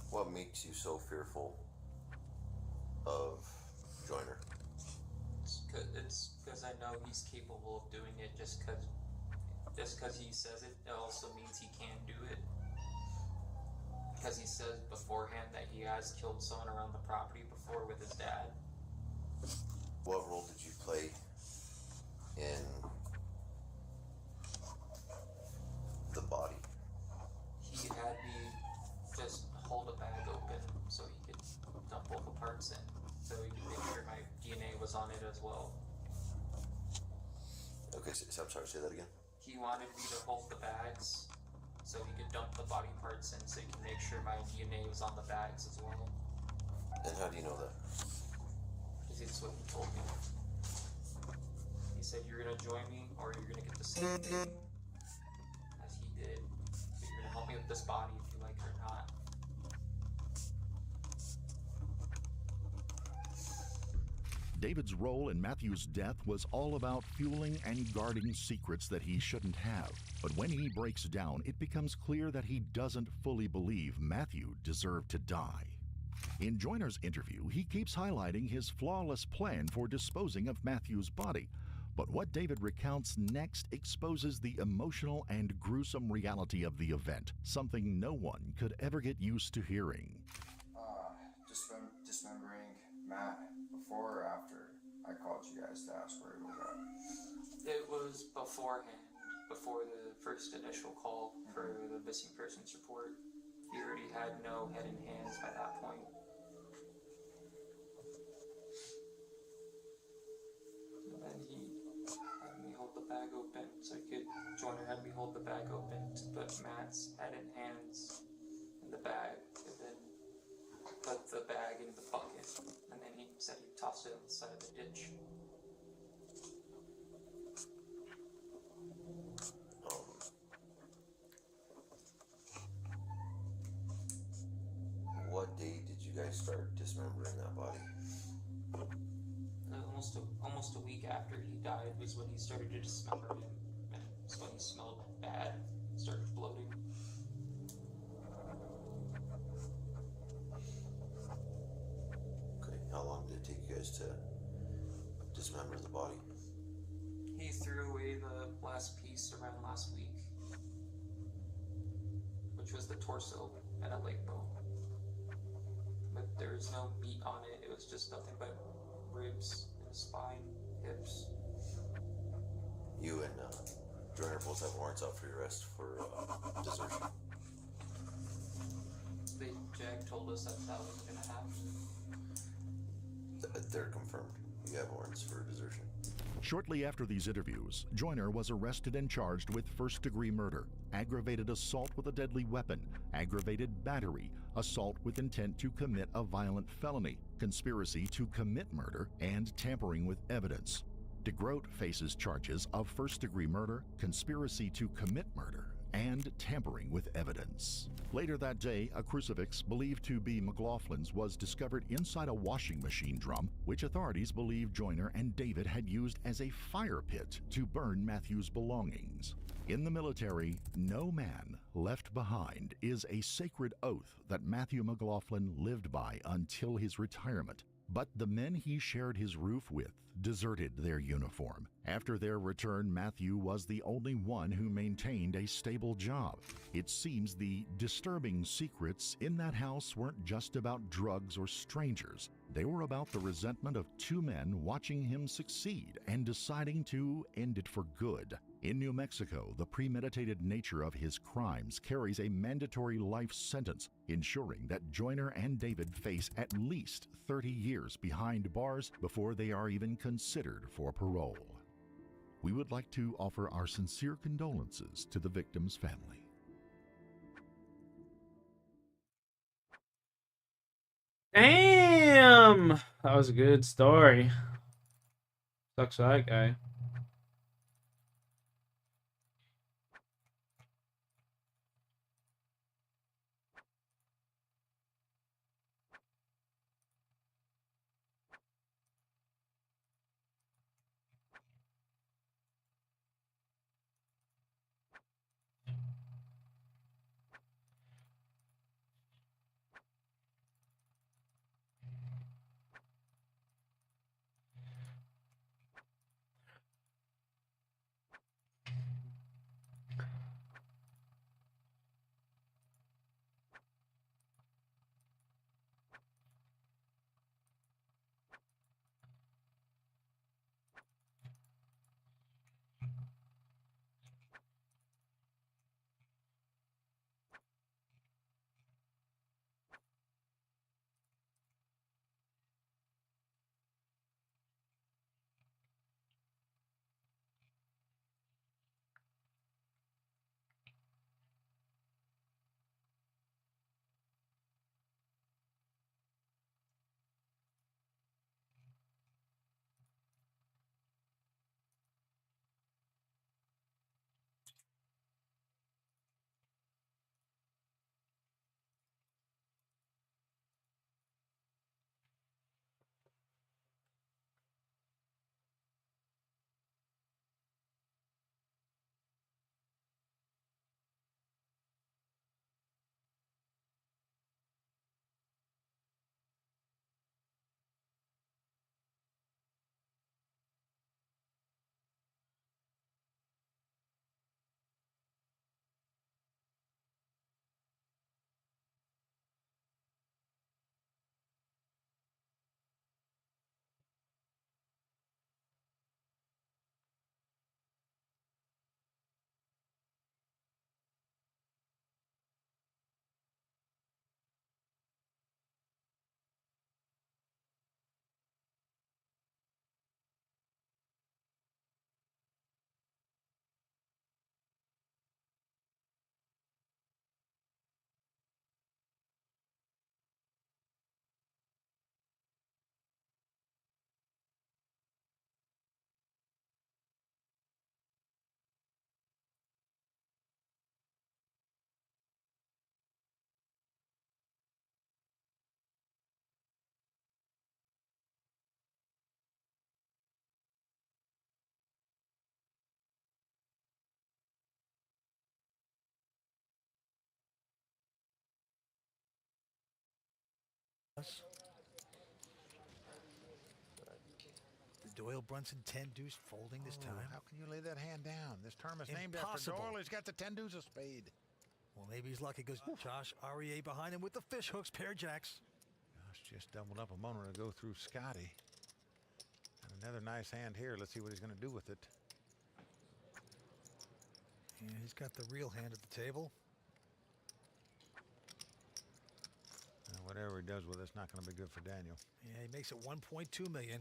What makes you so fearful of Joyner? It's because I know he's capable of doing it. Just because he says it, it also means he can do it. Because he says beforehand that he has killed someone around the property before with his dad. What role did you play in the body? He had me just hold a bag open so he could dump both the parts in, so he could make sure my DNA was on it as well. Okay, so I'm sorry, say that again. He wanted me to hold the bags so he could dump the body parts in so he could make sure my DNA was on the bags as well. And how do you know that? Because that's what he told me. He said, you're gonna join me or you're gonna get the same thing as he did. So you're gonna help me with this body if you like it or not. David's role in Matthew's death was all about fueling and guarding secrets that he shouldn't have. But when he breaks down, it becomes clear that he doesn't fully believe Matthew deserved to die. In Joyner's interview, he keeps highlighting his flawless plan for disposing of Matthew's body, But what David recounts next exposes the emotional and gruesome reality of the event, something no one could ever get used to hearing. Dismembering Matt before or after I called you guys to ask where he was at? It was beforehand, before the first initial call for the missing persons report. He already had no head and hands by that point. And then he had me hold the bag open, so Joyner had me hold the bag open to put Matt's head and hands in the bag, and then put the bag in the bucket, and then he said he tossed it on the side of the ditch. What day did you guys start dismembering that body? Almost a week after he died was when he started to dismember him, and it's when he smelled bad, started bloating. Okay, how long did it take you guys to dismember the body? He threw away the last piece around last week, which was the torso and a leg bone. But there was no meat on it, it was just nothing but ribs and spine, hips. You and Joyner both have warrants out for your arrest for desertion. The JAG told us that wasn't gonna happen. They're confirmed. You have warrants for desertion. Shortly after these interviews, Joyner was arrested and charged with first-degree murder, aggravated assault with a deadly weapon, aggravated battery, assault with intent to commit a violent felony, conspiracy to commit murder, and tampering with evidence. DeGroat faces charges of first-degree murder, conspiracy to commit murder, and tampering with evidence. Later that day, a crucifix believed to be McLaughlin's was discovered inside a washing machine drum, which authorities believe Joyner and David had used as a fire pit to burn Matthew's belongings. In the military, no man left behind is a sacred oath that Matthew McLaughlin lived by until his retirement. But the men he shared his roof with deserted their uniform. After their return, Matthew was the only one who maintained a stable job. It seems the disturbing secrets in that house weren't just about drugs or strangers. They were about the resentment of two men watching him succeed and deciding to end it for good. In New Mexico, the premeditated nature of his crimes carries a mandatory life sentence, ensuring that Joyner and David face at least 30 years behind bars before they are even considered for parole. We would like to offer our sincere condolences to the victim's family. Damn! That was a good story. Sucks for that guy. The Doyle Brunson 10 deuce folding this time. How can you lay that hand down? This tournament's named after Impossible. Doyle. He's got the 10 deuce of spade. Well, maybe he's lucky because Josh REA behind him with the fish hooks, pair jacks. Josh just doubled up a moment ago through Scotty. And another nice hand here. Let's see what he's going to do with it. Yeah, he's got the real hand at the table. Whatever he does with it's not going to be good for Daniel. Yeah, he makes it 1.2 million.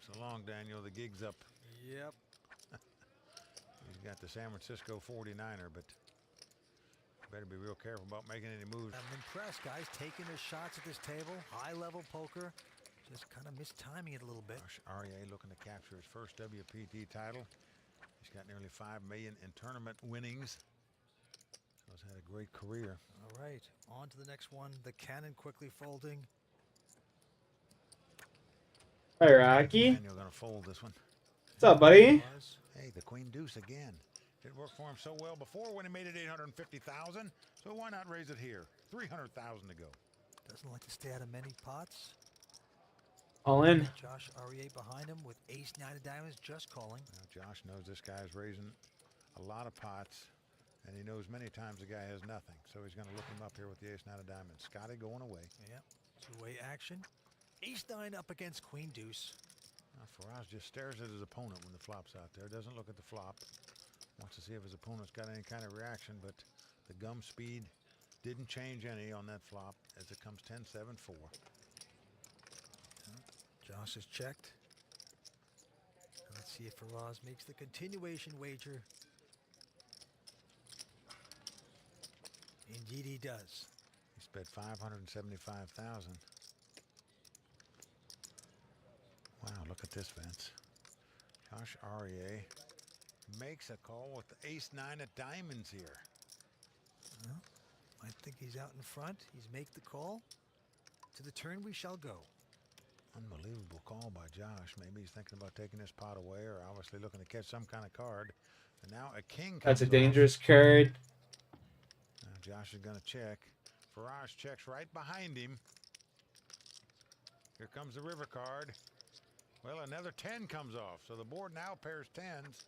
So long, Daniel. The gig's up. Yep. He's got the San Francisco 49er, but better be real careful about making any moves. I'm impressed, guys. Taking their shots at this table. High-level poker. Just kind of mistiming it a little bit. Josh REA looking to capture his first WPT title. He's got nearly $5 million in tournament winnings. So he's had a great career. All right, on to the next one. The cannon quickly folding. Hey, Rocky. Daniel gonna fold this one. What's up, buddy? Hey, the queen deuce again. It worked for him so well before when he made it 850,000. So why not raise it here? 300,000 to go. Doesn't like to stay out of many pots. All in. Josh REA behind him with ace 9 of diamonds, just calling. Now, Josh knows this guy's raising a lot of pots, and he knows many times the guy has nothing. So he's going to look him up here with the ace 9 of diamonds. Scotty going away. Yeah, two-way action. Ace 9 up against queen deuce. Now, Faraz just stares at his opponent when the flop's out there. Doesn't look at the flop. Wants to see if his opponent's got any kind of reaction, but the gum speed didn't change any on that flop as it comes 10-7-4. Josh has checked. Let's see if Faraz makes the continuation wager. Indeed he does. He spent 575,000. Wow, look at this, Vince. Josh REA makes a call with the ace 9 of diamonds here. Well, I think he's out in front. He's make the call. To the turn we shall go. Unbelievable call by Josh. Maybe he's thinking about taking this pot away, or obviously looking to catch some kind of card. And now a king comes That's a off. dangerous card. Now Josh is going to check. Faraz checks right behind him. Here comes the river card. Well, another 10 comes off, so the board now pairs 10s.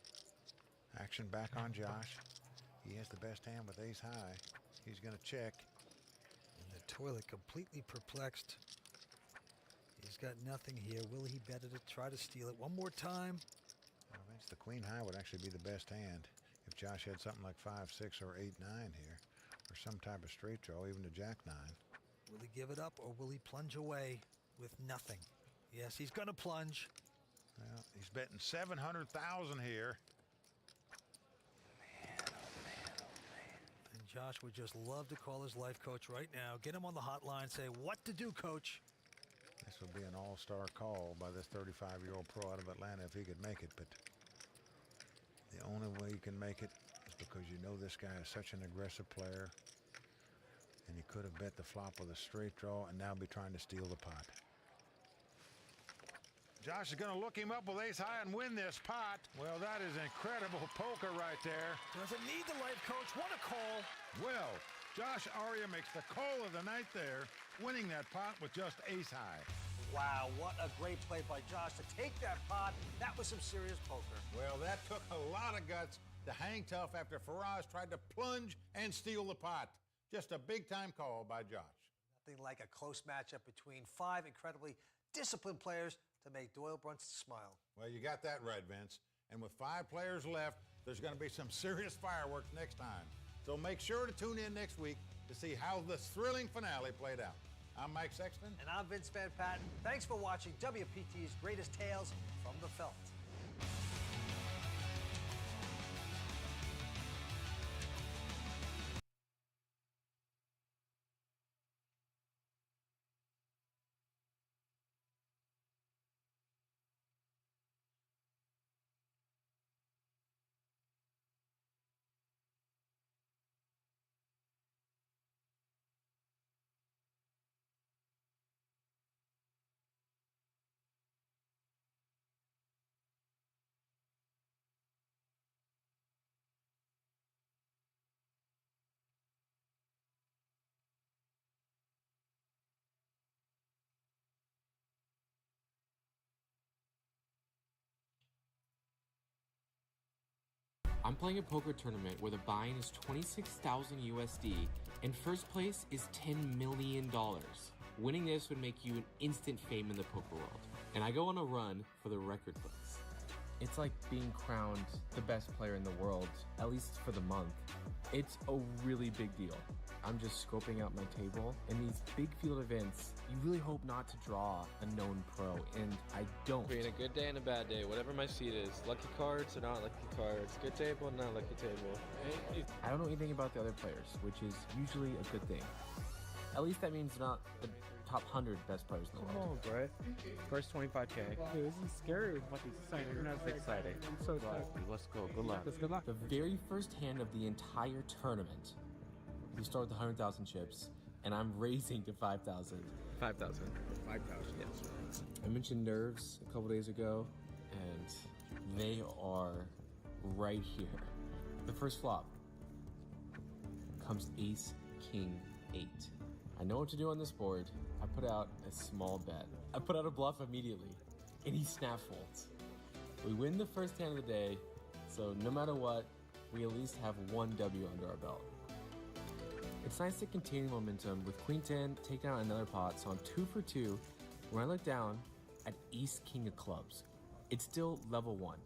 Action back on Josh. He has the best hand with ace high. He's going to check. And the toilet completely perplexed. He's got nothing here. Will he bet it to try to steal it one more time? Well, Vince, the queen high would actually be the best hand. If Josh had something like 5-6 or 8-9 here, or some type of straight draw, even to jack 9. Will he give it up, or will he plunge away with nothing? Yes, he's going to plunge. Well, he's betting 700,000 here. And Josh would just love to call his life coach right now. Get him on the hotline, say, what to do, coach? This would be an all-star call by this 35-year-old pro out of Atlanta if he could make it, but the only way you can make it is because you know this guy is such an aggressive player, and he could have bet the flop with a straight draw and now be trying to steal the pot. Josh is going to look him up with ace high and win this pot. Well, that is incredible poker right there. Doesn't need the life coach. What a call. Well, Josh Aria makes the call of the night there, winning that pot with just ace high. Wow, what a great play by Josh to take that pot. That was some serious poker. Well, that took a lot of guts to hang tough after Faraz tried to plunge and steal the pot. Just a big-time call by Josh. Nothing like a close matchup between 5 incredibly disciplined players to make Doyle Brunson smile. Well, you got that right, Vince. And with 5 players left, there's going to be some serious fireworks next time. So make sure to tune in next week to see how this thrilling finale played out. I'm Mike Sexton. And I'm Vince Van Patten. Thanks for watching WPT's Greatest Tales from the Felt. I'm playing a poker tournament where the buy-in is 26,000 USD and first place is $10 million. Winning this would make you an instant fame in the poker world. And I go on a run for the record books. It's like being crowned the best player in the world, at least for the month. It's a really big deal. I'm just scoping out my table. In these big field events, you really hope not to draw a known pro, and I don't. Between a good day and a bad day, whatever my seat is, lucky cards or not lucky cards, good table, not lucky table. I don't know anything about the other players, which is usually a good thing. At least that means not the top 100 best players in the world. Come on, Brett. First 25K. Dude, this is scary with what he's saying. You're not exciting. I'm so excited. Let's go. Good luck. Good luck. The very first hand of the entire tournament, we start with 100,000 chips, and I'm raising to 5,000. 5,000. 5,000, yes. I mentioned nerves a couple days ago, and they are right here. The first flop comes Ace, King, 8. I know what to do on this board. I put out a small bet. I put out a bluff immediately, and he snap folds. We win the first hand of the day, so no matter what, we at least have one W under our belt. It's nice to continue momentum with Queen 10 taking out another pot, so I'm 2 for 2 when I look down at Ace King of Clubs. It's still level 1.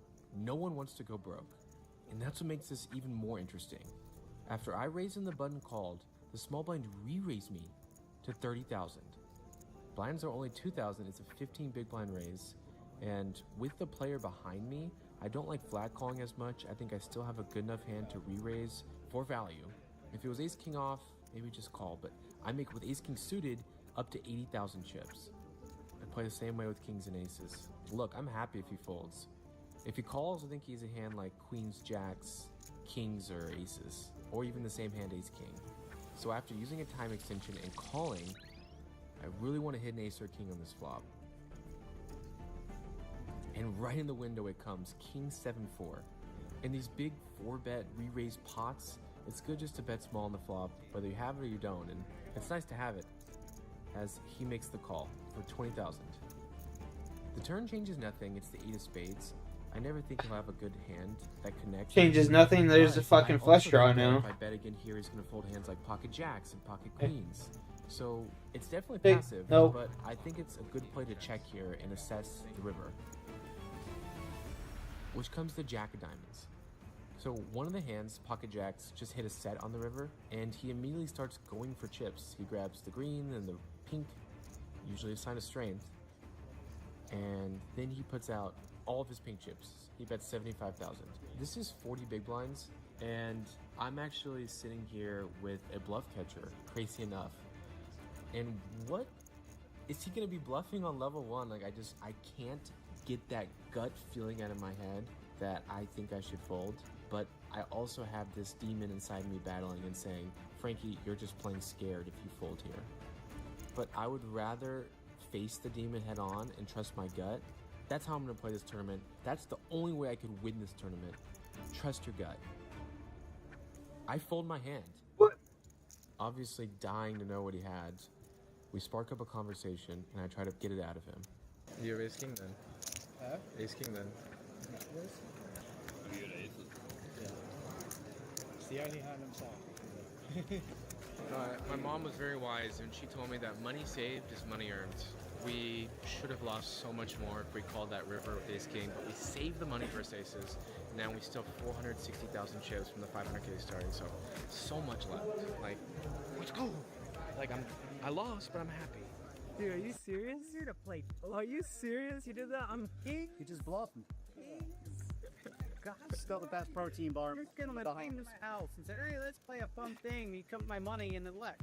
No one wants to go broke, and that's what makes this even more interesting. After I raise and the button called, the small blind re-raised me to 30,000. Blinds are only 2,000, it's a 15 big blind raise, and with the player behind me, I don't like flat calling as much. I think I still have a good enough hand to re-raise for value. If it was Ace King off, maybe just call, but I make with Ace King suited up to 80,000 chips. I play the same way with Kings and Aces. Look, I'm happy if he folds. If he calls, I think he's a hand like Queens, Jacks, Kings, or Aces, or even the same hand Ace King. So after using a time extension and calling, I really want to hit an Ace or King on this flop. And right in the window it comes, King 7-4. In these big 4-bet re-raised pots, it's good just to bet small on the flop, whether you have it or you don't, and it's nice to have it, as he makes the call for 20,000. The turn changes nothing, it's the 8 of spades. I never think he'll have a good hand that connects. Changes nothing, there's a fucking flush draw now. If I bet again here, he's going to fold hands like pocket jacks and pocket queens. So it's definitely passive, but I think it's a good play to check here and assess the river. Which comes to Jack of Diamonds. So one of the hands, pocket jacks, just hit a set on the river, and he immediately starts going for chips. He grabs the green and the pink, usually a sign of strength, and then he puts out all of his pink chips. He bets 75,000. This is 40 big blinds, and I'm actually sitting here with a bluff catcher, crazy enough. And what is he gonna be bluffing on level 1? Like, I can't get that gut feeling out of my head that I think I should fold. But I also have this demon inside me battling and saying, Frankie, you're just playing scared if you fold here. But I would rather face the demon head on and trust my gut. That's how I'm gonna play this tournament. That's the only way I could win this tournament. Trust your gut. I fold my hand. What? Obviously dying to know what he had. We spark up a conversation and I try to get it out of him. You have Ace King then? Huh? Ace King then? It's the only hand himself. My mom was very wise, and she told me that money saved is money earned. We should have lost so much more if we called that river with Ace King, but we saved the money for Aces. Now we still have 460,000 chips from the 500K starting, so much left. Like, let's go. Like, I lost, but I'm happy. Dude, are you serious? Here to play. Are you serious? You did that? I'm king. You just bluffed me. God, still the best protein bar. You're gonna let me in this house and say, hey, let's play a fun thing. You come my money and elect.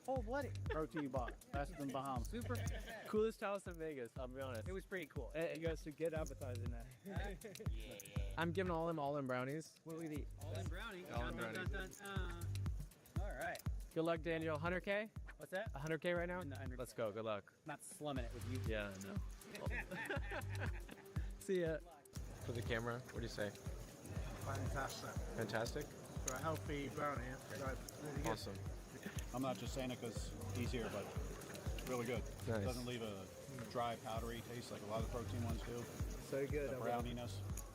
Oh, bloody. Protein bar. Best in Bahamas. Super. Coolest house in Vegas, I'll be honest. It was pretty cool. You guys should get advertising that. I'm giving all in brownies. What would we eat? All in brownie. All in brownie. All right. Good luck, Daniel. 100K? What's that? 100K right now? 100K. Let's go. Good luck. Not slumming it with you. Yeah, I know. See ya. For the camera, what do you say? Fantastic. Fantastic? For a healthy brownie. Right. Really good. Awesome. I'm not just saying it because he's here, but really good. Nice. It doesn't leave a dry, powdery taste like a lot of the protein ones do. So good. The browniness.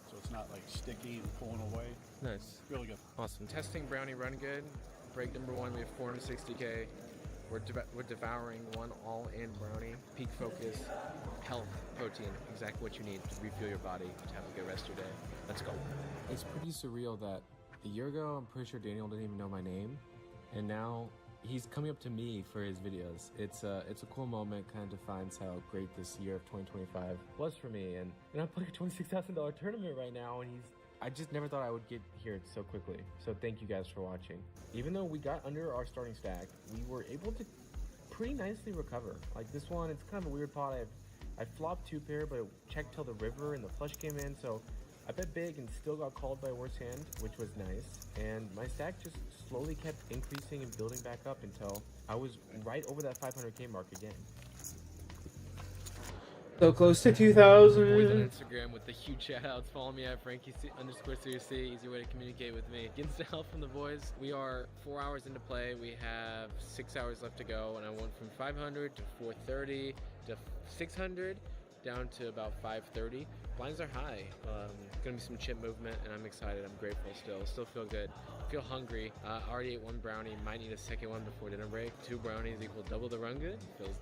So it's not like sticky and pulling away. Nice. Really good. Awesome. Testing brownie run good. Break number 1, we have 460K. We're devouring one all-in brownie. Peak focus, health, protein, exactly what you need to refuel your body to have a good rest of your day. Let's go. It's pretty surreal that a year ago, I'm pretty sure Daniel didn't even know my name, and now he's coming up to me for his videos. It's a cool moment, kind of defines how great this year of 2025 was for me. And I'm playing a $26,000 tournament right now, and I just never thought I would get here so quickly. So thank you guys for watching. Even though we got under our starting stack, we were able to pretty nicely recover. Like this one, it's kind of a weird pot. I flopped 2 pair, but it checked till the river and the flush came in, so I bet big and still got called by a worse hand, which was nice. And my stack just slowly kept increasing and building back up until I was right over that 500K mark again. So close to 2,000. Boys on Instagram with the huge shout outs. Follow me at Frankie_CRC. Easy way to communicate with me. Getting some help from the boys. We are 4 hours into play. We have 6 hours left to go, and I went from 500 to 430 to 600 down to about 530. Blinds are high. Gonna be some chip movement, and I'm excited. I'm grateful still feel good. Feel hungry. Already ate 1 brownie. Might need a second one before dinner break. 2 brownies equal double the run good.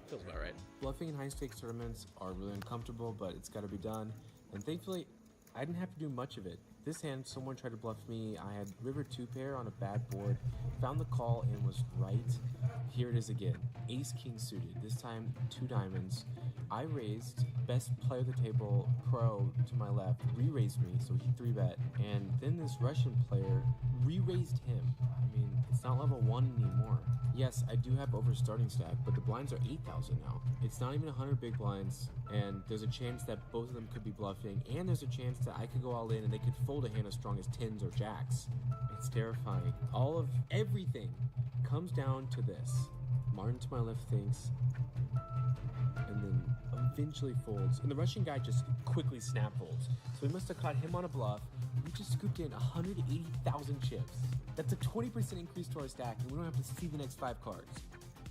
Feels about right. Bluffing in high stakes tournaments are really uncomfortable, but it's got to be done. And thankfully, I didn't have to do much of it. This hand, someone tried to bluff me. I had river 2 pair on a bad board, found the call and was right. Here it is again. Ace king suited. This time 2 diamonds. I raised. Best player of the table, pro to my left, re-raised me, so he 3-bet. And then this Russian player re-raised him. I mean, it's not level 1 anymore. Yes, I do have over starting stack, but the blinds are 8,000 now. It's not even 100 big blinds, and there's a chance that both of them could be bluffing, and there's a chance that I could go all in and they could fold a hand as strong as 10s or jacks. It's terrifying. Everything comes down to this. Martin to my left thinks, and then eventually folds, and the Russian guy just quickly snap folds. So we must have caught him on a bluff. We just scooped in 180,000 chips. That's a 20% increase to our stack, and we don't have to see the next 5 cards.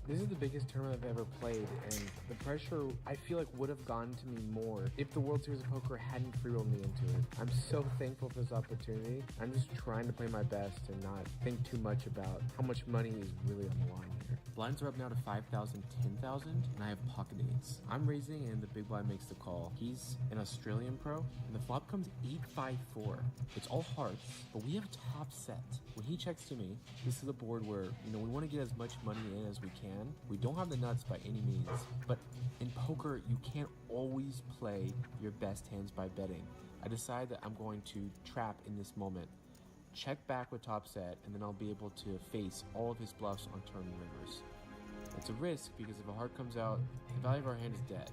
This is the biggest tournament I've ever played, and the pressure, I feel like, would have gone to me more if the World Series of Poker hadn't free-rolled me into it. I'm so thankful for this opportunity. I'm just trying to play my best and not think too much about how much money is really on the line here. Blinds are up now to 5,000, 10,000, and I have pocket eights. I'm raising, and the big blind makes the call. He's an Australian pro, and the flop comes 8-5-4. It's all hearts, but we have a top set. When he checks to me, this is a board where, we want to get as much money in as we can. We don't have the nuts by any means, but in poker, you can't always play your best hands by betting. I decide that I'm going to trap in this moment, check back with top set, and then I'll be able to face all of his bluffs on turn rivers. It's a risk because if a heart comes out, the value of our hand is dead,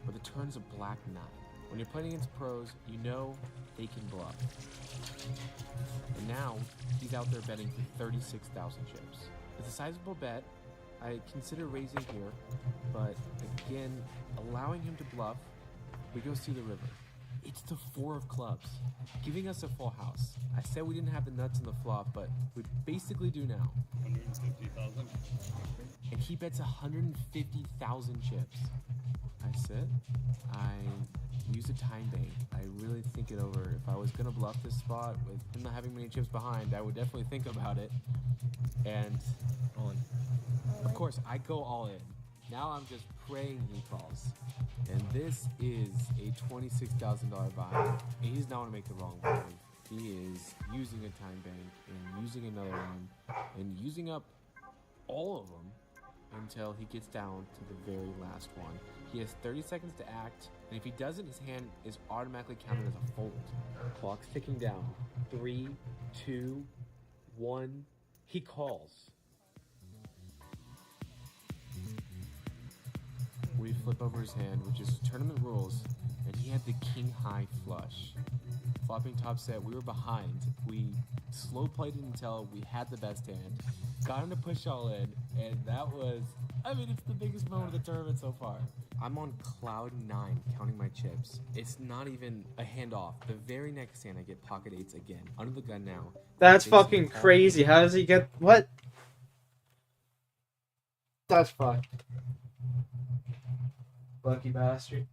but the turn's a black 9. When you're playing against pros, you know they can bluff. And now, he's out there betting for 36,000 chips. It's a sizable bet. I consider raising here, but again, allowing him to bluff, we go see the river. It's the 4 of clubs, giving us a full house. I said we didn't have the nuts in the flop, but we basically do now. 150,000. And he bets 150,000 chips. I sit, I use a time bank. I really think it over. If I was gonna bluff this spot with him not having many chips behind, I would definitely think about it. And all in. Of course, I go all in. Now I'm just praying he calls. And this is a $26,000 buy. And he's not gonna make the wrong move. He is using a time bank and using another one and using up all of them until he gets down to the very last one. He has 30 seconds to act, and if he doesn't, his hand is automatically counted as a fold. Clock's ticking down. 3, 2, 1. He calls. We flip over his hand, which is tournament rules, and he had the king high flush. Flopping top set, we were behind. We slow played it until we had the best hand. Got him to push all in, and that was, it's the biggest moment of the tournament so far. I'm on cloud 9 counting my chips. It's not even a hand off. The very next hand I get pocket eights again. Under the gun now. That's fucking crazy. How does he get what? That's fucked. Lucky bastard.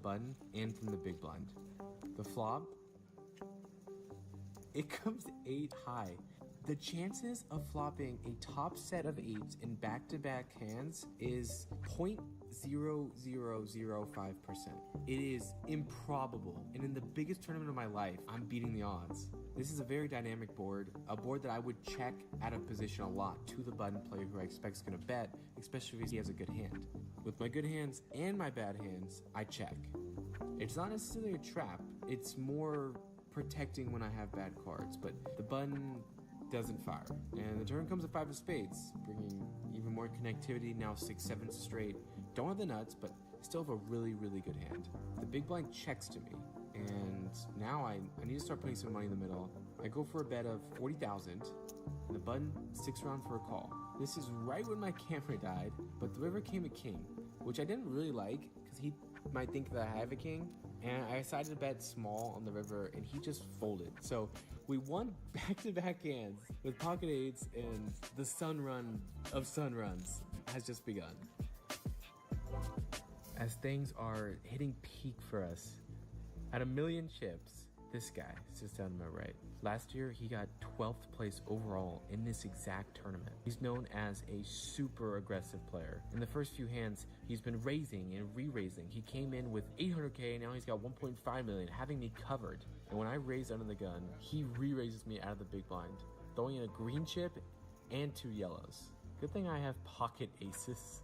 button and from the big blind. The flop, it comes 8 high. The chances of flopping a top set of 8s in back-to-back hands is 0.0005%. It is improbable, and in the biggest tournament of my life, I'm beating the odds. This is a very dynamic board, a board that I would check out of position a lot to the button player who I expect is going to bet, especially if he has a good hand. With my good hands and my bad hands, I check. It's not necessarily a trap, it's more protecting when I have bad cards, but the button doesn't fire. And the turn comes at 5 of spades, bringing even more connectivity, now 6 7s straight. Don't have the nuts, but still have a really, really good hand. The big blind checks to me, and now I need to start putting some money in the middle. I go for a bet of 40,000, and the button sticks around for a call. This is right when my camera died, but the river came a king, which I didn't really like, because he might think that I have a king, and I decided to bet small on the river, and he just folded. So we won back-to-back hands with pocket 8s, and the sun run of sun runs has just begun. As things are hitting peak for us, at 1,000,000 chips, this guy sits down to my right. Last year, he got 12th place overall in this exact tournament. He's known as a super aggressive player. In the first few hands, he's been raising and re-raising. He came in with 800K, now he's got 1.5 million, having me covered. And when I raise under the gun, he re-raises me out of the big blind, throwing in a green chip and 2 yellows. Good thing I have pocket aces.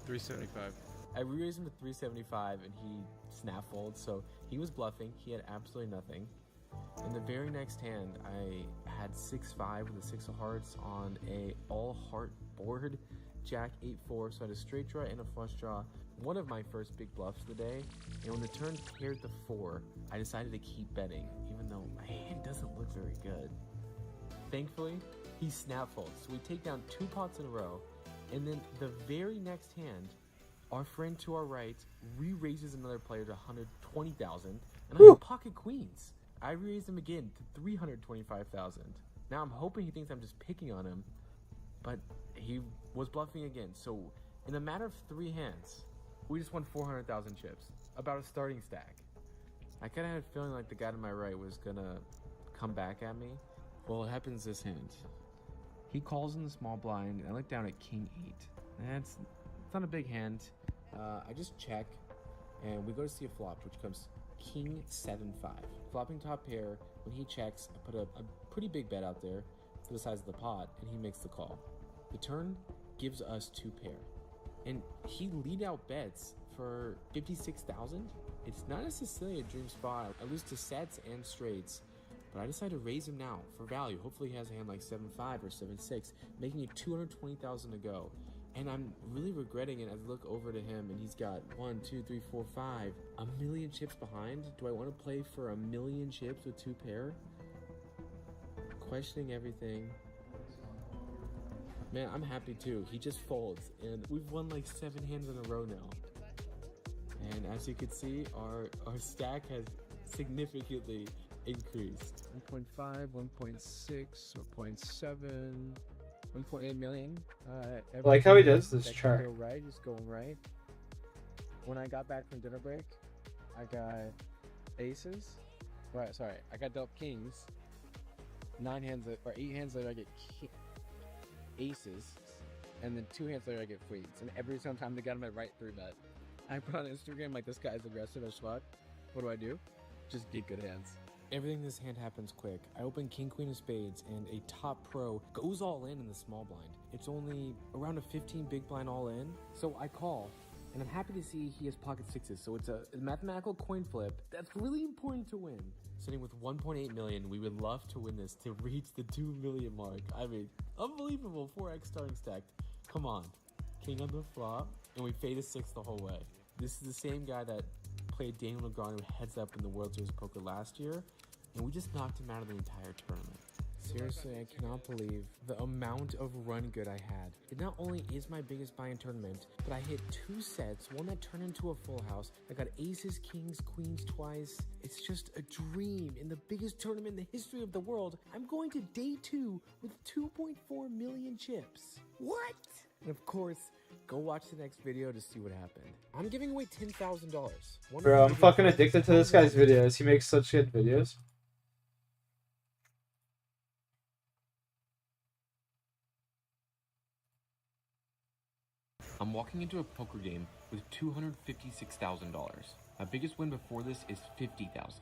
375. I re-raised him to 375 and he snap folds, so he was bluffing. He had absolutely nothing. In the very next hand, I had 6-5 with a 6 of hearts on a all-heart board, Jack 8-4, so I had a straight draw and a flush draw. One of my first big bluffs of the day, and when the turn paired the 4, I decided to keep betting, even though my hand doesn't look very good. Thankfully, he snap folds, so we take down 2 pots in a row, and then the very next hand, our friend to our right re-raises another player to 120,000, and I have pocket queens. I raised him again to 325,000. Now I'm hoping he thinks I'm just picking on him, but he was bluffing again. So in a matter of 3 hands, we just won 400,000 chips, about a starting stack. I kind of had a feeling like the guy to my right was gonna come back at me. Well, it happens this hand. He calls in the small blind, and I look down at King 8. And it's not a big hand. I just check, and we go to see a flop, which comes King 7-5. Flopping top pair, when he checks, I put a pretty big bet out there for the size of the pot, and he makes the call. The turn gives us 2 pair, and he lead out bets for 56,000. It's not necessarily a dream spot. I lose to sets and straights, but I decide to raise him now for value. Hopefully he has a hand like 7-5 or 7-6, making it 220,000 to go. And I'm really regretting it as I look over to him and he's got 1, 2, 3, 4, 5, 1,000,000 chips behind. Do I want to play for 1,000,000 chips with 2 pair? Questioning everything. Man, I'm happy too. He just folds and we've won like 7 hands in a row now. And as you can see, our stack has significantly increased. 1.5, 1.6, or 0.7. 1.8 million. I like how he does this that chart. Go right, just going right. When I got back from dinner break, I got aces. Right, sorry, I got dealt kings. 8 hands later, I get aces, and then 2 hands later, I get queens. And every single time they got him at right 3-bet. I put on Instagram like this guy's aggressive as fuck. What do? Just get good hands. Everything in this hand happens quick. I open King Queen of Spades and a top pro goes all in the small blind. It's only around a 15 big blind all in, so I call. And I'm happy to see he has pocket 6s, so it's a mathematical coin flip that's really important to win. Sitting with 1.8 million, we would love to win this to reach the 2 million mark. I mean, unbelievable, 4x starting stack. Come on. King on the flop, and we fade a 6 the whole way. This is the same guy that played Daniel Negreanu heads up in the World Series of Poker last year, and we just knocked him out of the entire tournament. Seriously, I cannot believe the amount of run good I had. It not only is my biggest buy-in tournament, but I hit 2 sets, one that turned into a full house. I got aces, kings, queens twice. It's just a dream. In the biggest tournament in the history of the world, I'm going to day 2 with 2.4 million chips. What? And of course, go watch the next video to see what happened. I'm giving away $10,000. Bro, I'm fucking addicted to this guy's videos. He makes such good videos. I'm walking into a poker game with $256,000. My biggest win before this is $50,000.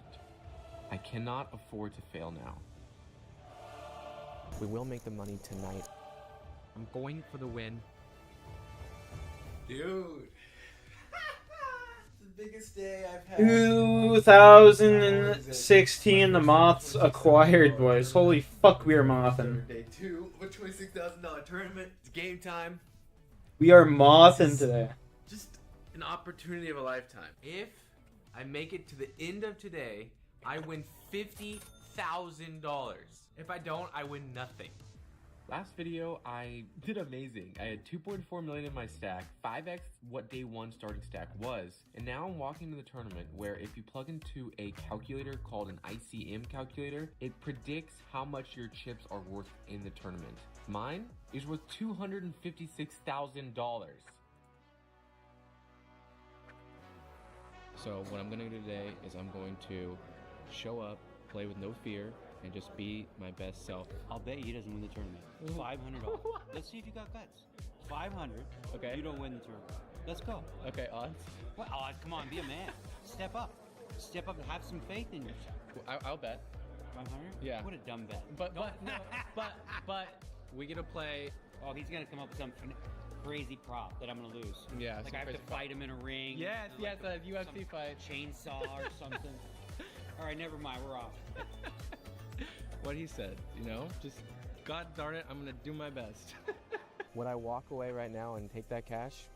I cannot afford to fail now. We will make the money tonight. I'm going for the win. Dude. The biggest day I've had. 2016, the Moths acquired, boys. Holy fuck, we are mothing. Day 2 of a $26,000 tournament. It's game time. We are mothing today. Just an opportunity of a lifetime. If I make it to the end of today, I win $50,000. If I don't, I win nothing. Last video, I did amazing. I had 2.4 million in my stack, 5x what day 1 starting stack was, and now I'm walking into the tournament where if you plug into a calculator called an ICM calculator, it predicts how much your chips are worth in the tournament. Mine is worth $256,000. So what I'm gonna do today is I'm going to show up, play with no fear, and just be my best self. I'll bet he doesn't win the tournament. $500. Let's see if you got guts. 500. Okay. You don't win the tournament. Let's go. Okay, odds? What odds? Come on, be a man. Step up. Step up and have some faith in yourself. I'll bet. 500? Yeah. What a dumb bet. But we get to play. Oh, he's gonna come up with some crazy prop that I'm gonna lose. Yeah. Like I have to fight him in a ring. Yes, or like a UFC fight. Chainsaw or something. All right, never mind. We're off. What he said, you know, just God darn it, I'm gonna do my best. Would I walk away right now and take that cash?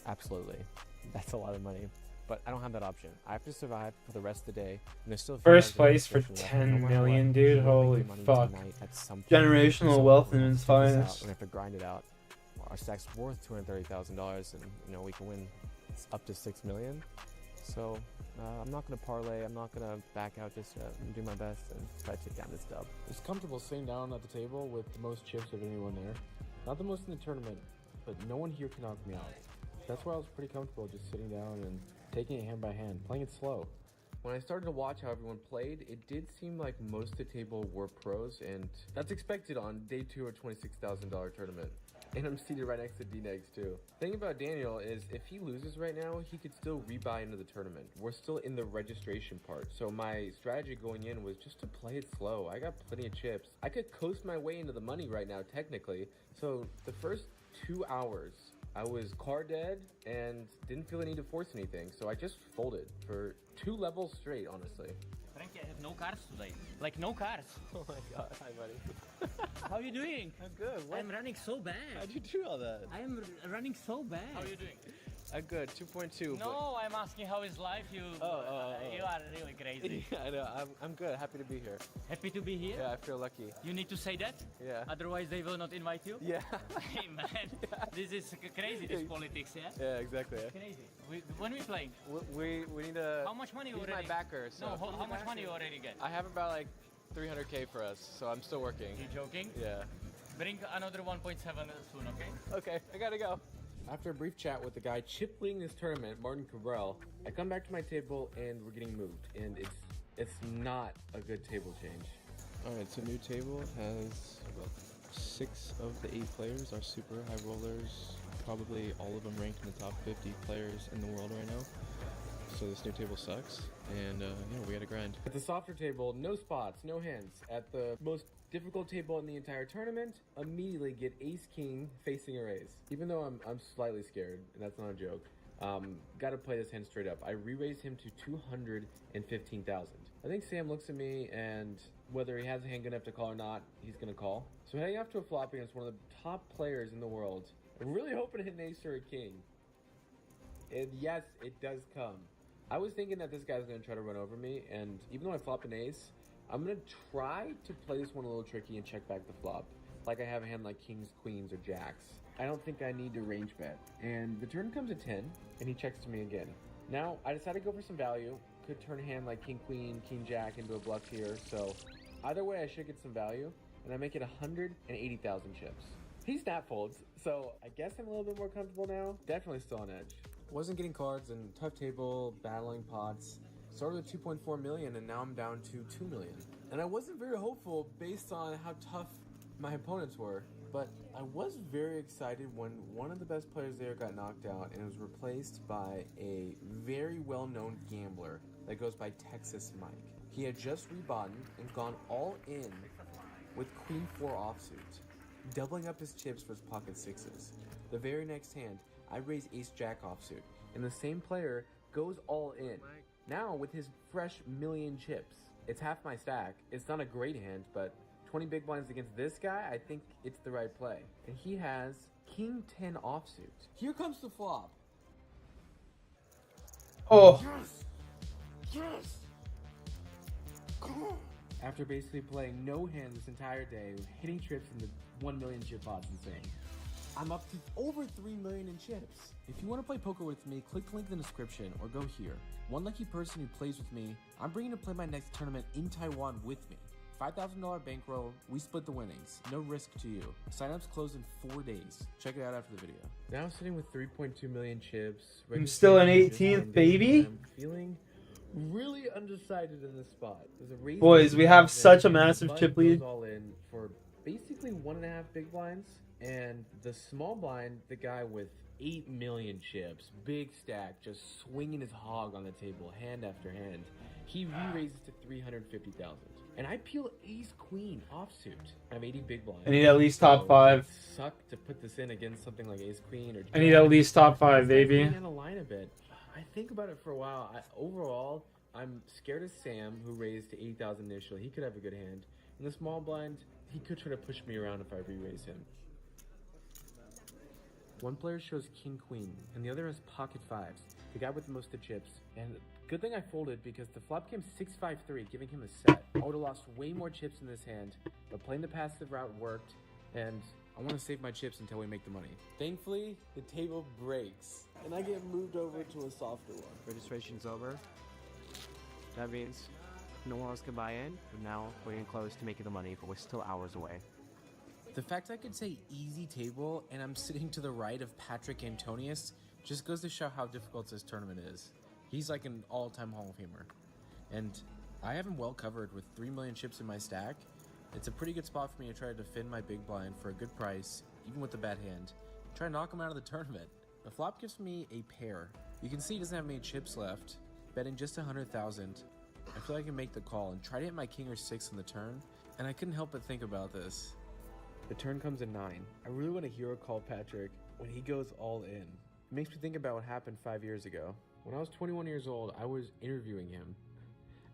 Absolutely. That's a lot of money, but I don't have that option. I have to survive for the rest of the day, and there's still First place for 10 million, dude. Holy fuck. Generational wealth in its finest. We have to grind it out. Our stack's worth $230,000, and you know we can win up to $6 million. So I'm not gonna parlay. I'm not gonna back out. Just do my best and try to take down this dub. It's comfortable sitting down at the table with the most chips of anyone there. Not the most in the tournament, but no one here can knock me out. That's why I was pretty comfortable just sitting down and taking it hand by hand, playing it slow. When I started to watch how everyone played, it did seem like most of the table were pros, and that's expected on day 2 of a $26,000 tournament. And I'm seated right next to D-Negs too. The thing about Daniel is if he loses right now, he could still rebuy into the tournament. We're still in the registration part. So my strategy going in was just to play it slow. I got plenty of chips. I could coast my way into the money right now, technically. So the first 2 hours, I was card dead and didn't feel the need to force anything. So I just folded for 2 levels straight, honestly. Frankie, I have no cards today. Like no cards. Oh my god, hi buddy. How are you doing? I'm good. I'm running so bad. How'd you do all that? I am running so bad. How are you doing? I'm good, 2.2. No, I'm asking how is life. You are really crazy. Yeah, I know. I'm good. Happy to be here. Happy to be here? Yeah, I feel lucky. You need to say that? Yeah. Otherwise they will not invite you? Yeah. Hey man, this is crazy, this politics, yeah? Yeah, exactly. Crazy. When we playing? We need to... How much money you he's already... my backer, so... No, how much money you already get? I have about like 300K for us, so I'm still working. You joking? Yeah. Bring another 1.7 soon, okay? Okay, I gotta go. After a brief chat with the guy chip leading this tournament, Martin Cabral, I come back to my table and we're getting moved, and it's not a good table change. Alright, so new table has about 6 of the 8 players are super high rollers, probably all of them ranked in the top 50 players in the world right now. So this new table sucks, and yeah, we gotta grind. At the softer table, no spots, no hands. At the most difficult table in the entire tournament, immediately get ace-king facing a raise. Even though I'm slightly scared, and that's not a joke, gotta play this hand straight up. I re-raise him to 215,000. I think Sam looks at me, and whether he has a hand good enough to call or not, he's gonna call. So heading off to a flop against one of the top players in the world, I'm really hoping to hit an ace or a king. And yes, it does come. I was thinking that this guy's gonna try to run over me, and even though I flopped an ace, I'm gonna try to play this one a little tricky and check back the flop. Like I have a hand like kings, queens, or jacks. I don't think I need to range bet. And the turn comes at 10, and he checks to me again. Now, I decided to go for some value. Could turn a hand like king, queen, king, jack into a bluff here, so either way I should get some value, and I make it 180,000 chips. He snap folds, so I guess I'm a little bit more comfortable now. Definitely still on edge. Wasn't getting cards and tough table, battling pots. Started at 2.4 million and now I'm down to 2 million. And I wasn't very hopeful based on how tough my opponents were, but I was very excited when one of the best players there got knocked out and was replaced by a very well-known gambler that goes by Texas Mike. He had just rebought and gone all in with Queen 4 offsuit, doubling up his chips for his pocket sixes. The very next hand, I raise Ace Jack offsuit, and the same player goes all in. Now with his fresh million chips, it's half my stack. It's not a great hand, but 20 big blinds against this guy, I think it's the right play. And he has King 10 offsuit. Here comes the flop. Oh. Yes! Yes! After basically playing no hands this entire day, hitting trips in the 1 million chip odds insane. I'm up to over 3 million in chips. If you want to play poker with me, click the link in the description or go here. One lucky person who plays with me, I'm bringing to play my next tournament in Taiwan with me. $5,000 bankroll, we split the winnings. No risk to you. Signups close in 4 days. Check it out after the video. Now sitting with 3.2 million chips. I'm still in 18th, baby. I'm feeling really undecided in this spot. There's a raise. Boys, we have such a massive chip lead. Goes all in for basically 1.5 big blinds, and the small blind, the guy with 8 million chips, big stack, just swinging his hog on the table, hand after hand. He re-raises to 350,000, and I peel Ace Queen offsuit. I have 80 big blinds. I need at least top 5. Suck to put this in against something like Ace Queen or. I need at least top 5, baby. In a line a bit. I think about it for a while. Overall, I'm scared of Sam, who raised to 80,000 initially. He could have a good hand. In the small blind, he could try to push me around if I re-raise him. One player shows King Queen, and the other has pocket 5s, the guy with most of the chips. And good thing I folded because the flop came 6-5-3, giving him a set. I would have lost way more chips in this hand, but playing the passive route worked, and I want to save my chips until we make the money. Thankfully, the table breaks, and I get moved over to a softer one. Registration's over. That means no one else can buy in. We're now waiting close to making the money, but we're still hours away. The fact I could say easy table and I'm sitting to the right of Patrick Antonius just goes to show how difficult this tournament is. He's like an all-time Hall of Famer. And I have him well covered with 3 million chips in my stack. It's a pretty good spot for me to try to defend my big blind for a good price, even with the bad hand. Try to knock him out of the tournament. The flop gives me a pair. You can see he doesn't have many chips left. Betting just 100,000. I feel like I can make the call and try to hit my king or 6 on the turn. And I couldn't help but think about this. The turn comes at 9. I really want to hero call Patrick when he goes all in. It makes me think about what happened 5 years ago. When I was 21 years old, I was interviewing him,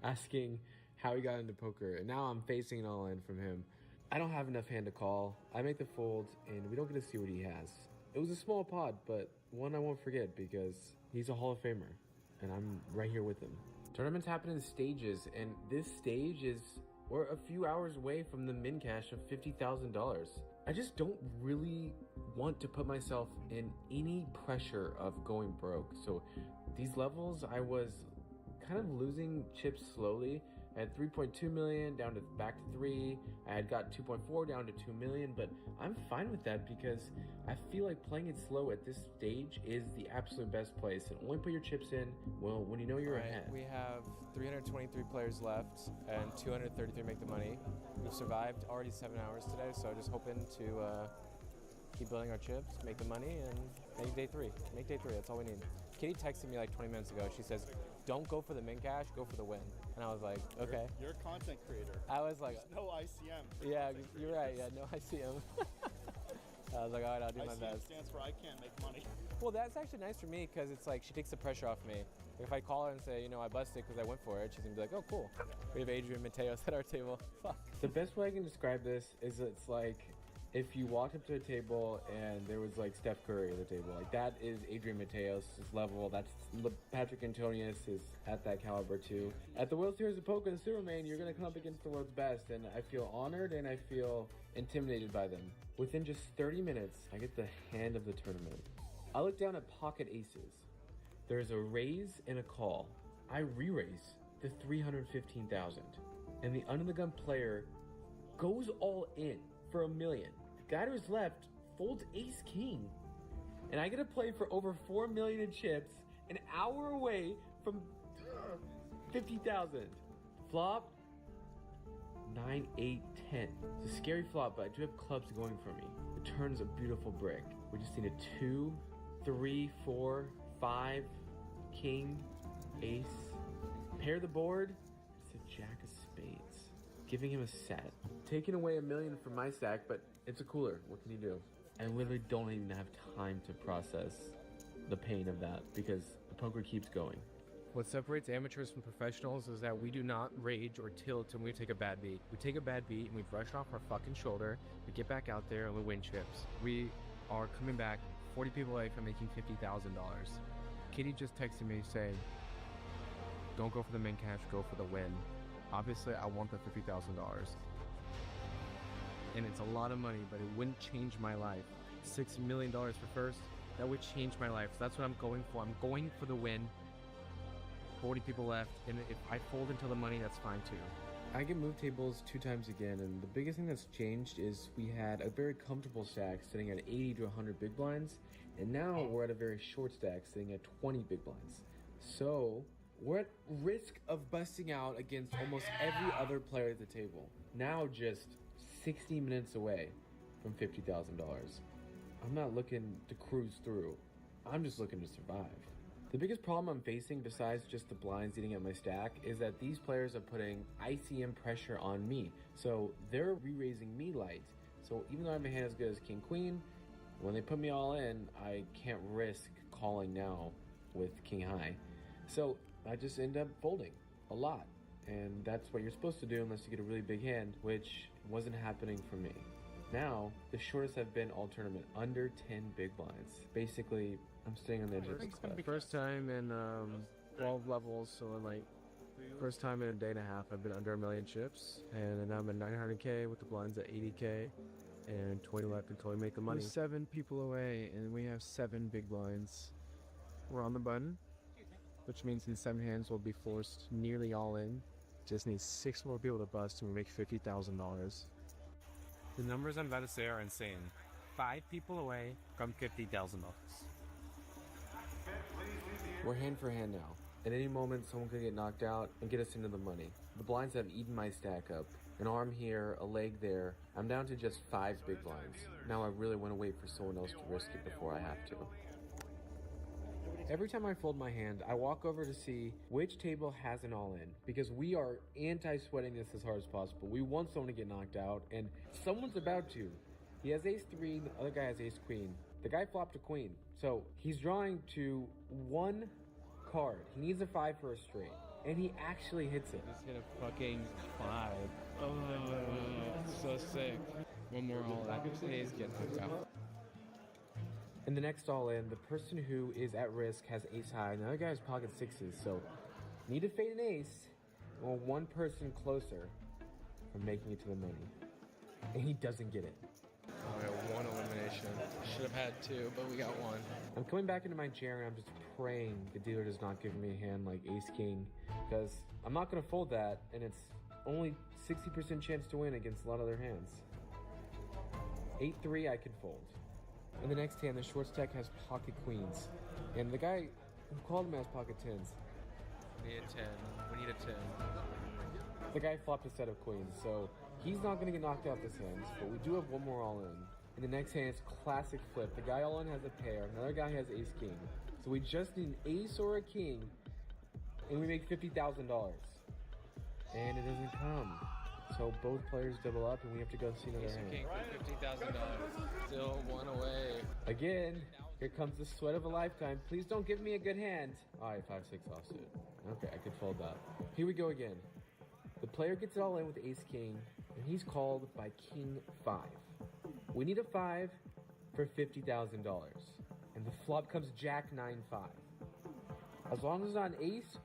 asking how he got into poker, and now I'm facing an all in from him. I don't have enough hand to call. I make the fold, and we don't get to see what he has. It was a small pot, but one I won't forget because he's a Hall of Famer, and I'm right here with him. Tournaments happen in stages, and this stage is we're a few hours away from the min cash of $50,000. I just don't really want to put myself in any pressure of going broke. So these levels, I was kind of losing chips slowly. I had 3.2 million down to back to 3. I had got 2.4 down to 2 million, but I'm fine with that because I feel like playing it slow at this stage is the absolute best place. And only put your chips in well when you know you're ahead. We have 323 players left and 233 make the money. We've survived already 7 hours today, so just hoping to keep building our chips, make the money, and make day 3. Make day 3, that's all we need. Kitty texted me like 20 minutes ago. She says, don't go for the min cash, go for the win. And I was like, okay. You're a content creator. I was like, there's no ICM. Yeah, you're right. Yeah, no ICM. I was like, all right, I'll do my ICM best. stands for I can't make money. Well, that's actually nice for me because it's like she takes the pressure off me. If I call her and say, you know, I busted because I went for it, she's gonna be like, oh, cool. We have Adrian Mateos at our table. Fuck. The best way I can describe this is it's like if you walked up to a table and there was like Steph Curry at the table, like that is Adrian Mateos' level. That's Patrick Antonius is at that caliber too. At the World Series of Poker in Superman, you're gonna come up against the world's best, and I feel honored and I feel intimidated by them. Within just 30 minutes, I get the hand of the tournament. I look down at pocket aces. There's a raise and a call. I re-raise to 315,000, and the under the gun player goes all in for $1 million. The guy to his left folds ace king. And I get to play for over 4 million in chips, an hour away from 50,000. Flop, 9, 8, 10. It's a scary flop, but I do have clubs going for me. The turn's a beautiful brick. We just need a 2, 3, 4, 5, king, ace. Pair the board, it's a jack of spades. Giving him a set. Taking away $1 million from my stack, but it's a cooler. What can you do? I literally don't even have time to process the pain of that because the poker keeps going. What separates amateurs from professionals is that we do not rage or tilt when we take a bad beat. We take a bad beat and we brush it off our fucking shoulder, we get back out there and we win chips. We are coming back 40 people away from making $50,000. Kitty just texted me saying, don't go for the main cash, go for the win. Obviously, I want the $50,000. And it's a lot of money, but it wouldn't change my life. $6 million for first, that would change my life. So that's what I'm going for. I'm going for the win. 40 people left, and if I fold until the money, that's fine too. I get move tables 2 times again, and the biggest thing that's changed is we had a very comfortable stack sitting at 80 to 100 big blinds, and now we're at a very short stack sitting at 20 big blinds. So we're at risk of busting out against almost every other player at the table. Now just 60 minutes away from $50,000. I'm not looking to cruise through. I'm just looking to survive. The biggest problem I'm facing, besides just the blinds eating at my stack, is that these players are putting ICM pressure on me. So they're re-raising me light. So even though I have a hand as good as King Queen, when they put me all in, I can't risk calling now with King High. So I just end up folding a lot. And that's what you're supposed to do unless you get a really big hand, which wasn't happening for me. Now, the shortest I've been all tournament, under 10 big blinds. Basically, I'm staying on the edge of the cliff. First time in 12 levels, so like first time in a day and a half, I've been under 1 million chips, and now I'm at 900K with the blinds at 80K, and 20 left until we make the money. We're 7 people away, and we have 7 big blinds. We're on the button, which means in 7 hands we'll be forced nearly all in. Just need 6 more people to bust, and we make $50,000. The numbers I'm about to say are insane. 5 people away from $50,000. We're hand for hand now. At any moment, someone could get knocked out and get us into the money. The blinds have eaten my stack up. An arm here, a leg there. I'm down to just 5 big blinds. Now I really want to wait for someone else to risk it before I have to. Every time I fold my hand, I walk over to see which table has an all-in, because we are anti-sweating this as hard as possible. We want someone to get knocked out, and someone's about to. He has ace-3, the other guy has ace-queen. The guy flopped a queen, so he's drawing to 1 card. He needs a 5 for a straight, and he actually hits it. Just hit a fucking 5. Oh, so sick. One more all-in. Please get knocked out. And the next all-in, the person who is at risk has ace-high, and the other guy has pocket 6s, so need to fade an ace, or 1 person closer from making it to the money. And he doesn't get it. We got 1 elimination. Should have had 2, but we got 1. I'm coming back into my chair and I'm just praying the dealer does not give me a hand like ace-king, because I'm not going to fold that, and it's only 60% chance to win against a lot of their hands. 8-3 I can fold. In the next hand, the short stack has pocket queens, and the guy who called him has pocket 10s. We need a 10. We need a 10. The guy flopped a set of queens, so he's not going to get knocked out this hand, but we do have 1 more all-in. In the next hand, it's classic flip. The guy all-in has a pair, another guy has ace-king. So we just need an ace or a king, and we make $50,000. And it doesn't come. So both players double up, and we have to go see another hand. King for $50,000. Still 1 away. Again, here comes the sweat of a lifetime. Please don't give me a good hand. All right, 5-6 offsuit. Okay, I could fold that. Here we go again. The player gets it all in with ace-king, and he's called by king 5. We need a 5 for $50,000. And the flop comes jack 9-5. As long as it's on ace,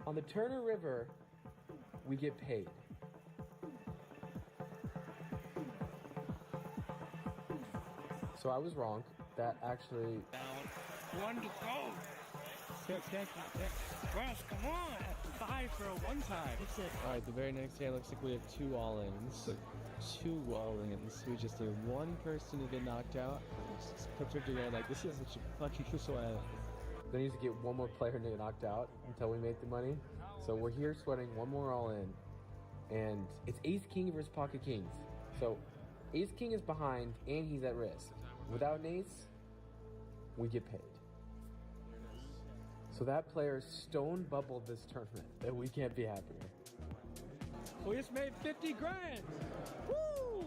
on the turn or river, we get paid. So I was wrong. That actually... Down. 1 to go. Russ, come on. 5 for a 1 time. Alright, the very next hand looks like we have 2 all-ins. 2 all-ins. We just need one person to get knocked out. Just put it together like this is such a fucking sweat. Then you need to get one more player to get knocked out until we make the money. So we're here sweating one more all-in. And it's Ace-King versus Pocket Kings. So Ace-King is behind and he's at risk. Without an ace, we get paid. So that player stone bubbled this tournament, and we can't be happier. We just made 50 grand! Woo!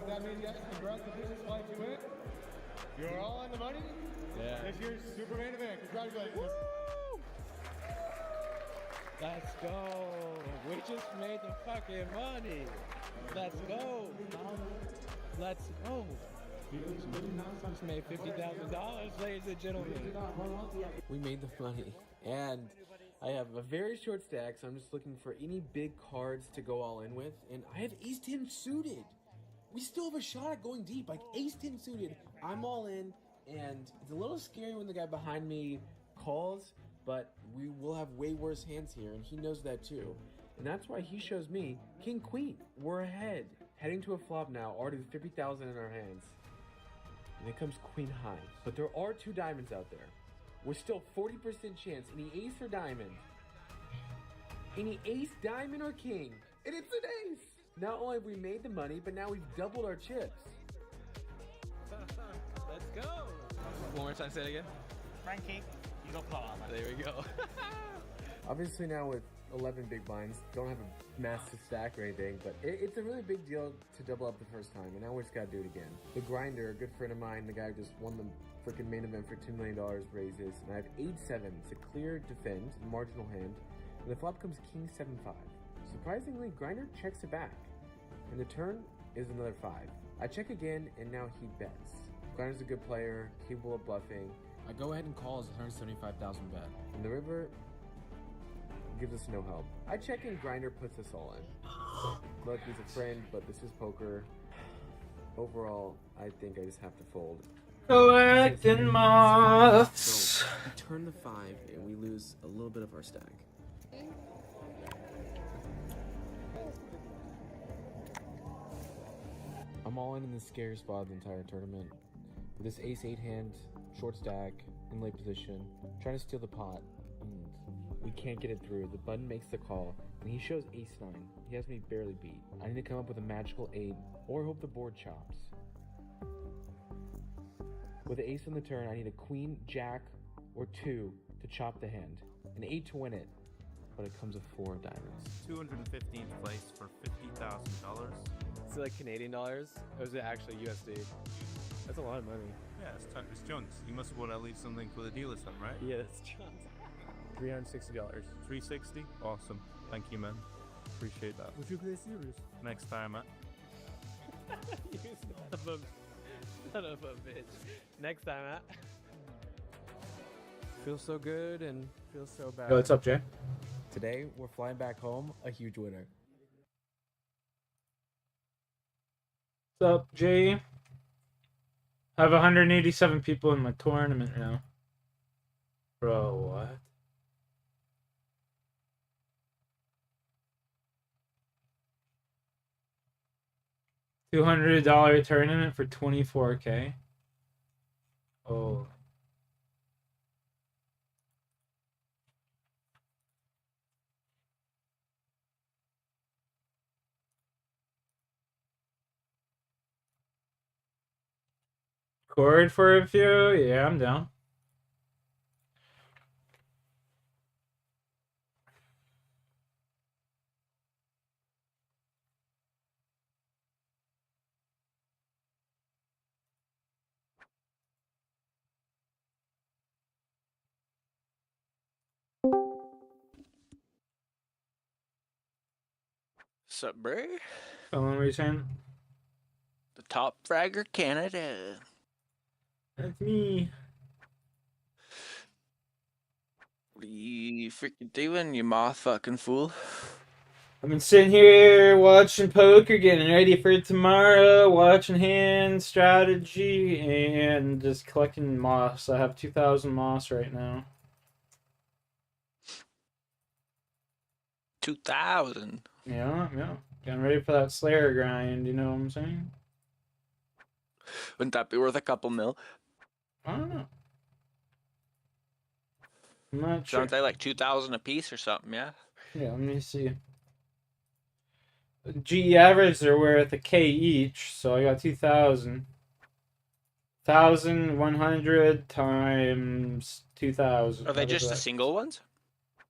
That means yes, congratulations, flight to it. You're all on the money. Yeah. This year's super main event. Congratulations. Woo! Let's go! We just made the fucking money! Let's go! Let's go! Just made $50,000, ladies and gentlemen. We made the money, and I have a very short stack, so I'm just looking for any big cards to go all in with, and I have Ace-10 suited. We still have a shot at going deep, like Ace-10 suited. I'm all in, and it's a little scary when the guy behind me calls, but we will have way worse hands here, and he knows that too. And that's why he shows me King-Queen. We're ahead. Heading to a flop now, already with 50,000 in our hands. And it comes Queen High. But there are 2 diamonds out there. We're still 40% chance. Any ace or diamond. Any ace, diamond, or king. And it's an ace! Not only have we made the money, but now we've doubled our chips. Let's go! One more time, say it again. Frankie, you got plot armor. There we go. Obviously now with 11 big blinds, don't have a massive stack or anything, but it's a really big deal to double up the first time, and now we just gotta do it again. The Grinder, a good friend of mine, the guy who just won the freaking main event for $2 million, raises, and I have 8-7. It's a clear defend, marginal hand, and the flop comes King 7-5. Surprisingly, Grinder checks it back, and the turn is another 5. I check again, and now he bets. Grinder's a good player, capable of bluffing. I go ahead and call his 175,000 bet. And the river gives us no help. I check and Grinder puts us all in. Look, he's a friend, but this is poker. Overall, I think I just have to fold. Collecting moths. So we turn the 5 and we lose a little bit of our stack. I'm all in this scary spot of the entire tournament. With this ace-8 hand, short stack, in late position, trying to steal the pot, and we can't get it through. The button makes the call, and he shows ace-9. He has me barely beat. I need to come up with a magical 8, or hope the board chops. With the ace on the turn, I need a queen, jack, or 2 to chop the hand. An 8 to win it, but it comes with 4 diamonds. 215th place for $50,000. Is it like Canadian dollars? Or is it actually USD? That's a lot of money. Yeah, it's chunks. You must have won at least something for the dealer, son, right? Yeah, that's chunks. $360. $360? Awesome. Thank you, man. Appreciate that. Would you play serious? Next time, man. You son of a bitch. Next time, Matt. Feels so good and feels so bad. Yo, what's up, Jay? Today, we're flying back home a huge winner. What's up, Jay? I have 187 people in my tournament now. Bro, what? $200 tournament for 24K? Oh. Chord for a few? Yeah, I'm down. Sup, bro? What were you saying? The top fragger Canada. That's me. What are you freaking doing, you motherfucking fool? I've been sitting here watching poker, getting ready for tomorrow, watching hand strategy, and just collecting moss. I have 2,000 moss right now. 2,000? Yeah, yeah. Getting ready for that Slayer grind, you know what I'm saying? Wouldn't that be worth a couple mil? I don't know. I'm not So sure. aren't they like 2,000 a piece or something? Yeah. Yeah, let me see. GE average, they're worth a K each, so I got 2,000. 1,100 times 2,000. Are they What is just the that? single ones?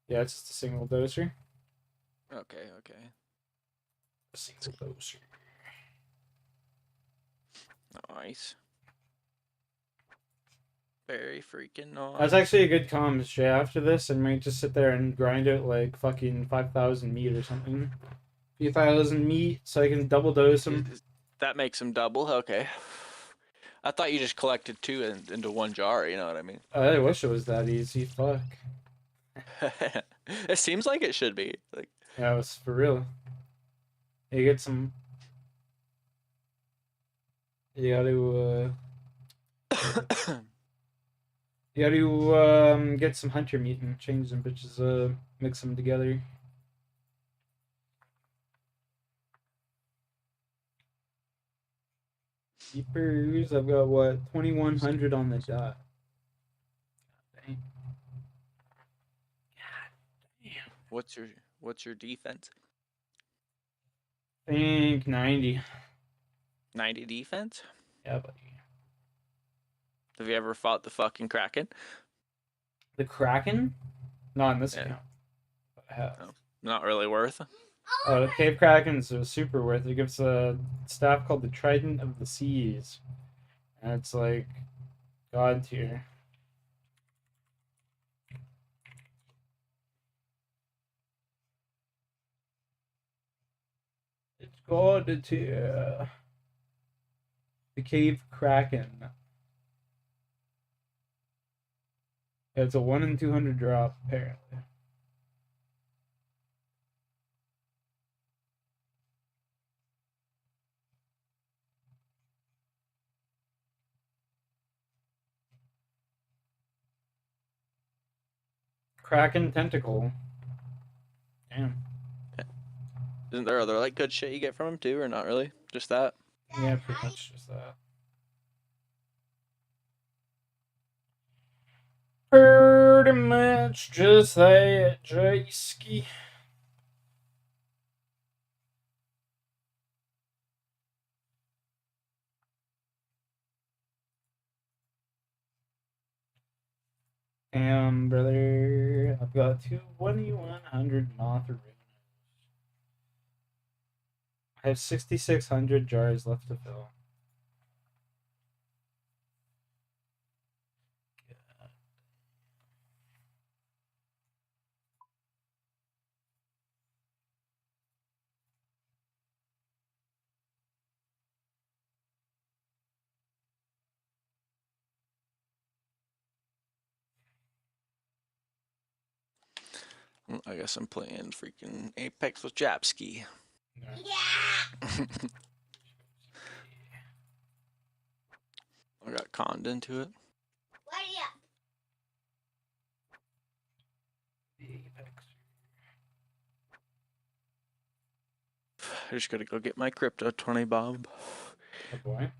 Yeah, it's just a single doser. Okay, okay. A single doser. Nice. Very freaking nice. That's actually a good comms, Jay. After this, I might just sit there and grind it like fucking 5,000 meat or something. 3,000 meat, so I can double dose them. That makes them double? Okay. I thought you just collected two into one jar, you know what I mean? I wish it was that easy. Fuck. It seems like it should be. Like, yeah, it's for real. You get some. You gotta. You gotta get some hunter meat and change them bitches. Mix them together. Keepers, I've got what 2,100 on the dot. Dang. what's your defense? I think 90. 90 defense? Yeah, buddy. Have you ever fought the fucking Kraken? The Kraken? Not in this Yeah. account. But I have. No, not really worth. Oh, the Cave Krakens are super worth it. It gives a staff called the Trident of the Seas. And it's like God tier. It's God tier. The Cave Kraken. It's a 1 in 200 drop, apparently. Kraken Tentacle. Damn. Isn't there other like good shit you get from him too, or not really? Just that? Yeah, pretty much just that. Pretty much just that, Jayski. Damn, brother. I've got 2,100 moth runes. I have 6,600 jars left to fill. I guess I'm playing freaking Apex with Japski. Yeah. I got conned into it. I just gotta go get my crypto 20 bob. Oh boy.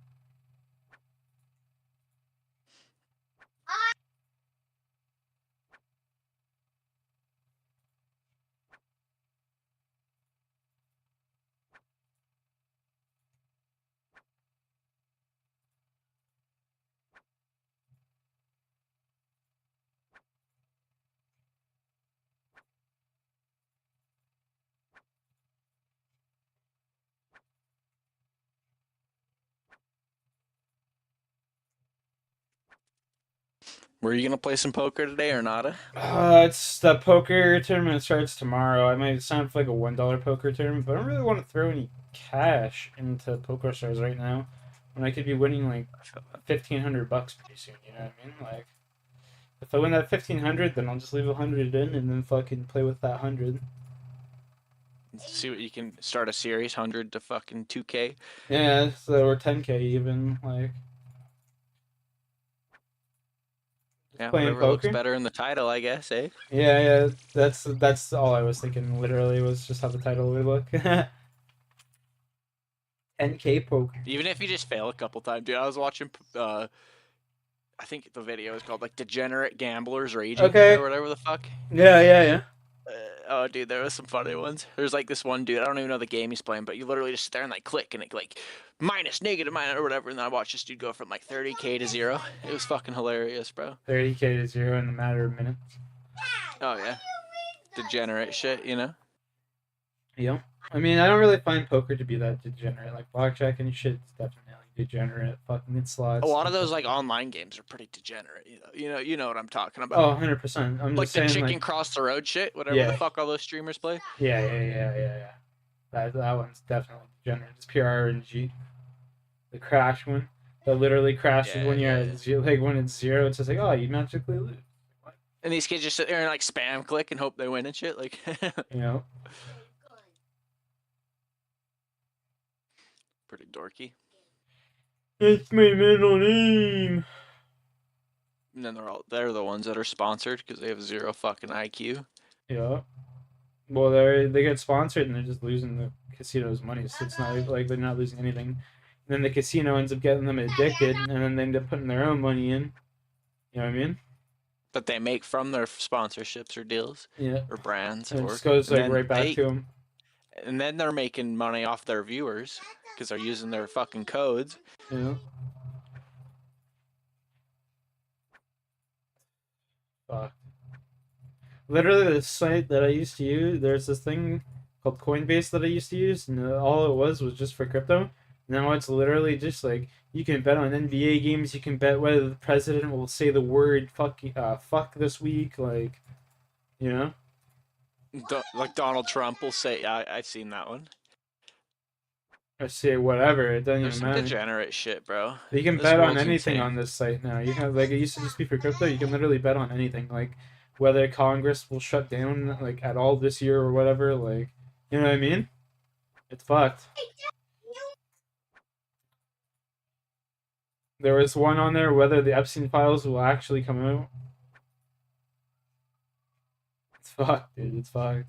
Were you gonna play some poker today or not? It's the poker tournament starts tomorrow. I might sign up for like a $1 poker tournament, but I don't really want to throw any cash into Poker Stars right now when I could be winning like $1,500 pretty soon. You know what I mean? Like, if I win that 1,500, then I'll just leave 100 in and then fucking play with that 100. See what you can start a series 100 to fucking 2K. Yeah, so or 10K even like. Yeah, Playing whatever looks poker? better in the title, I guess, eh? Yeah, that's all I was thinking. Literally, was just how the title would look. 10K poker. Even if you just fail a couple times, dude. I was watching. I think the video is called like "Degenerate Gamblers Raging" Okay. or whatever the fuck. Yeah. Oh, dude, there was some funny ones. There's like this one dude. I don't even know the game he's playing, but you literally just sit there and like click and it like minus, negative, minus, or whatever. And then I watched this dude go from like 30K to 0. It was fucking hilarious, bro. 30K to 0 in a matter of minutes. Oh yeah, degenerate shit, you know. Yeah. I mean, I don't really find poker to be that degenerate. Like blackjack and shit, it's definitely degenerate. Fucking slots. A lot of those like online games are pretty degenerate. You know what I'm talking about. Oh, 100%. I'm like just saying, the chicken like, cross the road shit, whatever Yeah. the fuck all those streamers play. Yeah. That one's definitely degenerate. It's pure RNG. The crash one that literally crashes when you're at zero, like when it's 0. It's just like, oh, you magically lose. And these kids just sit there and like spam click and hope they win and shit. Like, You know. pretty dorky. It's my middle name. And then they're the ones that are sponsored because they have 0 fucking IQ. Yeah. Well, they get sponsored and they're just losing the casino's money. So it's not like they're not losing anything. And then the casino ends up getting them addicted, and then they end up putting their own money in. You know what I mean? That they make from their sponsorships or deals. Yeah. Or brands. And it just goes like right back to them. And then they're making money off their viewers because they're using their fucking codes. Yeah. Fuck. Literally, the site that I used to use, there's this thing called Coinbase that I used to use, and all it was just for crypto. Now it's literally just like you can bet on NBA games, you can bet whether the president will say the word fuck this week, like, you know. Like Donald Trump will say, I've seen that one. Or say whatever, it doesn't There's even some matter. degenerate shit, bro. You can This bet on world's anything insane. on this site now. You can, like, it used to just be for crypto. You can literally bet on anything, like whether Congress will shut down like at all this year or whatever. Like, you know what I mean? It's fucked. There was one on there whether the Epstein files will actually come out. It's fucked, dude. It's fucked.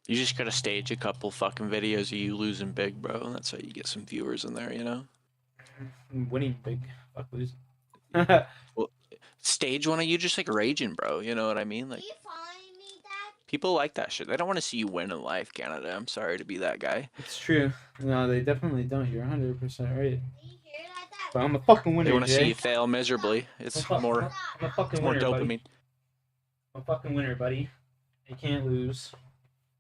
You just gotta stage a couple fucking videos of you losing big, bro. And that's how you get some viewers in there, you know? Winning big. Fuck losing. Well, stage one of you just like raging, bro. You know what I mean? Like, people like that shit. They don't want to see you win in life, Canada. I'm sorry to be that guy. It's true. No, they definitely don't. You're 100% right. But I'm a fucking winner, They want to see Jay. you fail miserably. It's more. I'm a fucking It's more winner, buddy. dopamine. I'm a fucking winner, buddy. You can't lose.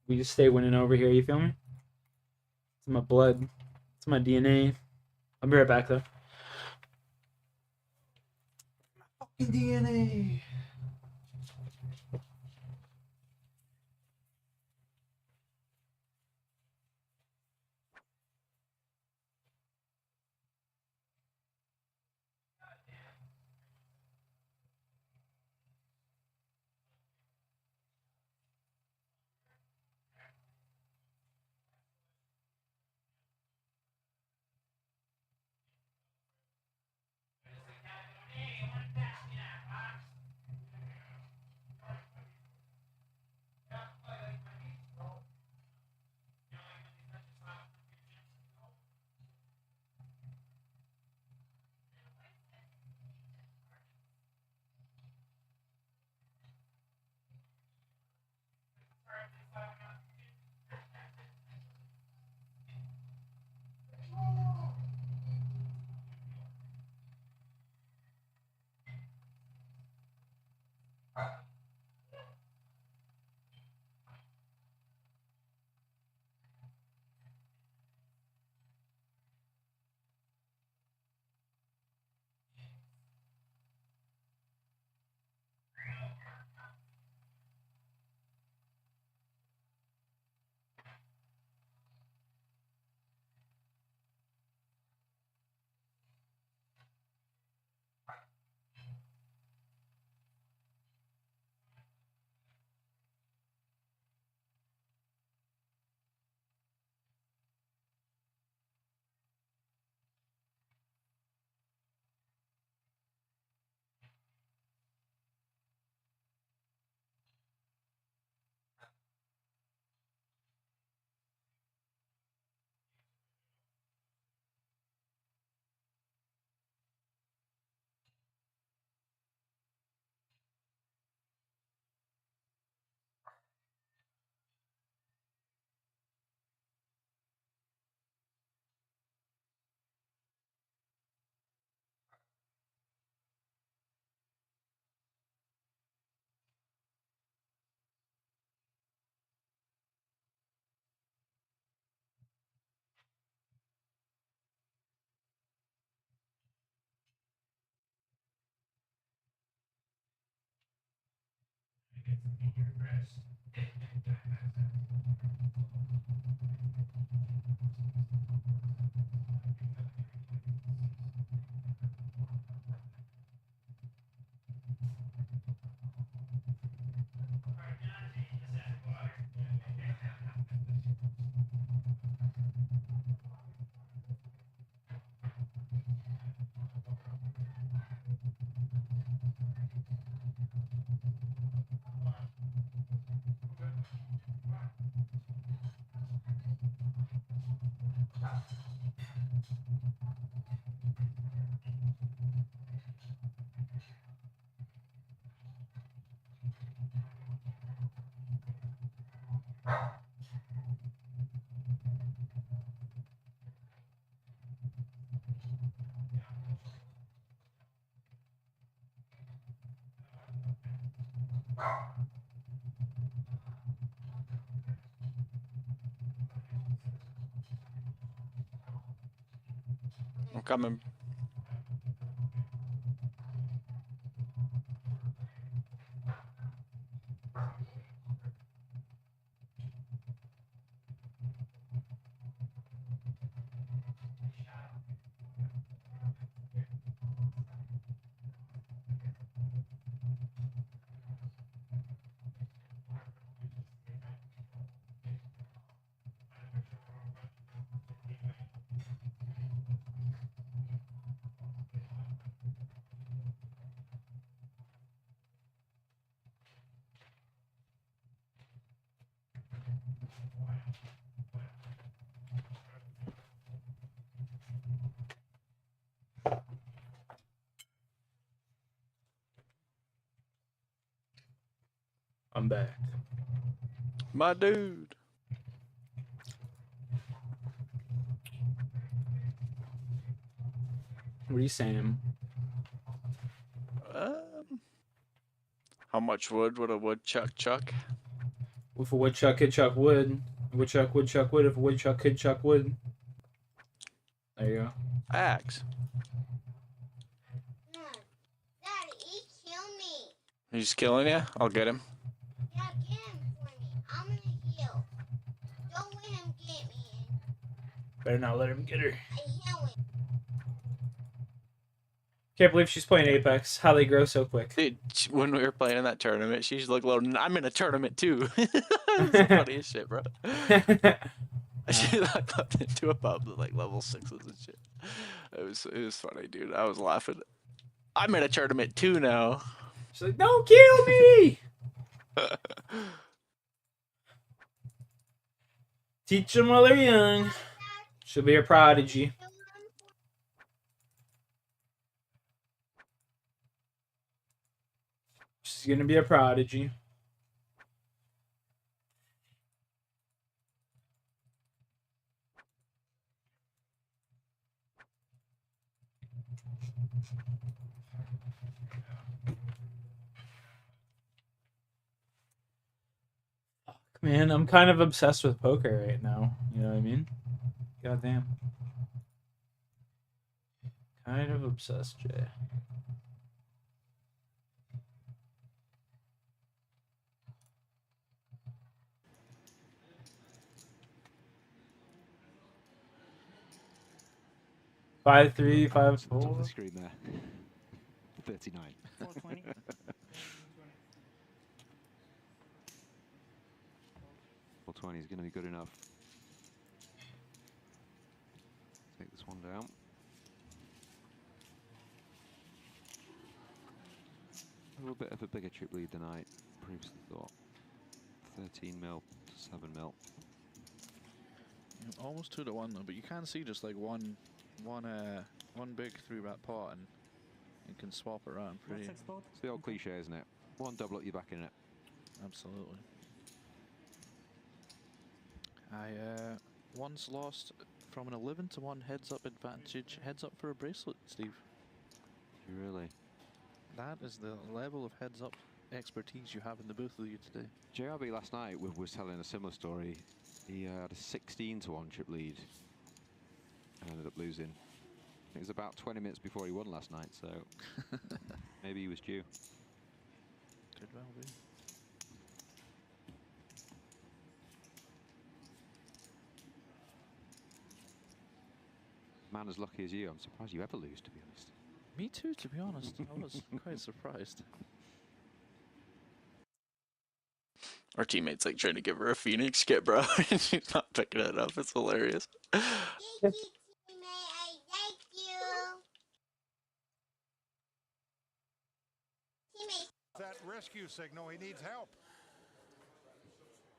We just stay winning over here. You feel me? It's in my blood. It's in my DNA. I'll be right back, though. My fucking DNA. I'm coming. I'm back. My dude. What are you saying? How much wood would a woodchuck chuck? If a woodchuck could chuck wood, a woodchuck would chuck wood. If a woodchuck could chuck wood. There you go. Axe. Daddy, he killed me. He's killing you? I'll get him. Yeah, get him for me. I'm gonna heal. Don't let him get me. Better not let him get her. I heal him. Can't believe she's playing Apex. How they grow so quick. Dude, when we were playing in that tournament, she's like, I'm in a tournament too. It's the funniest shit, bro. She like popped into a pub with like level 6s and shit. It was funny, dude. I was laughing. I'm in a tournament too now. She's like, don't kill me! Teach them while they're young. She'll be a prodigy. She's gonna be a prodigy. Man, I'm kind of obsessed with poker right now. You know what I mean? Goddamn. Kind of obsessed, Jay. Five three, 5 4. Top of the screen there. 39. 420. 420 is going to be good enough. Take this one down. A little bit of a bigger chip lead than I previously thought. 13 mil to 7 mil. Almost 2 to 1 though, but you can see just like one big 3-bet pot and you can swap it around pretty. It's the old cliche, isn't it? One double up, you're back in it. Absolutely. I once lost from an 11 to 1 heads up advantage, heads up for a bracelet, Steve. You really? That is the level of heads up expertise you have in the booth with you today. JRB last night was telling a similar story. He had a 16 to 1 chip lead and ended up losing. It was about 20 minutes before he won last night, so maybe he was due. Could well be. man as lucky as you, I'm surprised you ever lose, to be honest. Me too, to be honest. I was quite surprised. Our teammate's like trying to give her a Phoenix kit, bro, and she's not picking it up. It's hilarious. Thank you, teammate. I like you. Teammate. That rescue signal, he needs help.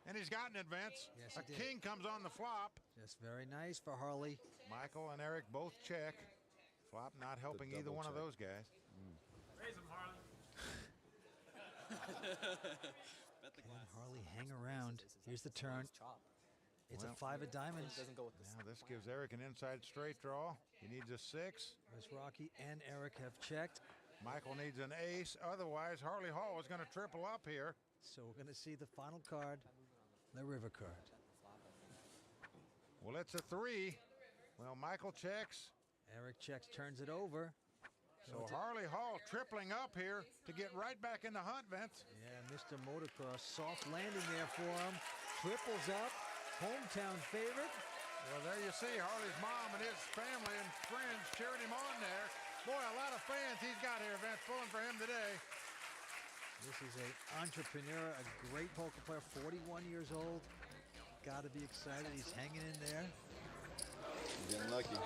And he's got an advance. Yes, a he did. king comes on the flop. Just very nice for Harley. Michael and Eric both check. Flop not helping either one of those guys. Raise him, Harley. And Harley hang around. Here's the turn. It's a 5 of diamonds. Now this gives Eric an inside straight draw. He needs a 6. As Rocky and Eric have checked. Michael needs an ace. Otherwise, Harley Hall is going to triple up here. So we're going to see the final card, the river card. Well, it's a 3. Well, Michael checks. Eric checks, turns it over. So Harley Hall tripling up here to get right back in the hunt, Vince. Yeah, Mr. Motocross, soft landing there for him. Triples up, hometown favorite. Well, there you see Harley's mom and his family and friends cheering him on there. Boy, a lot of fans he's got here, Vince, pulling for him today. This is an entrepreneur, a great poker player, 41 years old. Got to be excited. He's hanging in there. Getting lucky.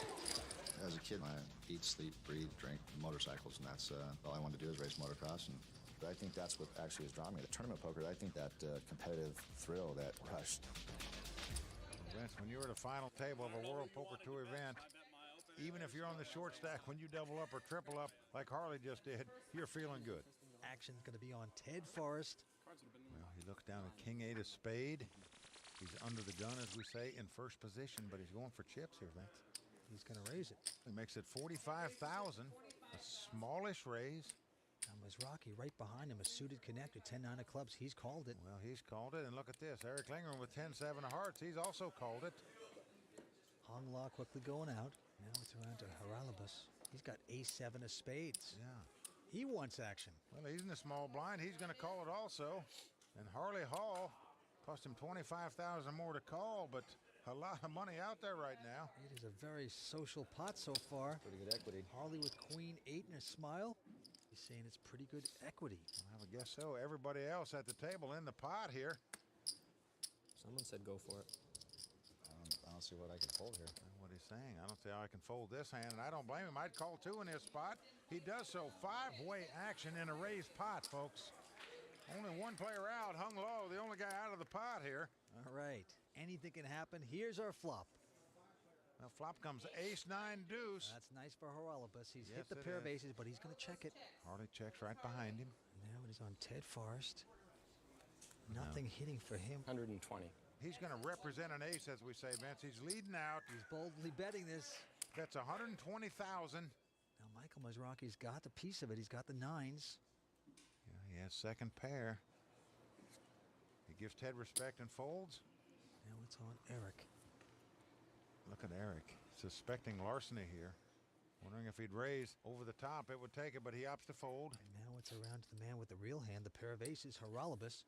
As a kid, I eat, sleep, breathe, drink motorcycles, and that's all I wanted to do is race motocross. And I think that's what actually has drawn me to tournament poker. I think that competitive thrill, that rush. Vince, when you're at a final table of a World Poker Tour event, even if you're on the short stack, when you double up or triple up like Harley just did, you're feeling good. Action's going to be on Ted Forrest. Well, he looks down at King 8 of spade. He's under the gun, as we say, in first position, but he's going for chips here, Vince. He's going to raise it. He makes it 45,000, a smallish raise. Thomas Rocky right behind him, a suited connector, 10-9 of clubs. He's called it. Well, he's called it, and look at this. Eric Lingren with 10-7 of hearts. He's also called it. Hung Law quickly going out. Now it's around to Haralabas. He's got ace-7 of spades. Yeah. He wants action. Well, he's in the small blind. He's going to call it also. And Harley Hall cost him 25,000 more to call, but a lot of money out there right now. It is a very social pot so far. Pretty good equity. Harley with queen 8 and a smile. He's saying it's pretty good equity. I would guess so. Everybody else at the table in the pot here. Someone said go for it. I don't see what I can fold here. What he's saying, I don't see how I can fold this hand, and I don't blame him. I'd call 2 in his spot. He does so. 5-way action in a raised pot, folks. Only one player out. Hung Low, the only guy out of the pot here. All right. Anything can happen. Here's our flop. Now flop comes ace-9 deuce. That's nice for Haralabas. He's Yes, hit the it pair of is. aces, but he's going to check it. Harley checks right behind him. Now it is on Ted Forrest. Nothing hitting for him. 120. He's going to represent an ace, as we say, Vince. He's leading out. He's boldly betting this. That's 120,000. Now Michael Mazraki's got the piece of it. He's got the 9s. Yeah, he has second pair. He gives Ted respect and folds. Now it's on Eric. Look at Eric, suspecting larceny here. Wondering if he'd raise over the top, it would take it, but he opts to fold. And now it's around to the man with the real hand, the pair of aces, Haralabas.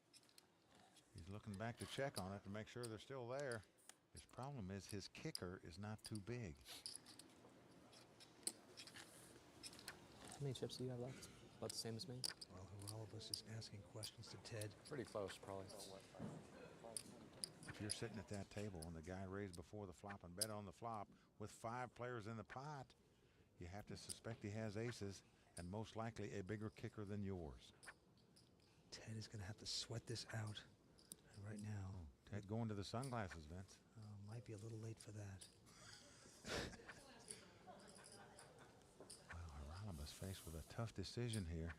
He's looking back to check on it to make sure they're still there. His problem is his kicker is not too big. How many chips do you have left? About the same as me? Well, Haralabas is asking questions to Ted. Pretty close, probably. If you're sitting at that table and the guy raised before the flop and bet on the flop with 5 players in the pot, you have to suspect he has aces and most likely a bigger kicker than yours. Ted is going to have to sweat this out. And right now... Ted going to the sunglasses, Vince. Might be a little late for that. Well, Haralabas faced with a tough decision here.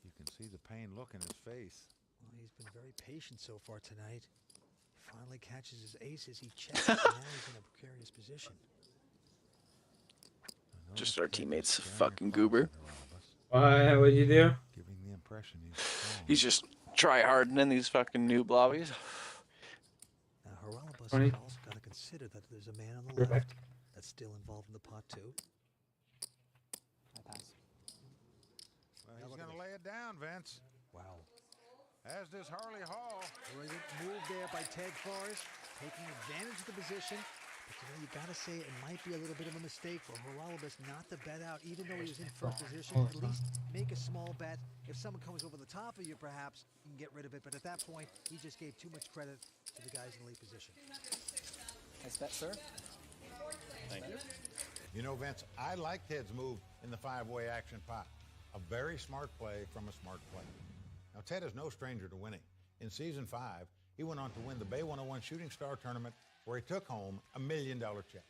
You can see the pain look in his face. Well, he's been very patient so far tonight. He finally catches his aces. He checks, and now he's in a precarious position. Just our teammate's fucking goober. Why? What'd you do? Giving the impression He's just try-harding in these fucking noob lobbies. Now, Haralabas has also got to consider that there's a man on the left that's still involved in the pot, too. I pass. Well, he's going to lay it down, Vince. Wow. As does Harley Hall. Brilliant move there by Ted Forrest, taking advantage of the position. But you gotta say it might be a little bit of a mistake for Haralabos not to bet out, even though he was in first position. At least make a small bet. If someone comes over the top of you, perhaps you can get rid of it. But at that point, he just gave too much credit to the guys in the lead position. Nice bet, sir. Thank you. You know, Vince, I like Ted's move in the five-way action pot. A very smart play from a smart player. Now, Ted is no stranger to winning. In Season 5, he went on to win the Bay 101 Shooting Star Tournament, where he took home a $1 million check.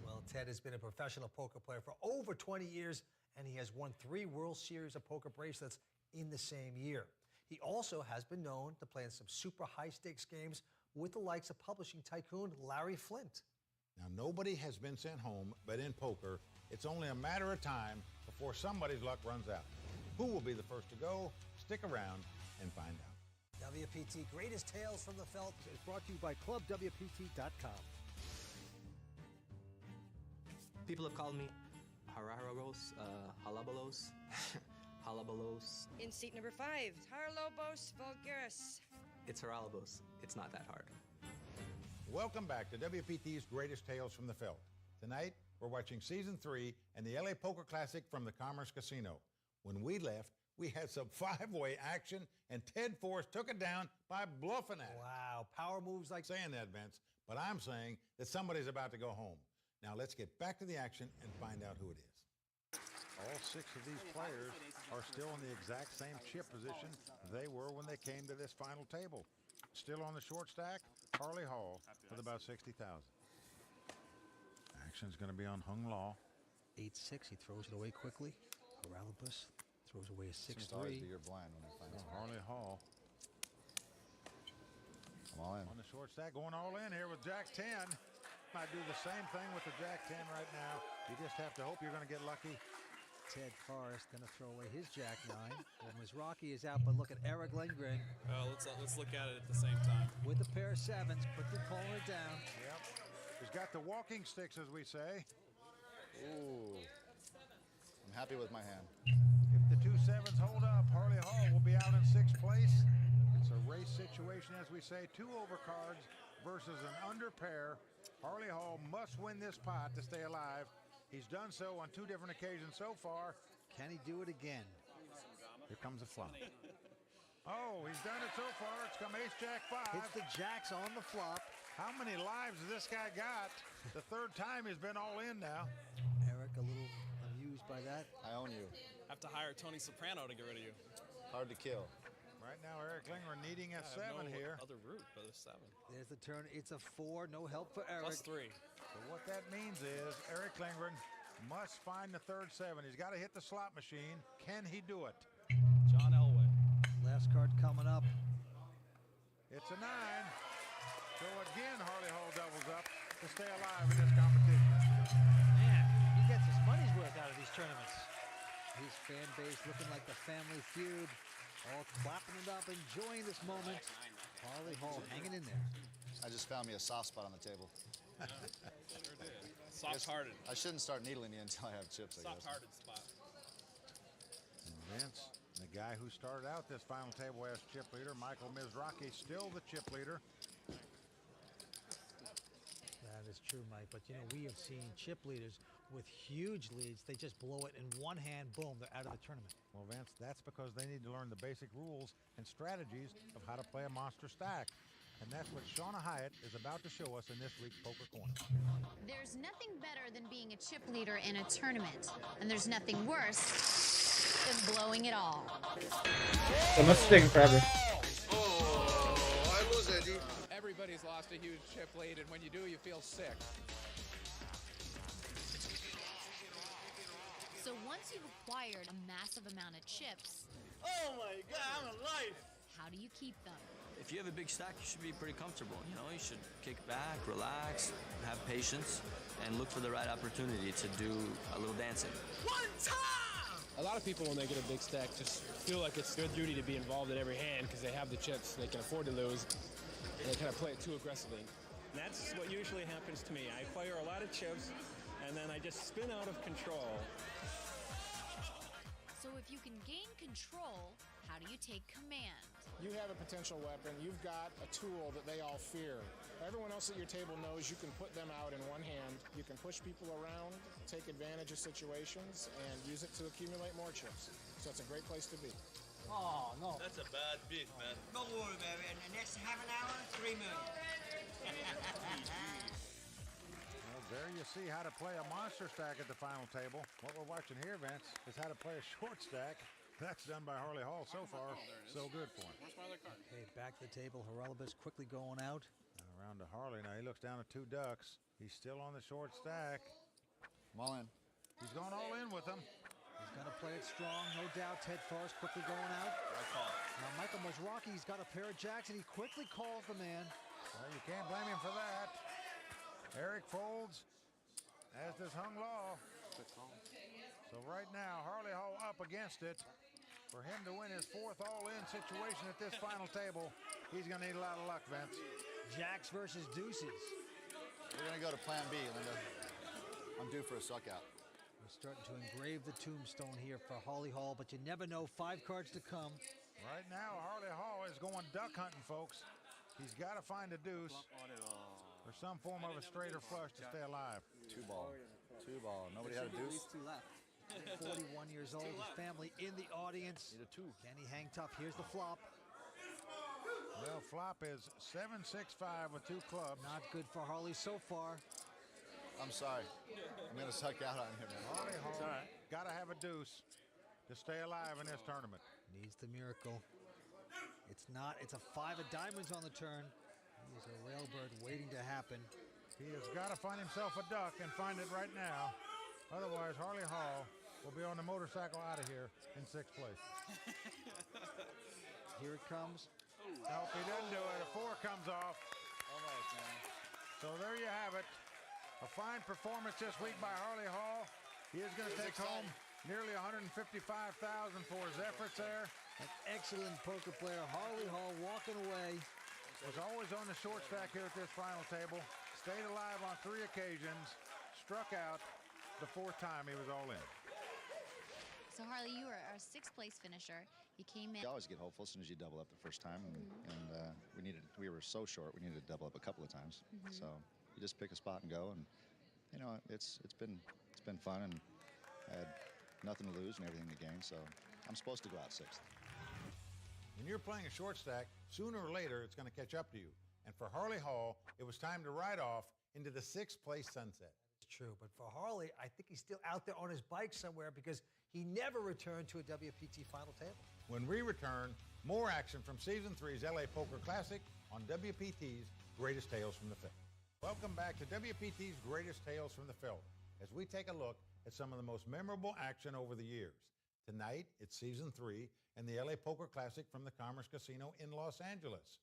Well, Ted has been a professional poker player for over 20 years, and he has won 3 World Series of Poker bracelets in the same year. He also has been known to play in some super high-stakes games with the likes of publishing tycoon Larry Flint. Now, nobody has been sent home, but in poker, it's only a matter of time before somebody's luck runs out. Who will be the first to go? Stick around and find out. WPT Greatest Tales from the Felt is brought to you by ClubWPT.com. People have called me Hararos, Halabalos, Halabalos. In seat number 5, Harlobos Vulgaris. It's Haralabos. It's not that hard. Welcome back to WPT's Greatest Tales from the Felt. Tonight, we're watching Season 3 and the LA Poker Classic from the Commerce Casino. When we left, we had some five-way action, and Ted Forrest took it down by bluffing at it. Wow, power moves like... Saying that, Vince, but I'm saying that somebody's about to go home. Now let's get back to the action and find out who it is. All 6 of these players are still in the exact same chip position they were when they came to this final table. Still on the short stack, Harley Hall with about 60,000. Action's going to be on Hung Law. 8-6, he throws it away quickly. Haralabos throws away a 6-3. Seems to always be your blind when I find it. Harley Hall. I'm all in. On the short stack, going all in here with Jack 10. Might do the same thing with the Jack 10 right now. You just have to hope you're going to get lucky. Ted Forrest going to throw away his Jack 9. Well, Mizrachi is out, but look at Eric Lindgren. Let's look at it at the same time. With a pair of 7s, quickly calling it down. Yep. He's got the walking sticks, as we say. Ooh. I'm happy with my hand. If the 2 7s hold up, Harley Hall will be out in 6th place. It's a race situation, as we say. 2 overcards versus an under pair. Harley Hall must win this pot to stay alive. He's done so on 2 different occasions so far. Can he do it again? Here comes a flop. Oh, he's done it so far. It's come Ace Jack 5. Hits the Jacks on the flop. How many lives has this guy got? The 3rd time he's been all in now. Eric a little amused by that. I own you. Have to hire Tony Soprano to get rid of you. Hard to kill. Right now, Eric Lindgren needing a 7 here. Other route but a 7. There's the turn. It's a 4. No help for Eric. +3. So what that means is Eric Lindgren must find the 3rd 7. He's got to hit the slot machine. Can he do it? John Elway. Last card coming up. It's a 9. So again, Harley Hall doubles up to stay alive in this competition. Man, he gets his money's worth out of these tournaments. His fan base looking like the Family Feud. All clapping it up, enjoying this moment. Harley Hall hanging in there. I just found me a soft spot on the table. Sure did. Soft-hearted. I shouldn't start needling you until I have chips, I guess. Soft-hearted spot. And Vince, the guy who started out this final table as chip leader, Michael Mizrachi, still the chip leader. That is true, Mike. But, you know, we have seen chip leaders with huge leads. They just blow it in one hand. Boom, they're out of the tournament. Well, Vince, that's because they need to learn the basic rules and strategies of how to play a monster stack. And that's what Shauna Hyatt is about to show us in this week's Poker Corner. There's nothing better than being a chip leader in a tournament. And there's nothing worse than blowing it all. It must take forever. Oh, I lose, Eddie. Everybody's lost a huge chip lead, and when you do, you feel sick. So once you've acquired a massive amount of chips, Oh my God, I'm alive! how do you keep them? If you have a big stack, you should be pretty comfortable. You know, you should kick back, relax, have patience, and look for the right opportunity to do a little dancing. One time! A lot of people, when they get a big stack, just feel like it's their duty to be involved in every hand because they have the chips, they can afford to lose, and they kind of play it too aggressively. That's what usually happens to me. I acquire a lot of chips, and then I just spin out of control. So if you can gain control, How do you take command? You have a potential weapon. You've got a tool that they all fear. Everyone else at your table knows you can put them out in one hand. You can push people around, take advantage of situations, and use it to accumulate more chips. So it's a great place to be. Oh, no. That's a bad bid, man. Don't worry, baby. In the next half an hour, 3 million. Well, there you see how to play a monster stack at the final table. What we're watching here, Vince, is how to play a short stack. That's done by Harley Hall so far. So good for him. Where's my other card? Okay, back to the table. Haralabos quickly going out. Around to Harley. Now he looks down at 2 ducks. He's still on the short stack. I'm all in. He's going all in with them. He's going to play it strong, no doubt. Ted Forrest quickly going out. Now Michael Mizrachi's got a pair of jacks, and he quickly calls the man. Well, you can't blame him for that. Eric folds, as does Hung Law. So right now, Harley Hall up against it. For him to win his 4th all-in situation at this final table, he's going to need a lot of luck, Vince. Jacks versus deuces. We're going to go to plan B, Linda. I'm due for a suck out. We're starting to engrave the tombstone here for Harley Hall, but you never know. 5 cards to come. Right now, Harley Hall is going duck hunting, folks. He's got to find a deuce or some form of a straight or flush to stay alive. 2 ball. 2 ball. Nobody had a deuce. 41 years old, his family in the audience. Need a 2. Can he hang tough? Here's the flop. Well, flop is 7-6-5 with 2 clubs. Not good for Harley so far. I'm sorry. I'm going to suck out on him. Harley Hall got to have a deuce to stay alive in this tournament. Needs the miracle. It's not. It's a 5 of diamonds on the turn. He's a railbird waiting to happen. He has got to find himself a duck and find it right now. Otherwise, Harley Hall will be on the motorcycle out of here in 6th place. Here it comes. Nope, he didn't do it. A 4 comes off. Almost, man. So there you have it. A fine performance this week by Harley Hall. He is going to take home nearly $155,000 for his efforts there. An excellent poker player. Harley Hall walking away. Was always on the short stack here at this final table. Stayed alive on 3 occasions. Struck out the 4th time he was all in. So Harley, you were our 6th place finisher. You came in. You always get hopeful as soon as you double up the first time, and we were so short. We needed to double up a couple of times. So you just pick a spot and go, and you know it's been fun, and I had nothing to lose and everything to gain. So I'm supposed to go out 6th. When you're playing a short stack, sooner or later it's going to catch up to you. And for Harley Hall, it was time to ride off into the 6th place sunset. It's true, but for Harley, I think he's still out there on his bike somewhere because he never returned to a WPT final table. When we return, more action from Season 3's LA Poker Classic on WPT's Greatest Tales from the Field. Welcome back to WPT's Greatest Tales from the Field, as we take a look at some of the most memorable action over the years. Tonight, it's Season 3 and the LA Poker Classic from the Commerce Casino in Los Angeles.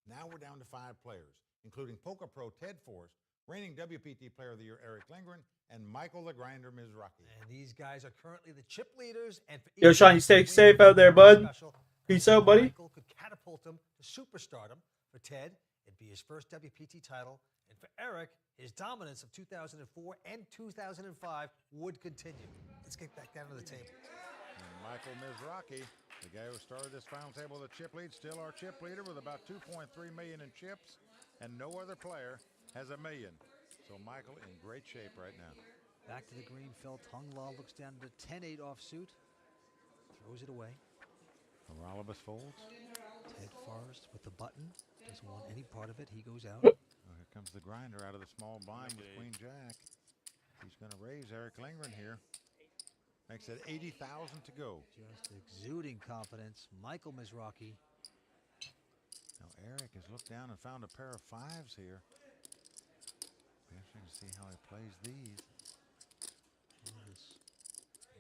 Now we're down to 5 players, including poker pro Ted Forrest, reigning WPT Player of the Year Eric Lindgren, and Michael the Grinder Mizrachi. And these guys are currently the chip leaders. And for Yo, Sean, you stay safe out there, bud. Peace out, buddy. Michael could catapult him to superstardom. For Ted, it'd be his first WPT title. And for Eric, his dominance of 2004 and 2005 would continue. Let's get back down to the table. And Michael Mizrachi, the guy who started this final table with a chip lead, still our chip leader with about 2.3 million in chips, and no other player has $1 million. So Michael in great shape right now. Back to the green felt. Hung Law looks down to the 10-8 offsuit. Throws it away. Haralabos folds. Ted Forrest with the button. Doesn't want any part of it. He goes out. Oh, here comes the Grinder out of the small blind with Queen Jack. He's going to raise Eric Lindgren here. Makes it 80,000 to go. Just exuding confidence. Michael Mizrachi. Now Eric has looked down and found a pair of 5s here. Interesting to see how he plays these. This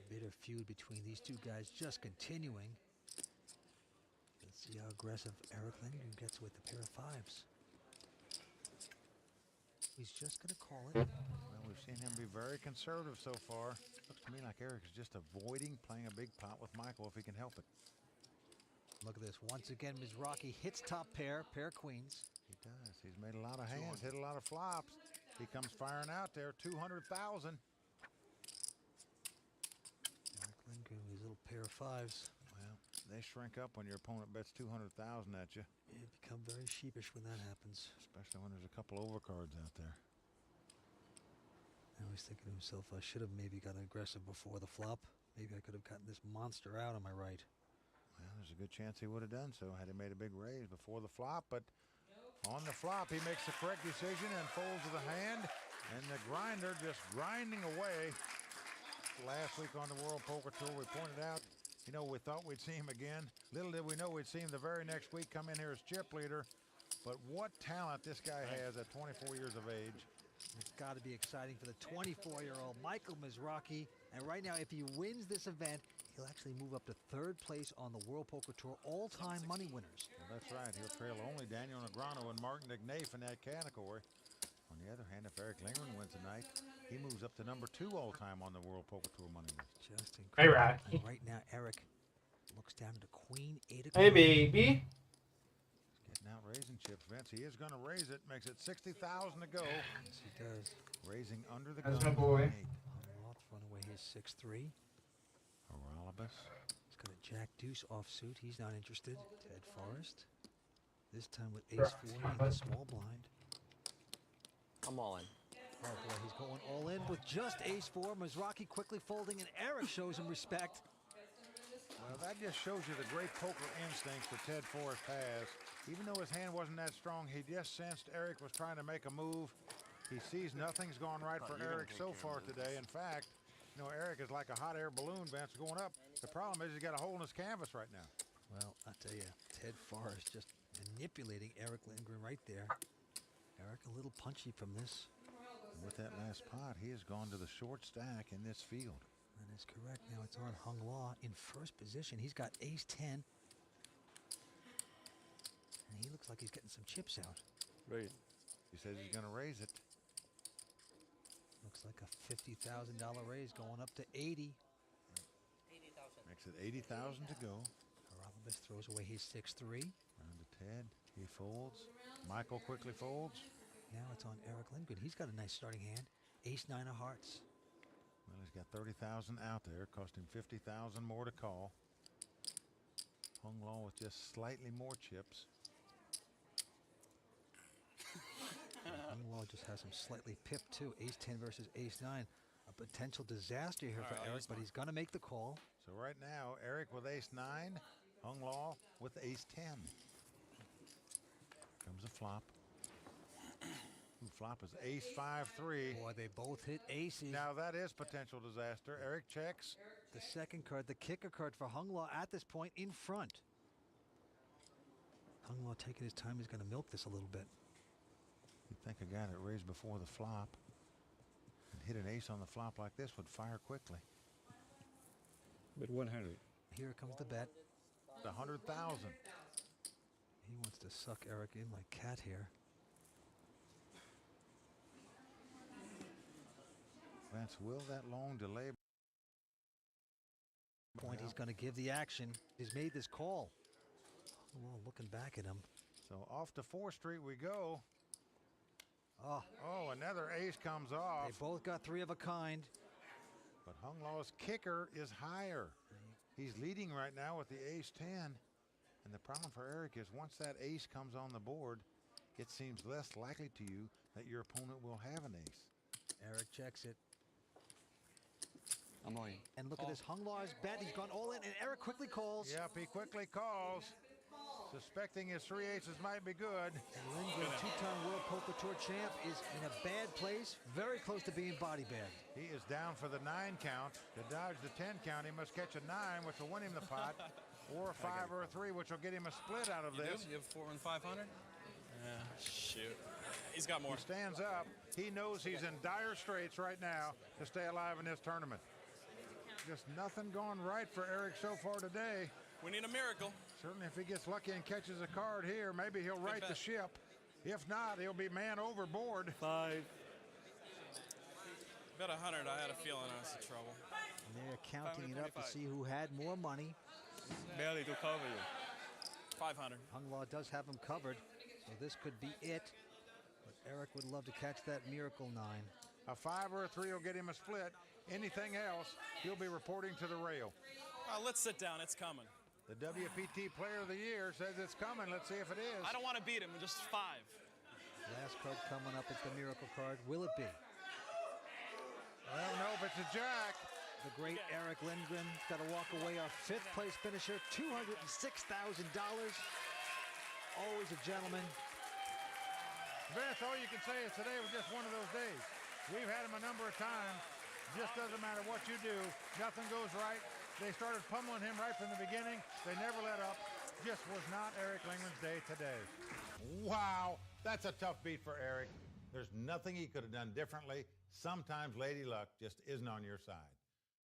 bitter feud between these two guys just continuing. Let's see how aggressive Eric Lindgren gets with the pair of 5s. He's just going to call it. Well, we've seen him be very conservative so far. Looks to me like Eric is just avoiding playing a big pot with Michael if he can help it. Look at this. Once again, Mizrachi hits top pair queens. He does. He's made a lot of hands, hit a lot of flops. He comes firing out there, 200,000. Eric Lindgren with his little pair of 5s. Well, They shrink up when your opponent bets 200,000 at you. You become very sheepish when that happens. Especially when there's a couple overcards out there. Now he's thinking to himself, I should have maybe gotten aggressive before the flop. Maybe I could have gotten this monster out on my right. Well, there's a good chance he would have done so had he made a big raise before the flop, but on the flop he makes the correct decision and folds to the hand, and the grinder just grinding away. Last week on the World Poker Tour we pointed out, you know, we thought we'd see him again. Little did we know we'd see him the very next week come in here as chip leader, but what talent this guy has at 24 years of age. It's got to be exciting for the 24-year-old Michael Mizrachi. And right now, if he wins this event, he'll actually move up to 3rd place on the World Poker Tour all-time money winners. Well, that's right. He'll trail only Daniel Negreanu and Martin McNafe in that category. On the other hand, if Eric Lindgren wins tonight, he moves up to number 2 all-time on the World Poker Tour money list. Just incredible. And right now, Eric looks down to the queen, 8 of Hey, clubs. baby. Getting out raising chips, Vince. He is going to raise it. Makes it 60,000 to go. Yes, he does. Raising under the That's gun. my boy. Roth run away his 6-3. Horalibus. He's got a Jack Deuce offsuit. He's not interested. Ted Forrest. This time with Ace-4 in the small blind. I'm all in. Oh boy, he's going all in with just Ace-4. Mizrachi quickly folding, and Eric shows him respect. Well, that just shows you the great poker instincts that Ted Forrest has. Even though his hand wasn't that strong, he just sensed Eric was trying to make a move. He sees nothing's gone right for Eric so far today. In fact, you know, Eric is like a hot air balloon, Vince, going up. The problem is he's got a hole in his canvas right now. Well, I tell you, Ted Forrest just manipulating Eric Lindgren right there. Eric a little punchy from this. And with that last pot, he has gone to the short stack in this field. That is correct. Now it's on Hung Law in first position. He's got Ace-10. And he looks like he's getting some chips out. Right. He says he's going to raise it. Looks like a $50,000 raise going up to 80. 80,000. Makes it 80,000 to go. Horalibus throws away his 6-3. Round to Ted. He folds. Michael quickly folds. Now it's on Eric Lindgren. He's got a nice starting hand. Ace-9 of hearts. Well, he's got 30,000 out there. Cost him 50,000 more to call. Hung Law with just slightly more chips. Hung Law just has him slightly pipped too. Ace-10 versus Ace-9. A potential disaster here for Eric, but he's going to make the call. So right now, Eric with Ace-9. Hung Law with Ace-10. Comes a flop. Flop is Ace-5-3. Boy, they both hit aces. Now that is potential disaster. Eric checks. The second card, the kicker card for Hung Law at this point in front. Hung Law taking his time. He's going to milk this a little bit. You'd think a guy that raised before the flop and hit an ace on the flop like this would fire quickly. But 100. Here comes the bet. 100,000. He wants to suck Eric in like cat hair. Vance, will that long delay? Point he's going to give the action. He's made this call. Well, looking back at him. So off to 4th Street we go. Oh, another ace comes off. They both got 3 of a kind. But Hung Law's kicker is higher. He's leading right now with the Ace-10. And the problem for Eric is once that ace comes on the board, it seems less likely to you that your opponent will have an ace. Eric checks it. I'm on. And look at this Hung Law's bet. He's gone all in, and Eric quickly calls. Yep, he quickly calls. Suspecting his 3 aces might be good. And Lindgren, 2-time World Poker Tour champ, is in a bad place, very close to being body bagged. He is down for the 9 count. To dodge the 10 count, he must catch a 9, which will win him the pot, or a 5 or a 3, which will get him a split out of this. You have 4 and 500? Yeah, shoot. He's got more. He stands up. He knows he's in dire straits right now to stay alive in this tournament. Just nothing going right for Eric so far today. We need a miracle. Certainly if he gets lucky and catches a card here, maybe he'll right the ship. If not, he'll be man overboard. 5. Bet 100. I had a feeling I was in trouble. And they're counting it up to see who had more money. Barely to cover you. 500. Hung Law does have him covered, so this could be it. But Eric would love to catch that miracle 9. A 5 or a 3 will get him a split. Anything else, he'll be reporting to the rail. Let's sit down. It's coming. The WPT Player of the Year says it's coming. Let's see if it is. I don't want to beat him. Just 5. Last card coming up is the miracle card. Will it be? Well, no, if it's a jack. The great Eric Lindgren got to walk away our 5th place finisher, $206,000. Always a gentleman. Vince, all you can say is today was just one of those days. We've had him a number of times. Just doesn't matter what you do. Nothing goes right. They started pummeling him right from the beginning. They never let up. Just was not Eric Lindgren's day today. Wow, that's a tough beat for Eric. There's nothing he could have done differently. Sometimes Lady Luck just isn't on your side.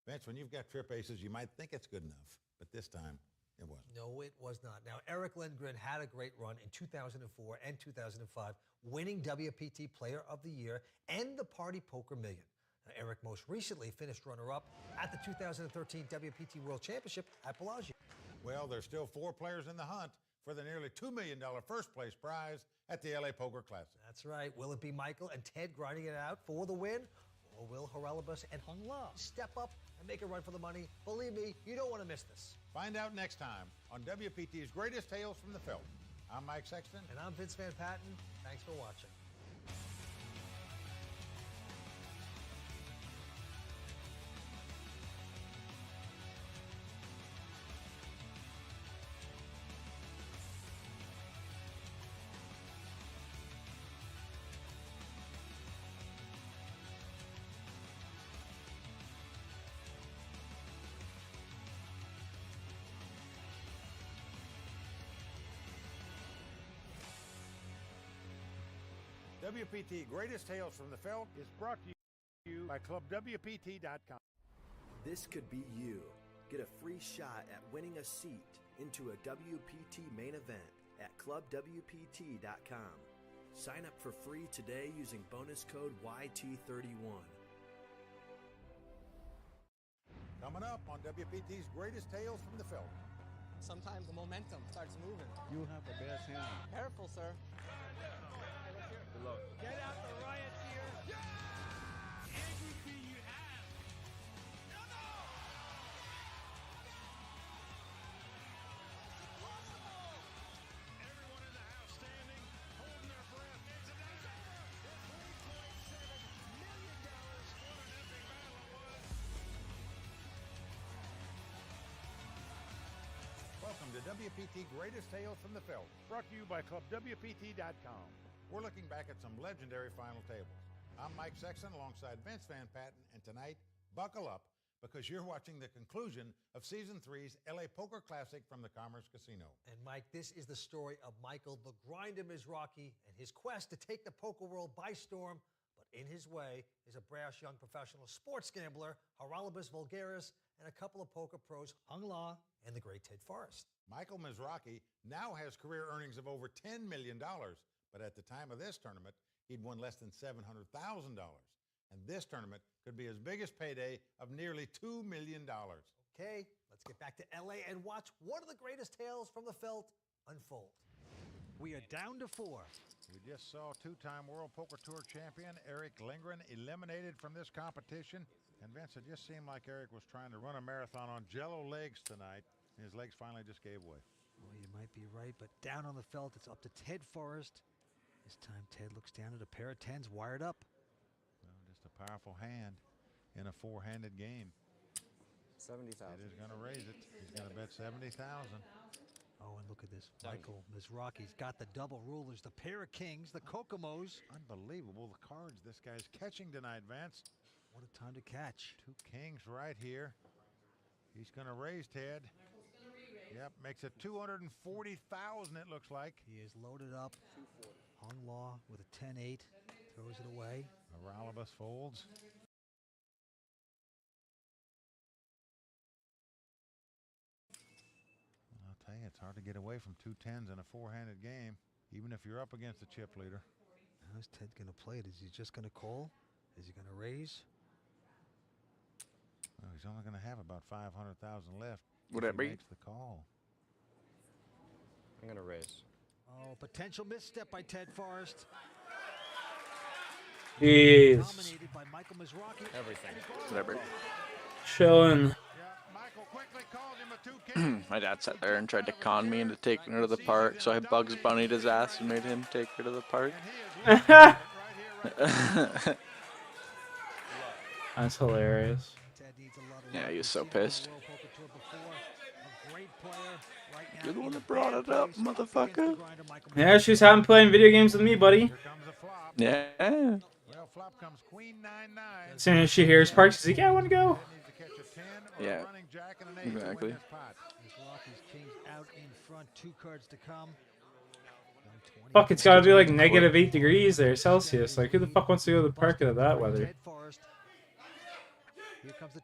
Vince, when you've got trip aces, you might think it's good enough, but this time it wasn't. No, it was not. Now, Eric Lindgren had a great run in 2004 and 2005, winning WPT Player of the Year and the Party Poker Million. Now, Eric most recently finished runner-up at the 2013 WPT World Championship at Bellagio. Well, there's still 4 players in the hunt for the nearly $2 million first-place prize at the LA Poker Classic. That's right. Will it be Michael and Ted grinding it out for the win? Or will Haralabos and Hung La step up and make a run for the money? Believe me, you don't want to miss this. Find out next time on WPT's Greatest Tales from the Felt. I'm Mike Sexton. And I'm Vince Van Patten. Thanks for watching. WPT Greatest Tales from the Felt is brought to you by ClubWPT.com. This could be you. Get a free shot at winning a seat into a WPT main event at ClubWPT.com. Sign up for free today using bonus code YT31. Coming up on WPT's Greatest Tales from the Felt. Sometimes the momentum starts moving. You have the best hand. Careful, sir. Get out the riot gear. Yeah! Everything you have. Everyone in the house standing, holding their breath. It's over. It's $3.7 million. What an epic battle it was. Welcome to WPT Greatest Tales from the Felt, brought to you by ClubWPT.com. We're looking back at some legendary final tables. I'm Mike Sexton alongside Vince Van Patten, and tonight, buckle up because you're watching the conclusion of Season 3's LA Poker Classic from the Commerce Casino. And Mike, this is the story of Michael the Grinder Mizrachi and his quest to take the poker world by storm. But in his way is a brash young professional sports gambler, Haralabos Vulgaris, and a couple of poker pros, Hung La and the great Ted Forrest. Michael Mizrachi now has career earnings of over $10 million. But at the time of this tournament, he'd won less than $700,000. And this tournament could be his biggest payday of nearly $2 million. Okay, let's get back to LA and watch one of the greatest tales from the Felt unfold. We are down to 4. We just saw 2-time World Poker Tour champion Eric Lindgren eliminated from this competition. And Vince, it just seemed like Eric was trying to run a marathon on jello legs tonight. His legs finally just gave way. Well, you might be right, but down on the Felt, it's up to Ted Forrest. This time, Ted looks down at a pair of 10s wired up. Well, just a powerful hand in a 4-handed game. 70,000. It is going to raise it. He's going to bet 70,000. Oh, and look at this. Michael Mizrachi's got the double rulers, the pair of kings, the Kokomos. Unbelievable the cards this guy's catching tonight, Vance. What a time to catch. 2 kings right here. He's going to raise, Ted. Yep, makes it 240,000 it looks like. He is loaded up. Hung La with a 10-8, throws it away. Haralabos folds. I'll tell you, it's hard to get away from 2 10s in a 4-handed game, even if you're up against the chip leader. How's Ted going to play it? Is he just going to call? Is he going to raise? Well, he's only going to have about 500,000 left. Would that be? Makes the call. I'm going to raise. Oh, potential misstep by Ted Forrest. Jeez. Dominated by Michael Mizrachi. Everything. Whatever. Chilling. Yeah, Michael quickly called him a 2K My dad sat there and tried to con me into taking her to the park, so I Bugs Bunnied his ass and made him take her to the park. That's hilarious. Yeah, he was so pissed. You're the one that brought it up, motherfucker. Yeah, she's having playing video games with me, buddy. Yeah. Well, flop comes queen 9-9. As soon as she hears Parks, she's like, yeah, I want to go. Yeah. Exactly. Fuck, it's gotta be like -8 degrees there, Celsius. Like, who the fuck wants to go to the park in that weather?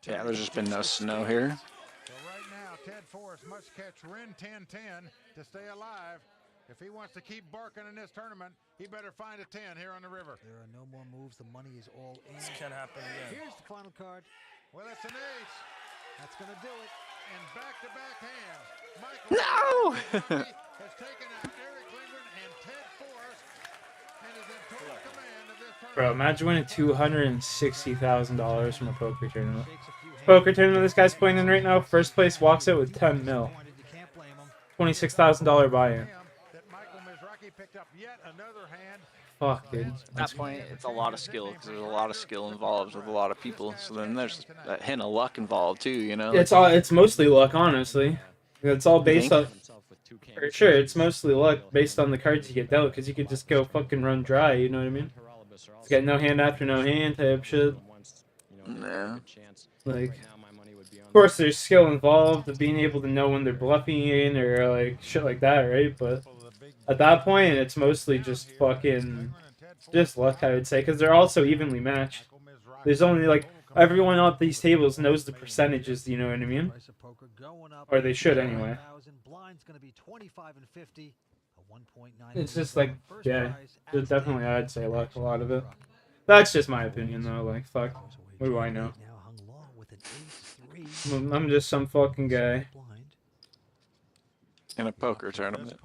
Yeah, there's just been no snow here. So right now, Ted Forrest must catch Ren 10-10 to stay alive. If he wants to keep barking in this tournament, he better find a 10 here on the river. There are no more moves. The money is all in. This can't happen again. Here's the final card. Well, it's an ace. That's going to do it. And back-to-back hands. Michael No! has taken out Eric Lindgren and Ted Forrest and is in total command of this tournament. Bro, imagine winning $260,000 from a poker tournament. Poker tournament this guy's playing in right now, first place walks out with 10 mil. $26,000 buy-in. Fuck, dude. At that point, it's a lot of skill because there's a lot of skill involved with a lot of people. So then there's that hint of luck involved too, you know. It's mostly luck, honestly. It's all based on. For sure, it's mostly luck based on the cards you get dealt, because you could just go fucking run dry. You know what I mean? It's get no hand after no hand type shit. Yeah. Like, of course, there's skill involved of being able to know when they're bluffing in or like shit like that, right? But at that point, it's mostly just fucking just luck, I would say, because they're also evenly matched. There's only like everyone on these tables knows the percentages. You know what I mean? Or they should anyway. It's just like, yeah, there's definitely, I'd say luck, a lot of it. That's just my opinion though. Like, fuck, what do I know? I'm just some fucking guy. In a poker tournament.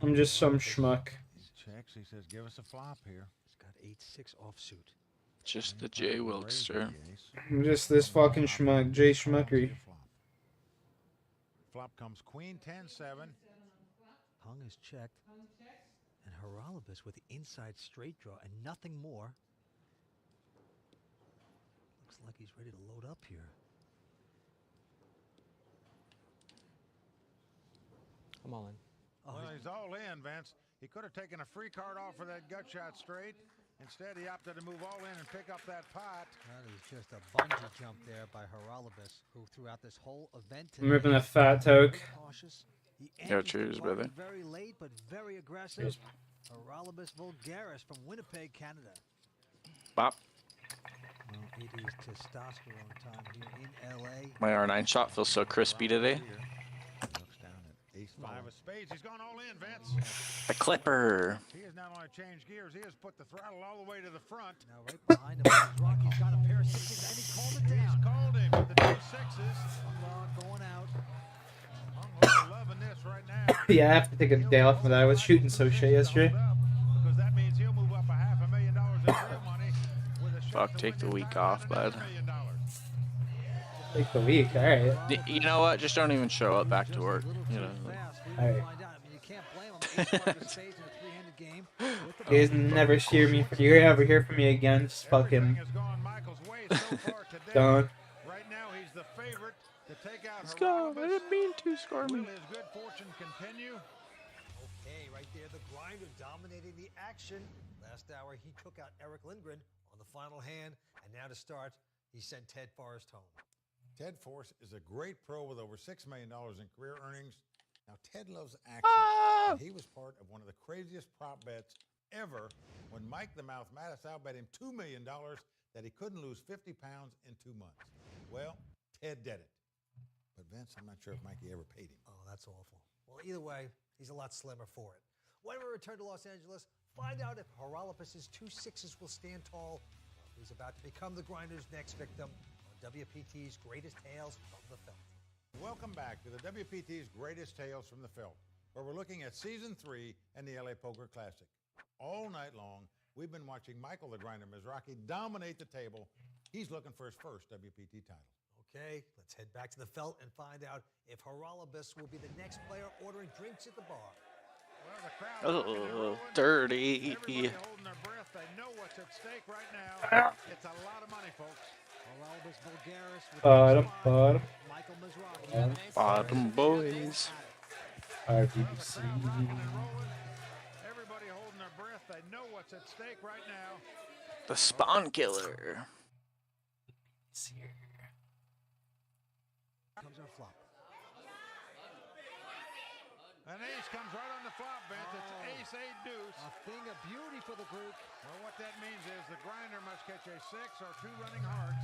I'm just some schmuck. Checks, he says, give us a flop here. He's got 8-6 offsuit. Just the J Wilkster. I'm just this fucking schmuck, Jay Schmuckery. Flop comes queen 10-7. Hung is checked. And Haralabus with the inside straight draw and nothing more. Looks like he's ready to load up here. I'm all in. Well, he's all in, Vince. He could have taken a free card off for that gut shot straight. Instead, he opted to move all in and pick up that pot. That is just a bungee jump there by Haralabus, who throughout this whole event I'm ripping a fat toke. Yo, cheers, brother. Very late, but very aggressive. Haralabus Vulgaris from Winnipeg, Canada. Bop. Well, it is testosterone time here in LA. My R9 shot feels so crispy today. Five of spades. He's gone all in, Vince. The Clipper. He has not only changed gears, he has put the throttle all the way to the front. Now right behind him is Rocky's got a pair of sixes, and he called it down. He's called him with the two sixes. Going out. I'm loving this right now. Yeah, I have to take a day off of that. I was shooting so shit yesterday. Because that means he'll move up $500,000 in real money with a Fuck, take the week off, bud. Take the week, alright. You know what? Just don't even show up back to work. You know. Alright. You guys never hear me. You ever hear from me again? Just fucking done. Right now, he's the favorite to take out Let's go. I didn't mean to score me. Will his good fortune continue? Okay, right there, the grinder dominating the action. Last hour, he took out Eric Lindgren on the final hand, and now to start, he sent Ted Forrest home. Ted Forrest is a great pro with over $6 million in career earnings. Now, Ted loves action. And he was part of one of the craziest prop bets ever when Mike the Mouth Mattis outbet him $2 million that he couldn't lose 50 pounds in 2 months. Well, Ted did it. But Vince, I'm not sure if Mikey ever paid him. Oh, that's awful. Well, either way, he's a lot slimmer for it. When we return to Los Angeles, find out if Haralabus's two sixes will stand tall, or if he's about to become the grinder's next victim on WPT's Greatest Tales from the Felt. Welcome back to the WPT's Greatest Tales from the Felt, where we're looking at Season 3 and the LA Poker Classic. All night long, we've been watching Michael the Grinder Mizrachi dominate the table. He's looking for his first WPT title. Okay, let's head back to the felt and find out if Haralabus will be the next player ordering drinks at the bar. Oh, dirty. Everybody holding their breath. They know what's at stake right now. It's a lot of money, folks. Haralabus Bulgaris with Bottom. Michael Mizrahi. Bottom boys. RBC. Everybody holding their breath. They know what's at stake right now. The Spawn Killer. Comes our flop. An ace comes right on the flop, Vince. It's ace, eight, deuce. A thing of beauty for the group. Well, what that means is the grinder must catch a 6 or 2 running hearts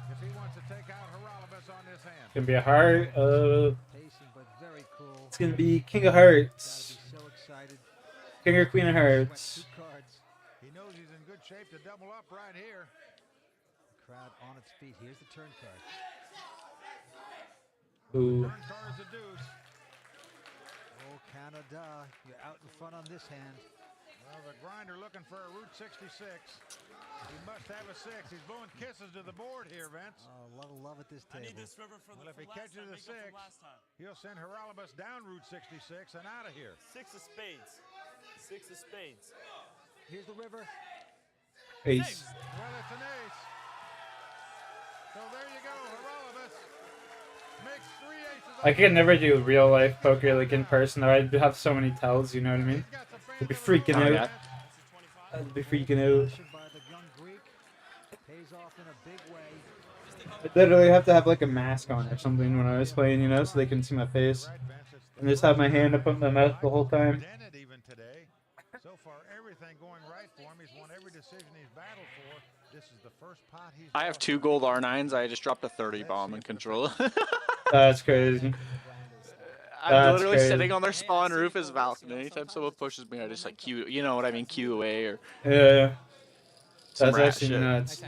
if he wants to take out Haralabus on this hand. It's gonna be a heart. Pacing, but very cool. It's gonna be King of Hearts. Gotta be so excited. King or Queen of Hearts. Two cards. He knows he's in good shape to double up right here. The crowd on its feet. Here's the turn card. Ooh. Turn card is a deuce. Oh, Canada. You're out in front on this hand. Well, the grinder looking for a Route 66. He must have a 6. He's blowing kisses to the board here, Vince. Oh, a lot of love at this I table. need this river for Well, if he last catches time, a make up 6, from last time. he'll send Haralabus down Route 66 and out of here. 6 of spades. 6 of spades. Here's the river. Ace. Well, it's an ace. So there you go, Haralabus makes 3 aces. I could never do real life poker like in person, or I'd have so many tells, you know what I mean? I'd be freaking out. I'd be freaking out. By the young Greek. Pays off in a big way. I'd literally have to have like a mask on or something when I was playing, you know, so they couldn't see my face. And just have my hand up in my mouth the whole time. Even today. So far, everything going right for him. He's won every decision he's battled for. This is the first pot he's I have 2 gold R9s. I just dropped a 30 bomb in control. That's crazy. I'm literally sitting on their spawn roof as balcony. Anytime someone pushes me, I just like queue, you know what I mean, queue away or. Yeah. Some That's rat actually shit. nuts.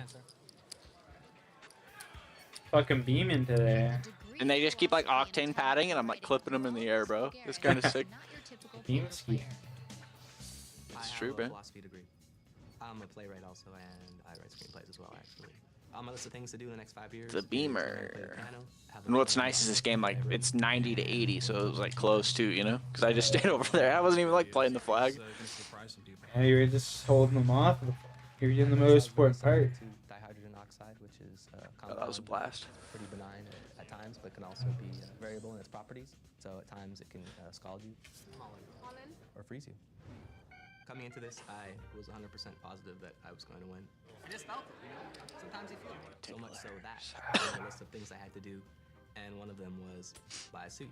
Fucking beaming today. And they just keep like octane padding, and I'm like clipping them in the air, bro. It's kind of sick. Beam ski. It's true, man. Philosophy degree. I'm a playwright also, and I write screenplays as well, actually. On my list of things to do in the next 5 years. The beamer. And what's nice is this game, like, it's 90 to 80, so it was like close to, you know? Because I just stayed over there. I wasn't even like playing the flag. Yeah, you were just holding them off. You're doing the most important part. Dihydrogen oxide, which is Oh, that was a blast. pretty benign at times, but can also be variable in its properties. So at times it can scald you or freeze you. Coming into this, I was 100% positive that I was going to win. I just felt it, you know? Sometimes you feel it. So much so that I had a list of things I had to do, and one of them was buy a suit.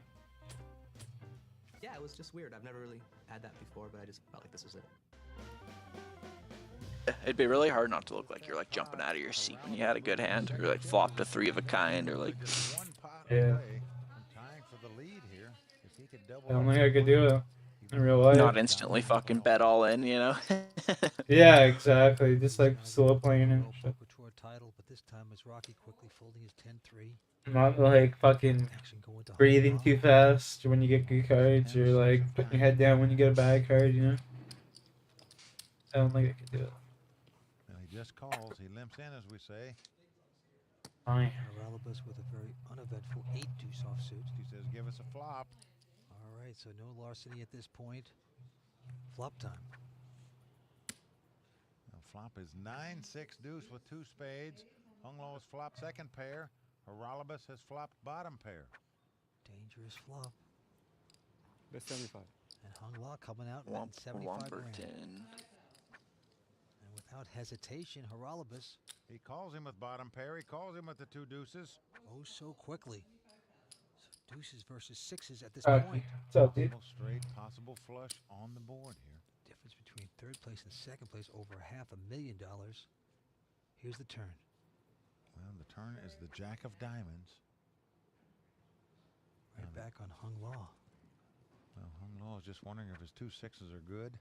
Yeah, it was just weird. I've never really had that before, but I just felt like this was it. It'd be really hard not to look like you're like jumping out of your seat when you had a good hand, or like flopped a 3 of a kind, or like. Yeah. Tying for the lead here. If he could double I don't think I could do it in real life. Not instantly fucking bet all in, you know? Yeah, exactly. Just like slow playing and shit. Tour title, but this time is Rocky quickly folding his 10-3. Not like fucking breathing too fast when you get good cards, or like putting your head down when you get a bad card, you know? I don't think I could do it. Well, he just calls. He limps in, as we say. Fine. Haralabus with a very uneventful 8 deuce offsuit. He says, give us a flop. All right, so no larceny at this point. Flop time. Now, flop is 9-6 deuce with 2 spades. Hung low has flopped second pair. Haralabus has flopped bottom pair. Dangerous flop. That's 75. And Hung Law coming out Womp, at 75 for grand. 10. And without hesitation, Haralabus. He calls him with bottom pair. He calls him with the 2 deuces. Oh, so quickly. So deuces versus 6s at this Okay. point. What's up, dude? Possible straight, possible flush on the board here. Difference between third place and second place over $500,000. Here's the turn. Well, the turn is the Jack of Diamonds. Right back on Hung Law. Well, Hung Law is just wondering if his 2 6s are good.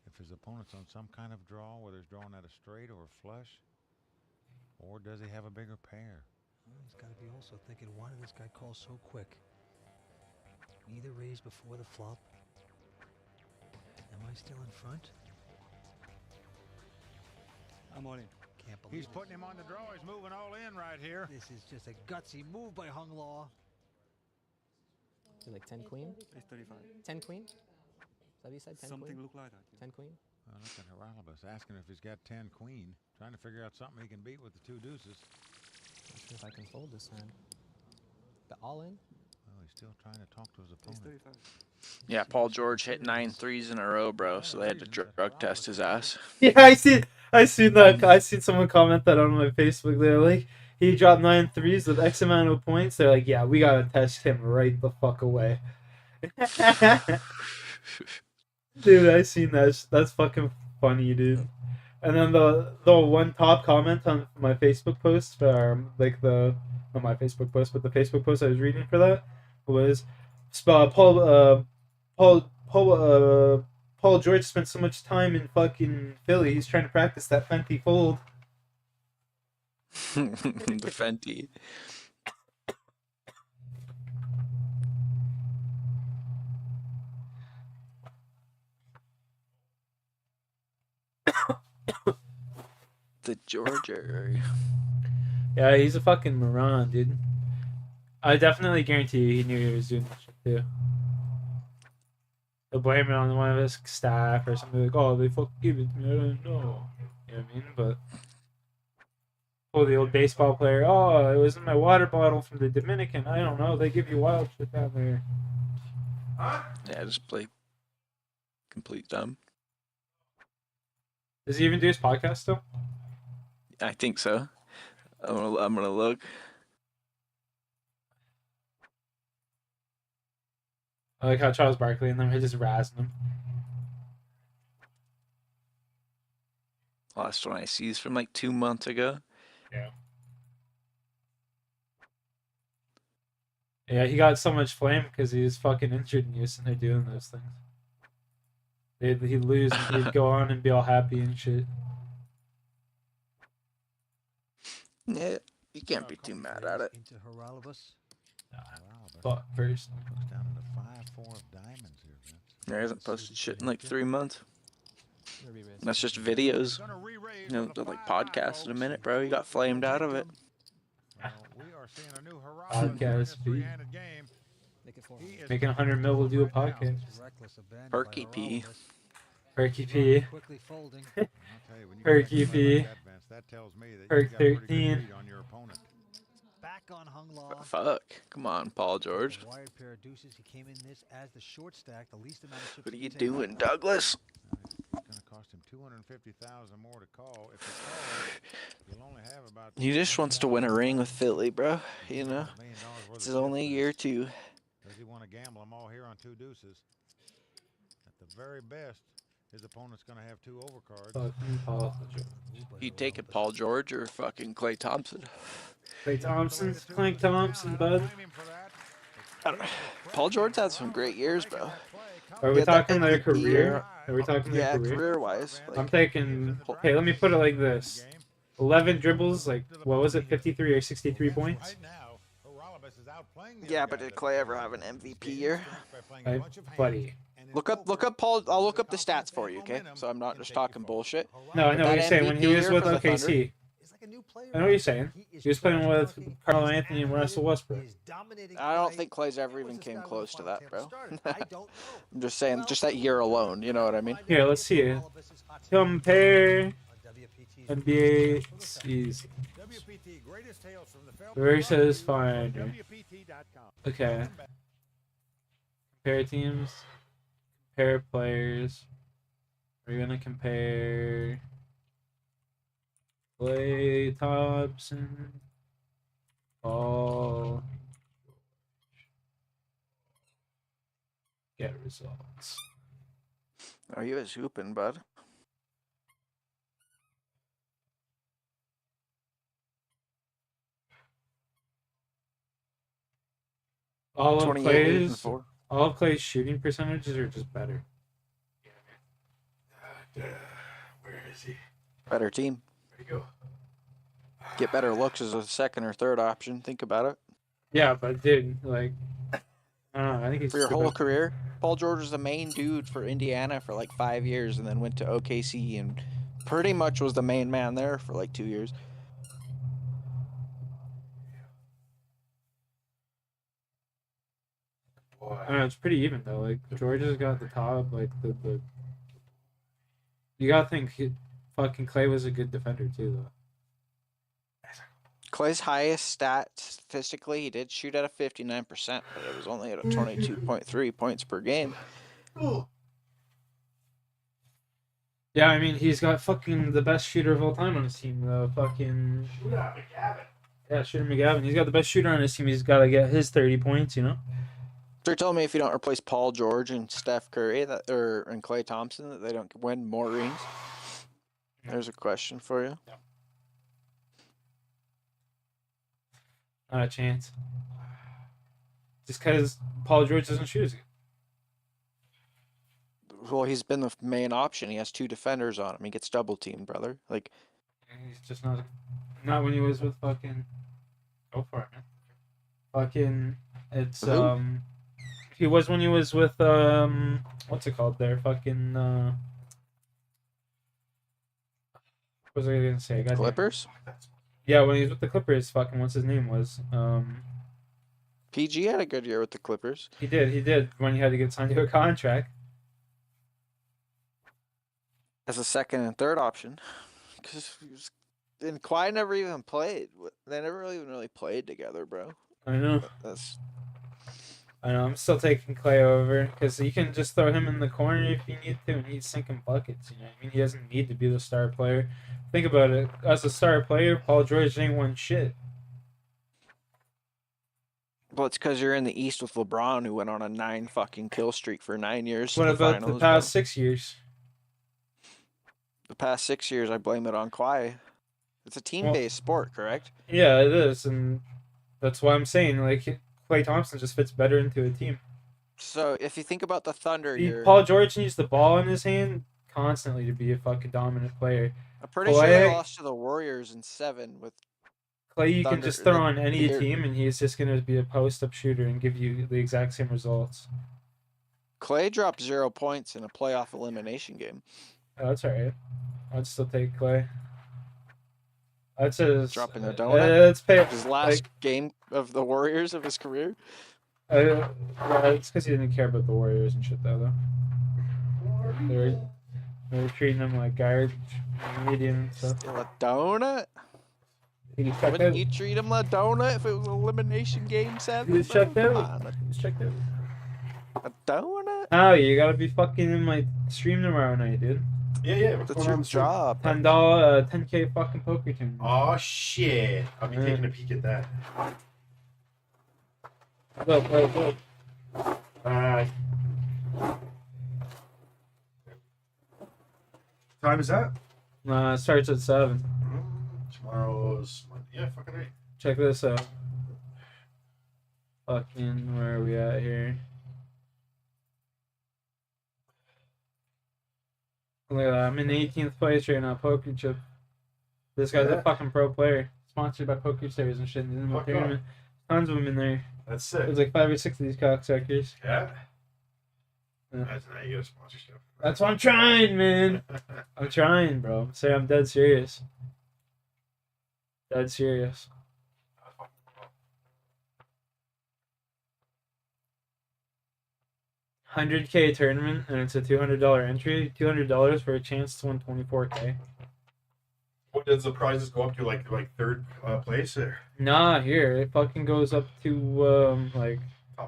If his opponent's on some kind of draw, whether he's drawing at a straight or a flush. Or does he have a bigger pair? Well, he's got to be also thinking, why did this guy call so quick? Either raise before the flop. Am I still in front? I'm on in. Can't believe He's putting him on the draw. He's moving all in right right here. This is just a gutsy move by Hung Law. Like 10 queen? 835. 10 queen? Is that what you said? 10 Something queen? look like that. 10 queen? Well, look at Heralibus asking if he's got 10 queen. Trying to figure out something he can beat with the 2 deuces. Not sure if I can fold this hand. The all in? Well, he's still trying to talk to his opponent. Yeah, Paul George hit 9 threes in a row, bro. So they had to drug test his ass. Yeah, I seen that. I seen someone comment that on my Facebook. They're like, he dropped 9 threes with X amount of points. They're like, yeah, we gotta test him right the fuck away. Dude, I seen that. That's fucking funny, dude. And then the one top comment on my Facebook post, like not my Facebook post, but the Facebook post I was reading for that was Paul George spent so much time in fucking Philly. He's trying to practice that Fenty fold. The Fenty. The Georgia. Yeah, he's a fucking moron, dude. I definitely guarantee you he knew he was doing that shit too. He'll blame it on one of his staff or something like, oh, they fucking gave it to me, I don't know. You know what I mean? But, oh, the old baseball player, oh, it was in my water bottle from the Dominican. I don't know, they give you wild shit down there. Yeah, just play complete dumb. Does he even do his podcast still? I think so. I'm gonna look. I like how Charles Barkley and them are just razzing him. Last one I see is from like 2 months ago. Yeah. Yeah, he got so much flame because he was fucking injured and he was sitting there doing those things. He'd lose and he'd go on and be all happy and shit. Yeah, you can't be too mad at it. Into Heralibus. But first. Looks down to the 5-4 of diamonds here, Vince. Yeah, he hasn't posted shit in like 3 months. That's just videos. You know, they're like podcasts in a minute, bro. You got flamed out of it. Podcast fee. Making 100 mil will do a podcast. Perky P. Perky P. Perky P. Perk 13. Back on Hung Law. Fuck. Come on, Paul George. Wired pair of deuces. He came in this as the short stack, the least amount of chips. What are you doing, Douglas? It's going to cost him $250,000 more to call. If you call, you'll only have about. He just wants to win a ring with Philly, bro. You know, it's his only year too. Does he want to gamble them all here on 2 deuces? At the very best, his opponent's going to have 2 overcards. You take it, Paul George or fucking Klay Thompson? Klay Thompson, Clank Thompson, bud. Paul George had some great years, bro. Are we talking their career? Are we talking their career? career-wise. Like, I'm taking. Okay, let me put it like this: 11 dribbles, like what was it, 53 or 63 points? yeah, but did Klay ever have an MVP year? Buddy. Look up Paul. I'll look up the stats for you, okay? So I'm not just talking bullshit. No, I know what you're saying. When he was with the OKC, I know what you're saying. He was playing with Carmelo Anthony and Russell Westbrook. I don't think Klay's ever even came close to that, bro. I'm just saying, just that year alone. You know what I mean? Here, let's see it. Compare NBA season versus Finder. Okay. Compare teams. Compare players. We're gonna compare Klay Thompson, Paul. Get results. Oh, you was hooping, bud. All of 28, 8 and Klay's 4. all of Klay's shooting percentages are just better. Where is he? Better team. There you go. Get better looks as a second or third option. Think about it. Yeah, but dude, like, I don't know. I think he's For your just whole about- career, Paul George was the main dude for Indiana for like 5 years, and then went to OKC and pretty much was the main man there for like 2 years. I don't know, it's pretty even though. Like Georgia's got the top. Like the you gotta think fucking Clay was a good defender too though. Clay's highest stat statistically, he did shoot at a 59%, but it was only at a 22.3 points per game. Yeah, I mean he's got fucking the best shooter of all time on his team. The fucking McGavin. yeah, Shooter McGavin. He's got the best shooter on his team. He's got to get his 30 points. You know. They're telling me if you don't replace Paul George and Steph Curry and Klay Thompson, that they don't win more rings. There's a question for you. Not a chance. Just because Paul George doesn't shoot as good. Well, he's been the main option. He has 2 defenders on him. He gets double teamed, brother. Like, He's just not when he was with fucking. Go for it, man. Fucking, it's Who? He was when he was with what's it called there? Fucking what was I gonna say? Goddamn. Clippers? Yeah, when he was with the Clippers, fucking what's his name was PG had a good year with the Clippers. He did when he had to get signed to a contract. As a second and third option. And Kawhi never even played. They never even really played together, bro. I know. I know. I'm still taking Clay over because you can just throw him in the corner if you need to, and he's sinking buckets. You know what I mean? He doesn't need to be the star player. Think about it. As a star player, Paul George ain't won shit. Well, it's because you're in the East with LeBron, who went on a 9 fucking kill streak for 9 years. What about the past 6 years? The past 6 years, I blame it on Kawhi. It's a team-based sport, correct? Yeah, it is, and that's why I'm saying like Klay Thompson just fits better into a team. So if you think about the Thunder, Paul George needs the ball in his hand constantly to be a fucking dominant player. I'm pretty sure they lost to the Warriors in 7 with Clay. You Thunder, can just throw on any the- team, and he's just going to be a post-up shooter and give you the exact same results. Clay dropped 0 points in a playoff elimination game. Oh, that's all right. I'd still take Clay. I'd say dropping a donut. Let's pay his last game of the Warriors of his career. Yeah, it's because he didn't care about the Warriors and shit, though. They were treating him like garbage, medium and stuff. Still a donut. Wouldn't you treat him like a donut if it was an elimination game, Seth? He was checked out. He's checked out. A donut? Oh, you gotta be fucking in my stream tomorrow night, dude. Yeah. That's your job. $10, 10K fucking poker tournament. Oh shit! I'll be taking a peek at that. Look. Time is that? It starts at 7. Tomorrow's Monday. Yeah, fucking right. Check this out. Fucking, where are we at here? Look at that. I'm in 18th place right now, Poker Chip. This guy's a fucking pro player. Sponsored by Poker Stars and shit. In the tournament. Tons of them in there. That's sick. There's like 5 or 6 of these cocksuckers. Yeah. That's how you get a sponsorship. That's what I'm trying, man. I'm trying, bro. Say I'm dead serious. Dead serious. $100K tournament, and it's a $200 entry. $200 for a chance to win $24K. What does the prizes go up to? Like third place or? Nah, here it fucking goes up to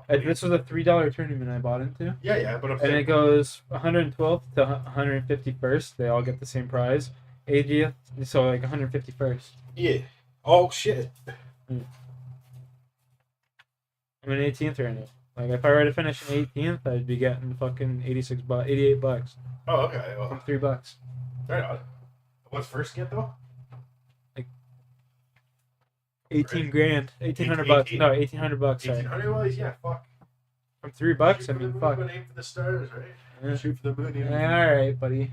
this was a $3 tournament I bought into. Yeah, but and it goes 112th to 151st. They all get the same prize. 80th, so like 151st. Yeah. Oh shit. I'm in 18th right now. Like if I were to finish in 18th, I'd be getting fucking $88. Oh, okay. Well, from $3. Right on. What's first get though? Like 18 grand, $1,800. No, $1,800. Sorry. $1,800. Yeah, fuck. From $3, I mean, fuck. Aim for the stars, right? Yeah. Shoot for the moon. Yeah, all right, buddy.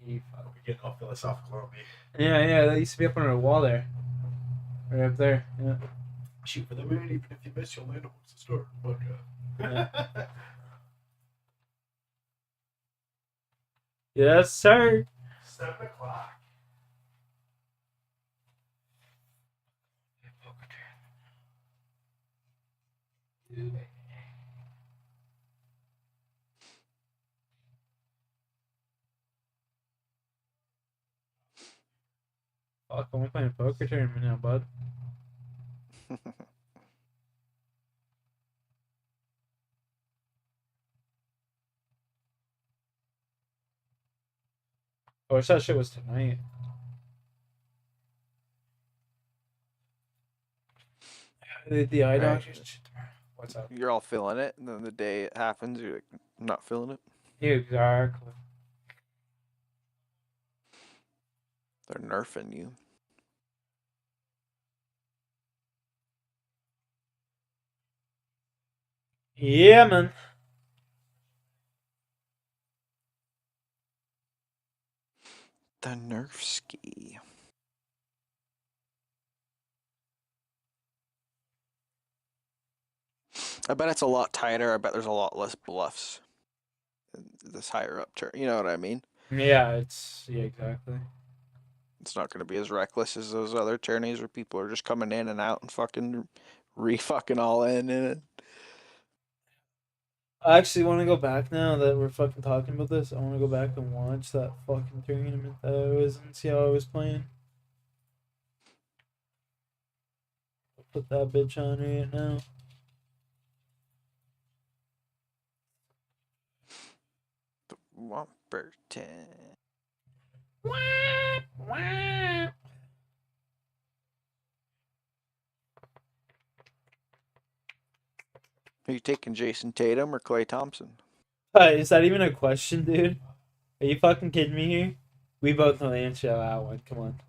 We're getting all philosophical on me. Yeah, that used to be up on a wall there. Right up there. Yeah. Shoot for the moon, even if you miss, you'll land amongst the star. Fuck Yeah. Yes, sir. 7 o'clock. I'm playing a poker tournament now, bud. I wish that shit was tonight. The eye Right. doctors. What's up? You're all feeling it, and then the day it happens, you're like, I'm not feeling it. Exactly. They're nerfing you. Yeah, man. The nerf ski. I bet it's a lot tighter. I bet there's a lot less bluffs. This higher up turn. You know what I mean? Yeah, exactly. It's not going to be as reckless as those other tourneys where people are just coming in and out and fucking re-fucking all in it. I actually want to go back now that we're fucking talking about this. I want to go back and watch that fucking tournament that I was in, see how I was playing. I'll put that bitch on right now. Womperton. Are you taking Jason Tatum or Klay Thompson? Is that even a question, dude? Are you fucking kidding me here? We both know the answer to that one. Come on.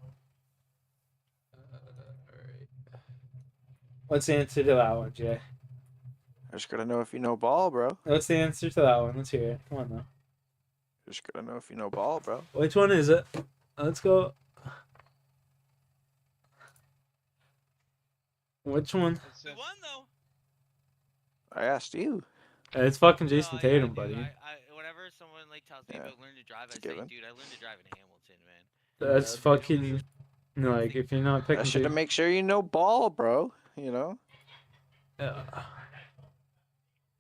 What's the answer to that one, Jay? I just gotta know if you know ball, bro. What's the answer to that one? Let's hear it. Come on, now. Just gotta know if you know ball, bro. Which one is it? Let's go. Which one? Who won though? I asked you. It's fucking Jason Tatum, buddy. Whenever someone like tells me about learning to drive, I say, given. dude, I learned to drive in Hamilton, man. That's fucking like if you're not picking. I should make sure you know ball, bro. You know. Yeah.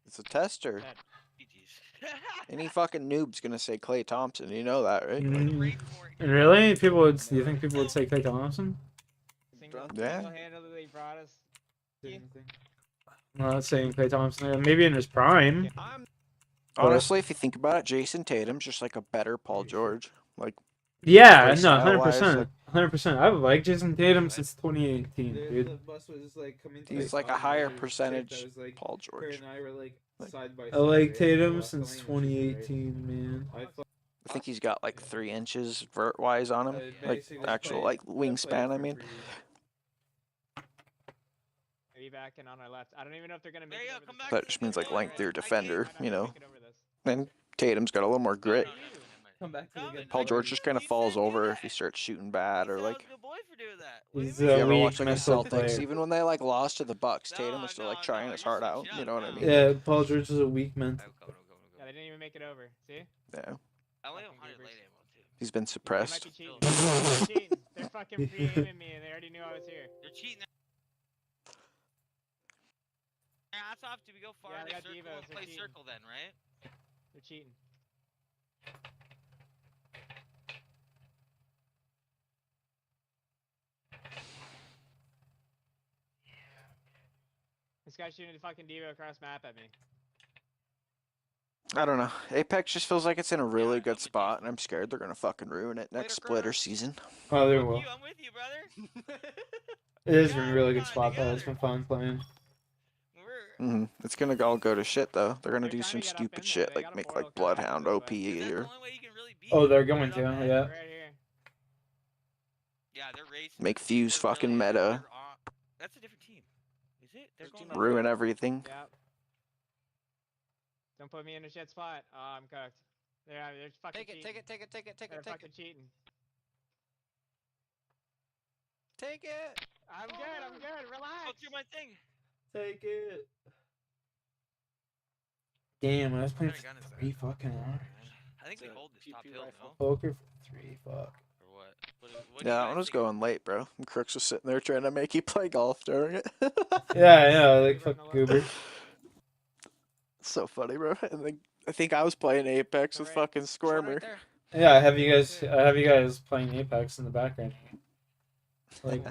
It's a tester. Any fucking noob's gonna say Klay Thompson. You know that, right? Really? Do you think people would say Klay Thompson? Yeah. Single-handedly brought us. I'm not saying Klay Thompson. Maybe in his prime. Honestly, if you think about it, Jason Tatum's just like a better Paul George. Like. Yeah, play no, style-wise, 100%. like, 100%. I've liked Jason Tatum since 2018, dude. he's like a higher percentage Paul George. I like Tatum since 2018, man. I think he's got like 3 inches vert-wise on him, like actual like wingspan. I mean, Maybe back and on our left. I don't even know if they're gonna make it over this. that just means like lengthier defender, you know. And Tatum's got a little more grit. Come back to the Paul George just kind of falls over if he starts shooting bad or like. He's If you a ever weak watch like the mental Celtics, player. even when they like lost to the Bucks, Tatum was still like trying his heart out. You know what I mean? Yeah, Paul George is a weak mental. Yeah, they didn't even make it over. See? Yeah. I only have 100 late ammo too. He's been suppressed. They might be cheating. They're cheating. They're fucking pre-aiming me, and they already knew I was here. They're cheating. Hats off. Do we go far Yeah, in they the got circle? divas, Let's they're play cheating. circle then, right? They're cheating. This guy's shooting a fucking Devo across map at me. I don't know. Apex just feels like it's in a really good spot, and I'm scared they're gonna fucking ruin it next splitter season. Oh, they will. I'm with you, brother. It is in a really good spot, though. It's been fun playing. It's gonna all go to shit though. They're gonna do some stupid shit like make like Bloodhound OP or Oh, they're going to, yeah. Yeah, they're racing. make Fuse fucking meta, That's a different team. Is it? They're going ruin everything. Yep. Don't put me in a shit spot. Oh, I'm cooked. They're fucking cheating. Take it. They're fucking cheating. Take it. I'm good. Relax. Go through my thing. Take it. Damn, I was playing for 3 fucking hours. I think we hold this top hill, no? Poker for 3, fuck. Or what? What Yeah, that one was going late, bro. And Crooks was sitting there trying to make you play golf during it. Yeah, like fucking goober. So funny, bro. And then I think I was playing Apex with fucking Squirmer. Yeah, I have you guys playing Apex in the background. Like,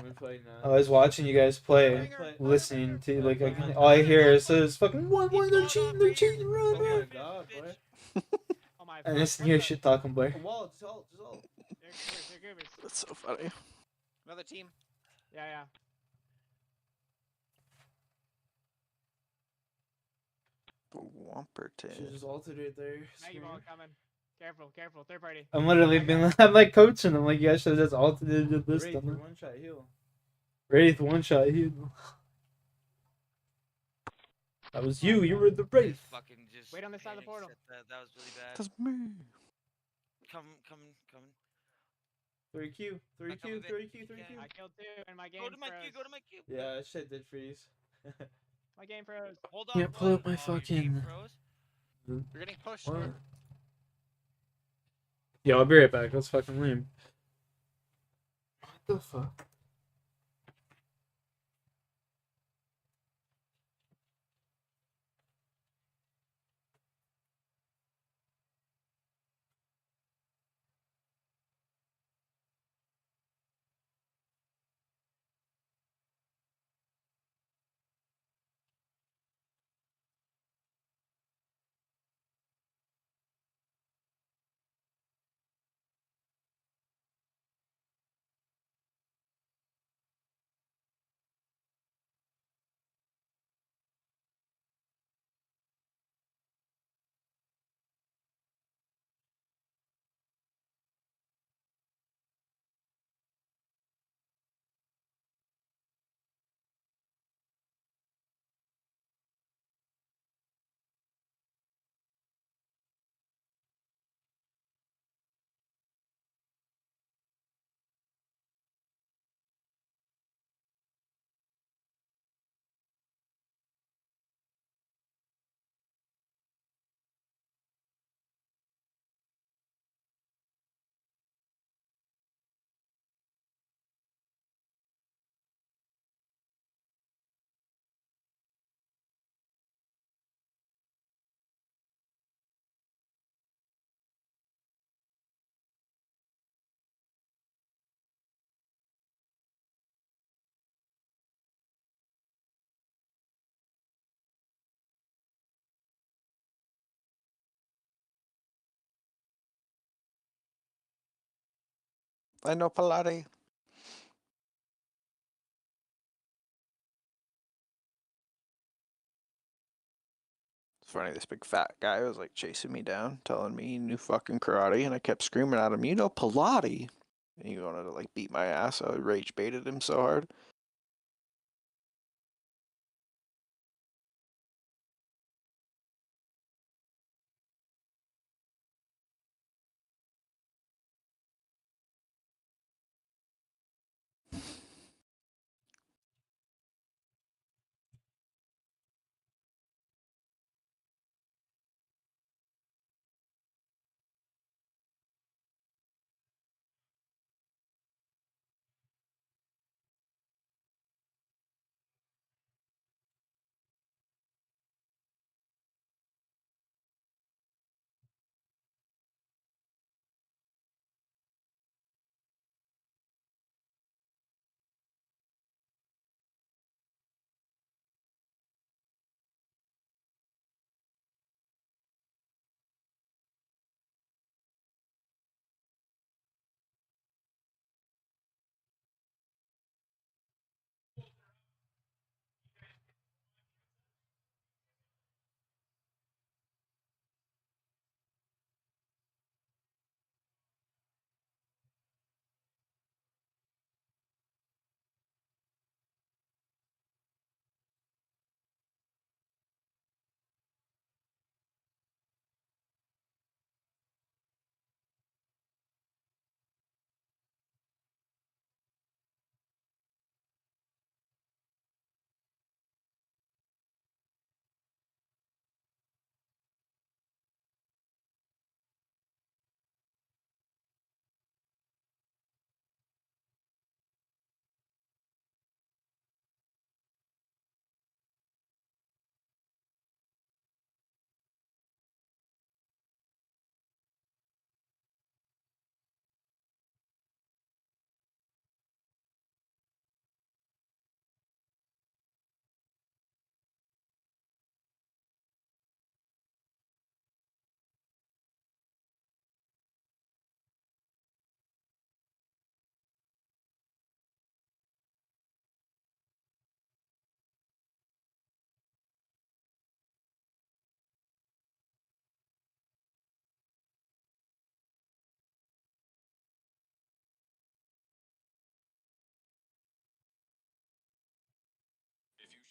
I was watching you guys play, listening to like all I hear is fucking one, they're cheating, run. Oh my god, boy. I just hear shit talking, boy. That's so funny. Another team. Yeah. She Womperton. just ulted right there. Maggie ball coming. Careful. Third party. I'm literally I'm like coaching them, like, you guys should have just ulted it at this Wraith, time. one shot heal. Wraith, one shot heal. That was you. You were the Wraith. Fucking just Wait on the side of the portal. That was really bad. That's me. Coming. 3Q. I killed 2 and my game Go to my froze. queue. Go to my queue. Yeah, shit did freeze. My game froze. Hold on. Can't pull up my your fucking. game froze? You're getting pushed. What? Yeah, I'll be right back. That's fucking lame. What the fuck? I know Pilate. It's funny, this big fat guy was like chasing me down, telling me he knew fucking karate, and I kept screaming at him, you know Pilate? And he wanted to like beat my ass, so I rage baited him so hard.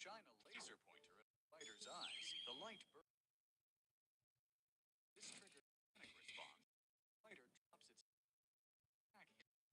Shine a laser pointer at a fighter's eyes. The light burns. This triggers a panic response. The fighter drops its attack. Captures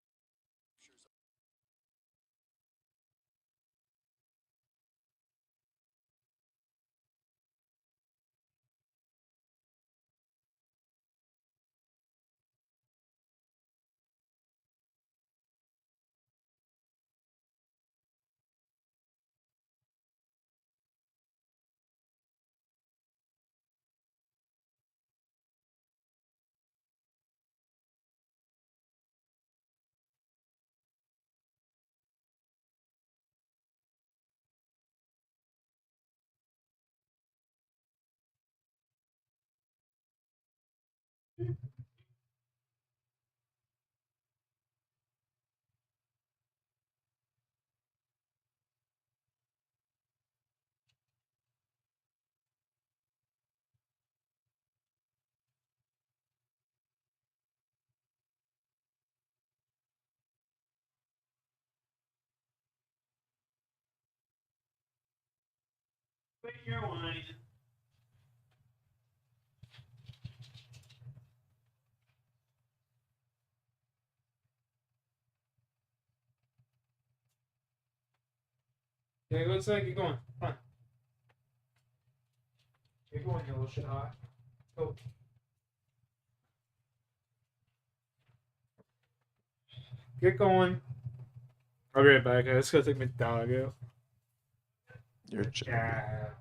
Quit your whining. Okay, go inside, keep going. Come on. Keep going, you little shit hot. Go. Get going. I'll be right back. I just gotta take my dog out. You're Yeah.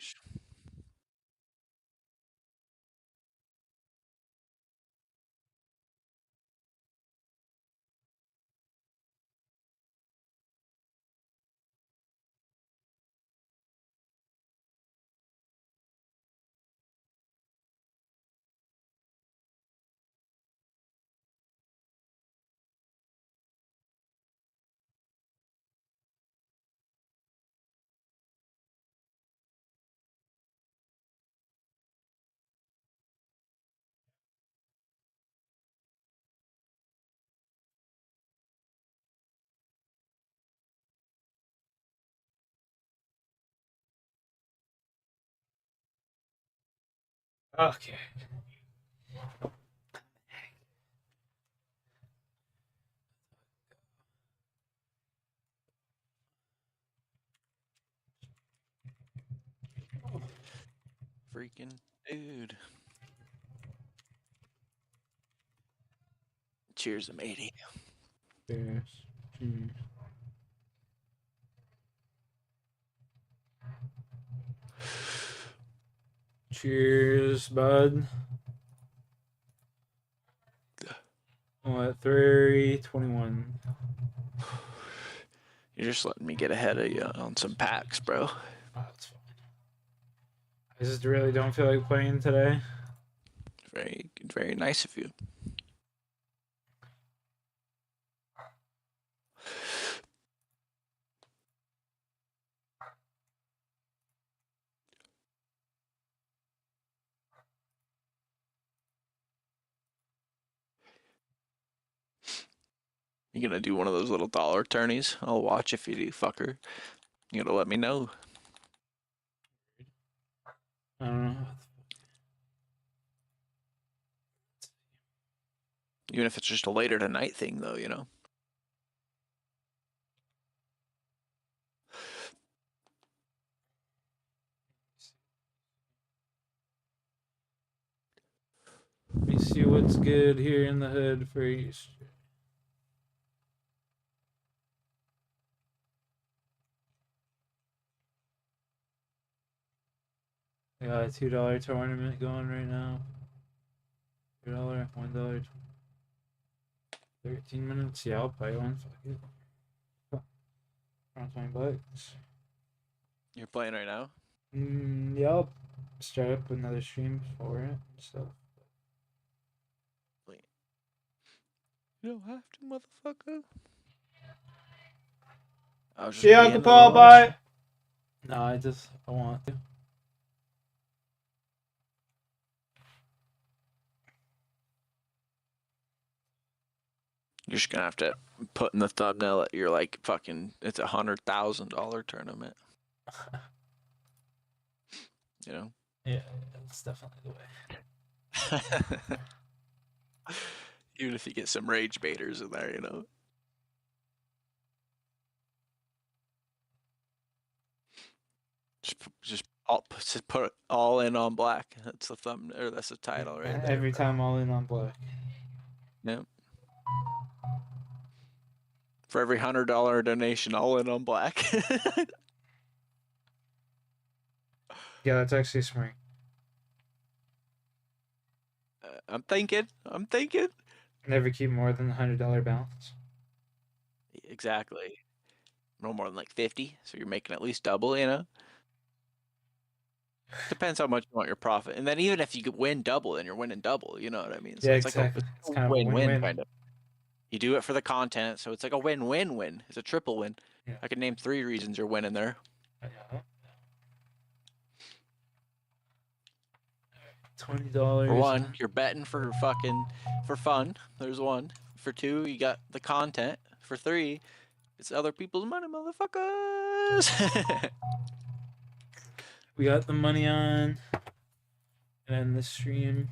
Sheesh. Okay. Freaking dude. Cheers, matey. Cheers. Cheers. Cheers, bud. What, 3:21. You're just letting me get ahead of you on some packs, bro. Oh, that's fine. I just really don't feel like playing today. Very, very nice of you. You gonna do one of those little dollar tourneys? I'll watch if you do, fucker. You gotta let me know. I don't know. Even if it's just a later tonight thing, though, you know. Let me see what's good here in the hood for each. I got a $2 tournament going right now. $2, $1, 13 minutes. Yeah, I'll play one. Fuck it. Around $20. You're playing right now? Yeah, I'll start up another stream for it and stuff. Wait. You don't have to, motherfucker. I was just See, Uncle Paul, bye. No, I want to. You're just gonna have to put in the thumbnail that you're like fucking. It's $100,000 tournament. You know. Yeah, that's definitely the way. Even if you get some rage baiters in there, you know. Just put it all in on black. That's the thumbnail, or that's the title, right? There, Every time all in on black. Yep. For every $100 donation, all in on black. Yeah, that's actually smart. I'm thinking. Never keep more than $100 balance. Exactly. No more than like 50, so you're making at least double, you know? Depends how much you want your profit. And then even if you could win double, then you're winning double, you know what I mean? So Yeah, it's exactly. like It's a kind of a win-win win-win. kind of. You do it for the content, so it's like a win-win-win. It's a triple win. Yeah. I could name 3 reasons you're winning there. $20. For one, you're betting for fun. There's one. For 2, you got the content. For 3, it's other people's money, motherfuckers. We got the money on. And then the stream.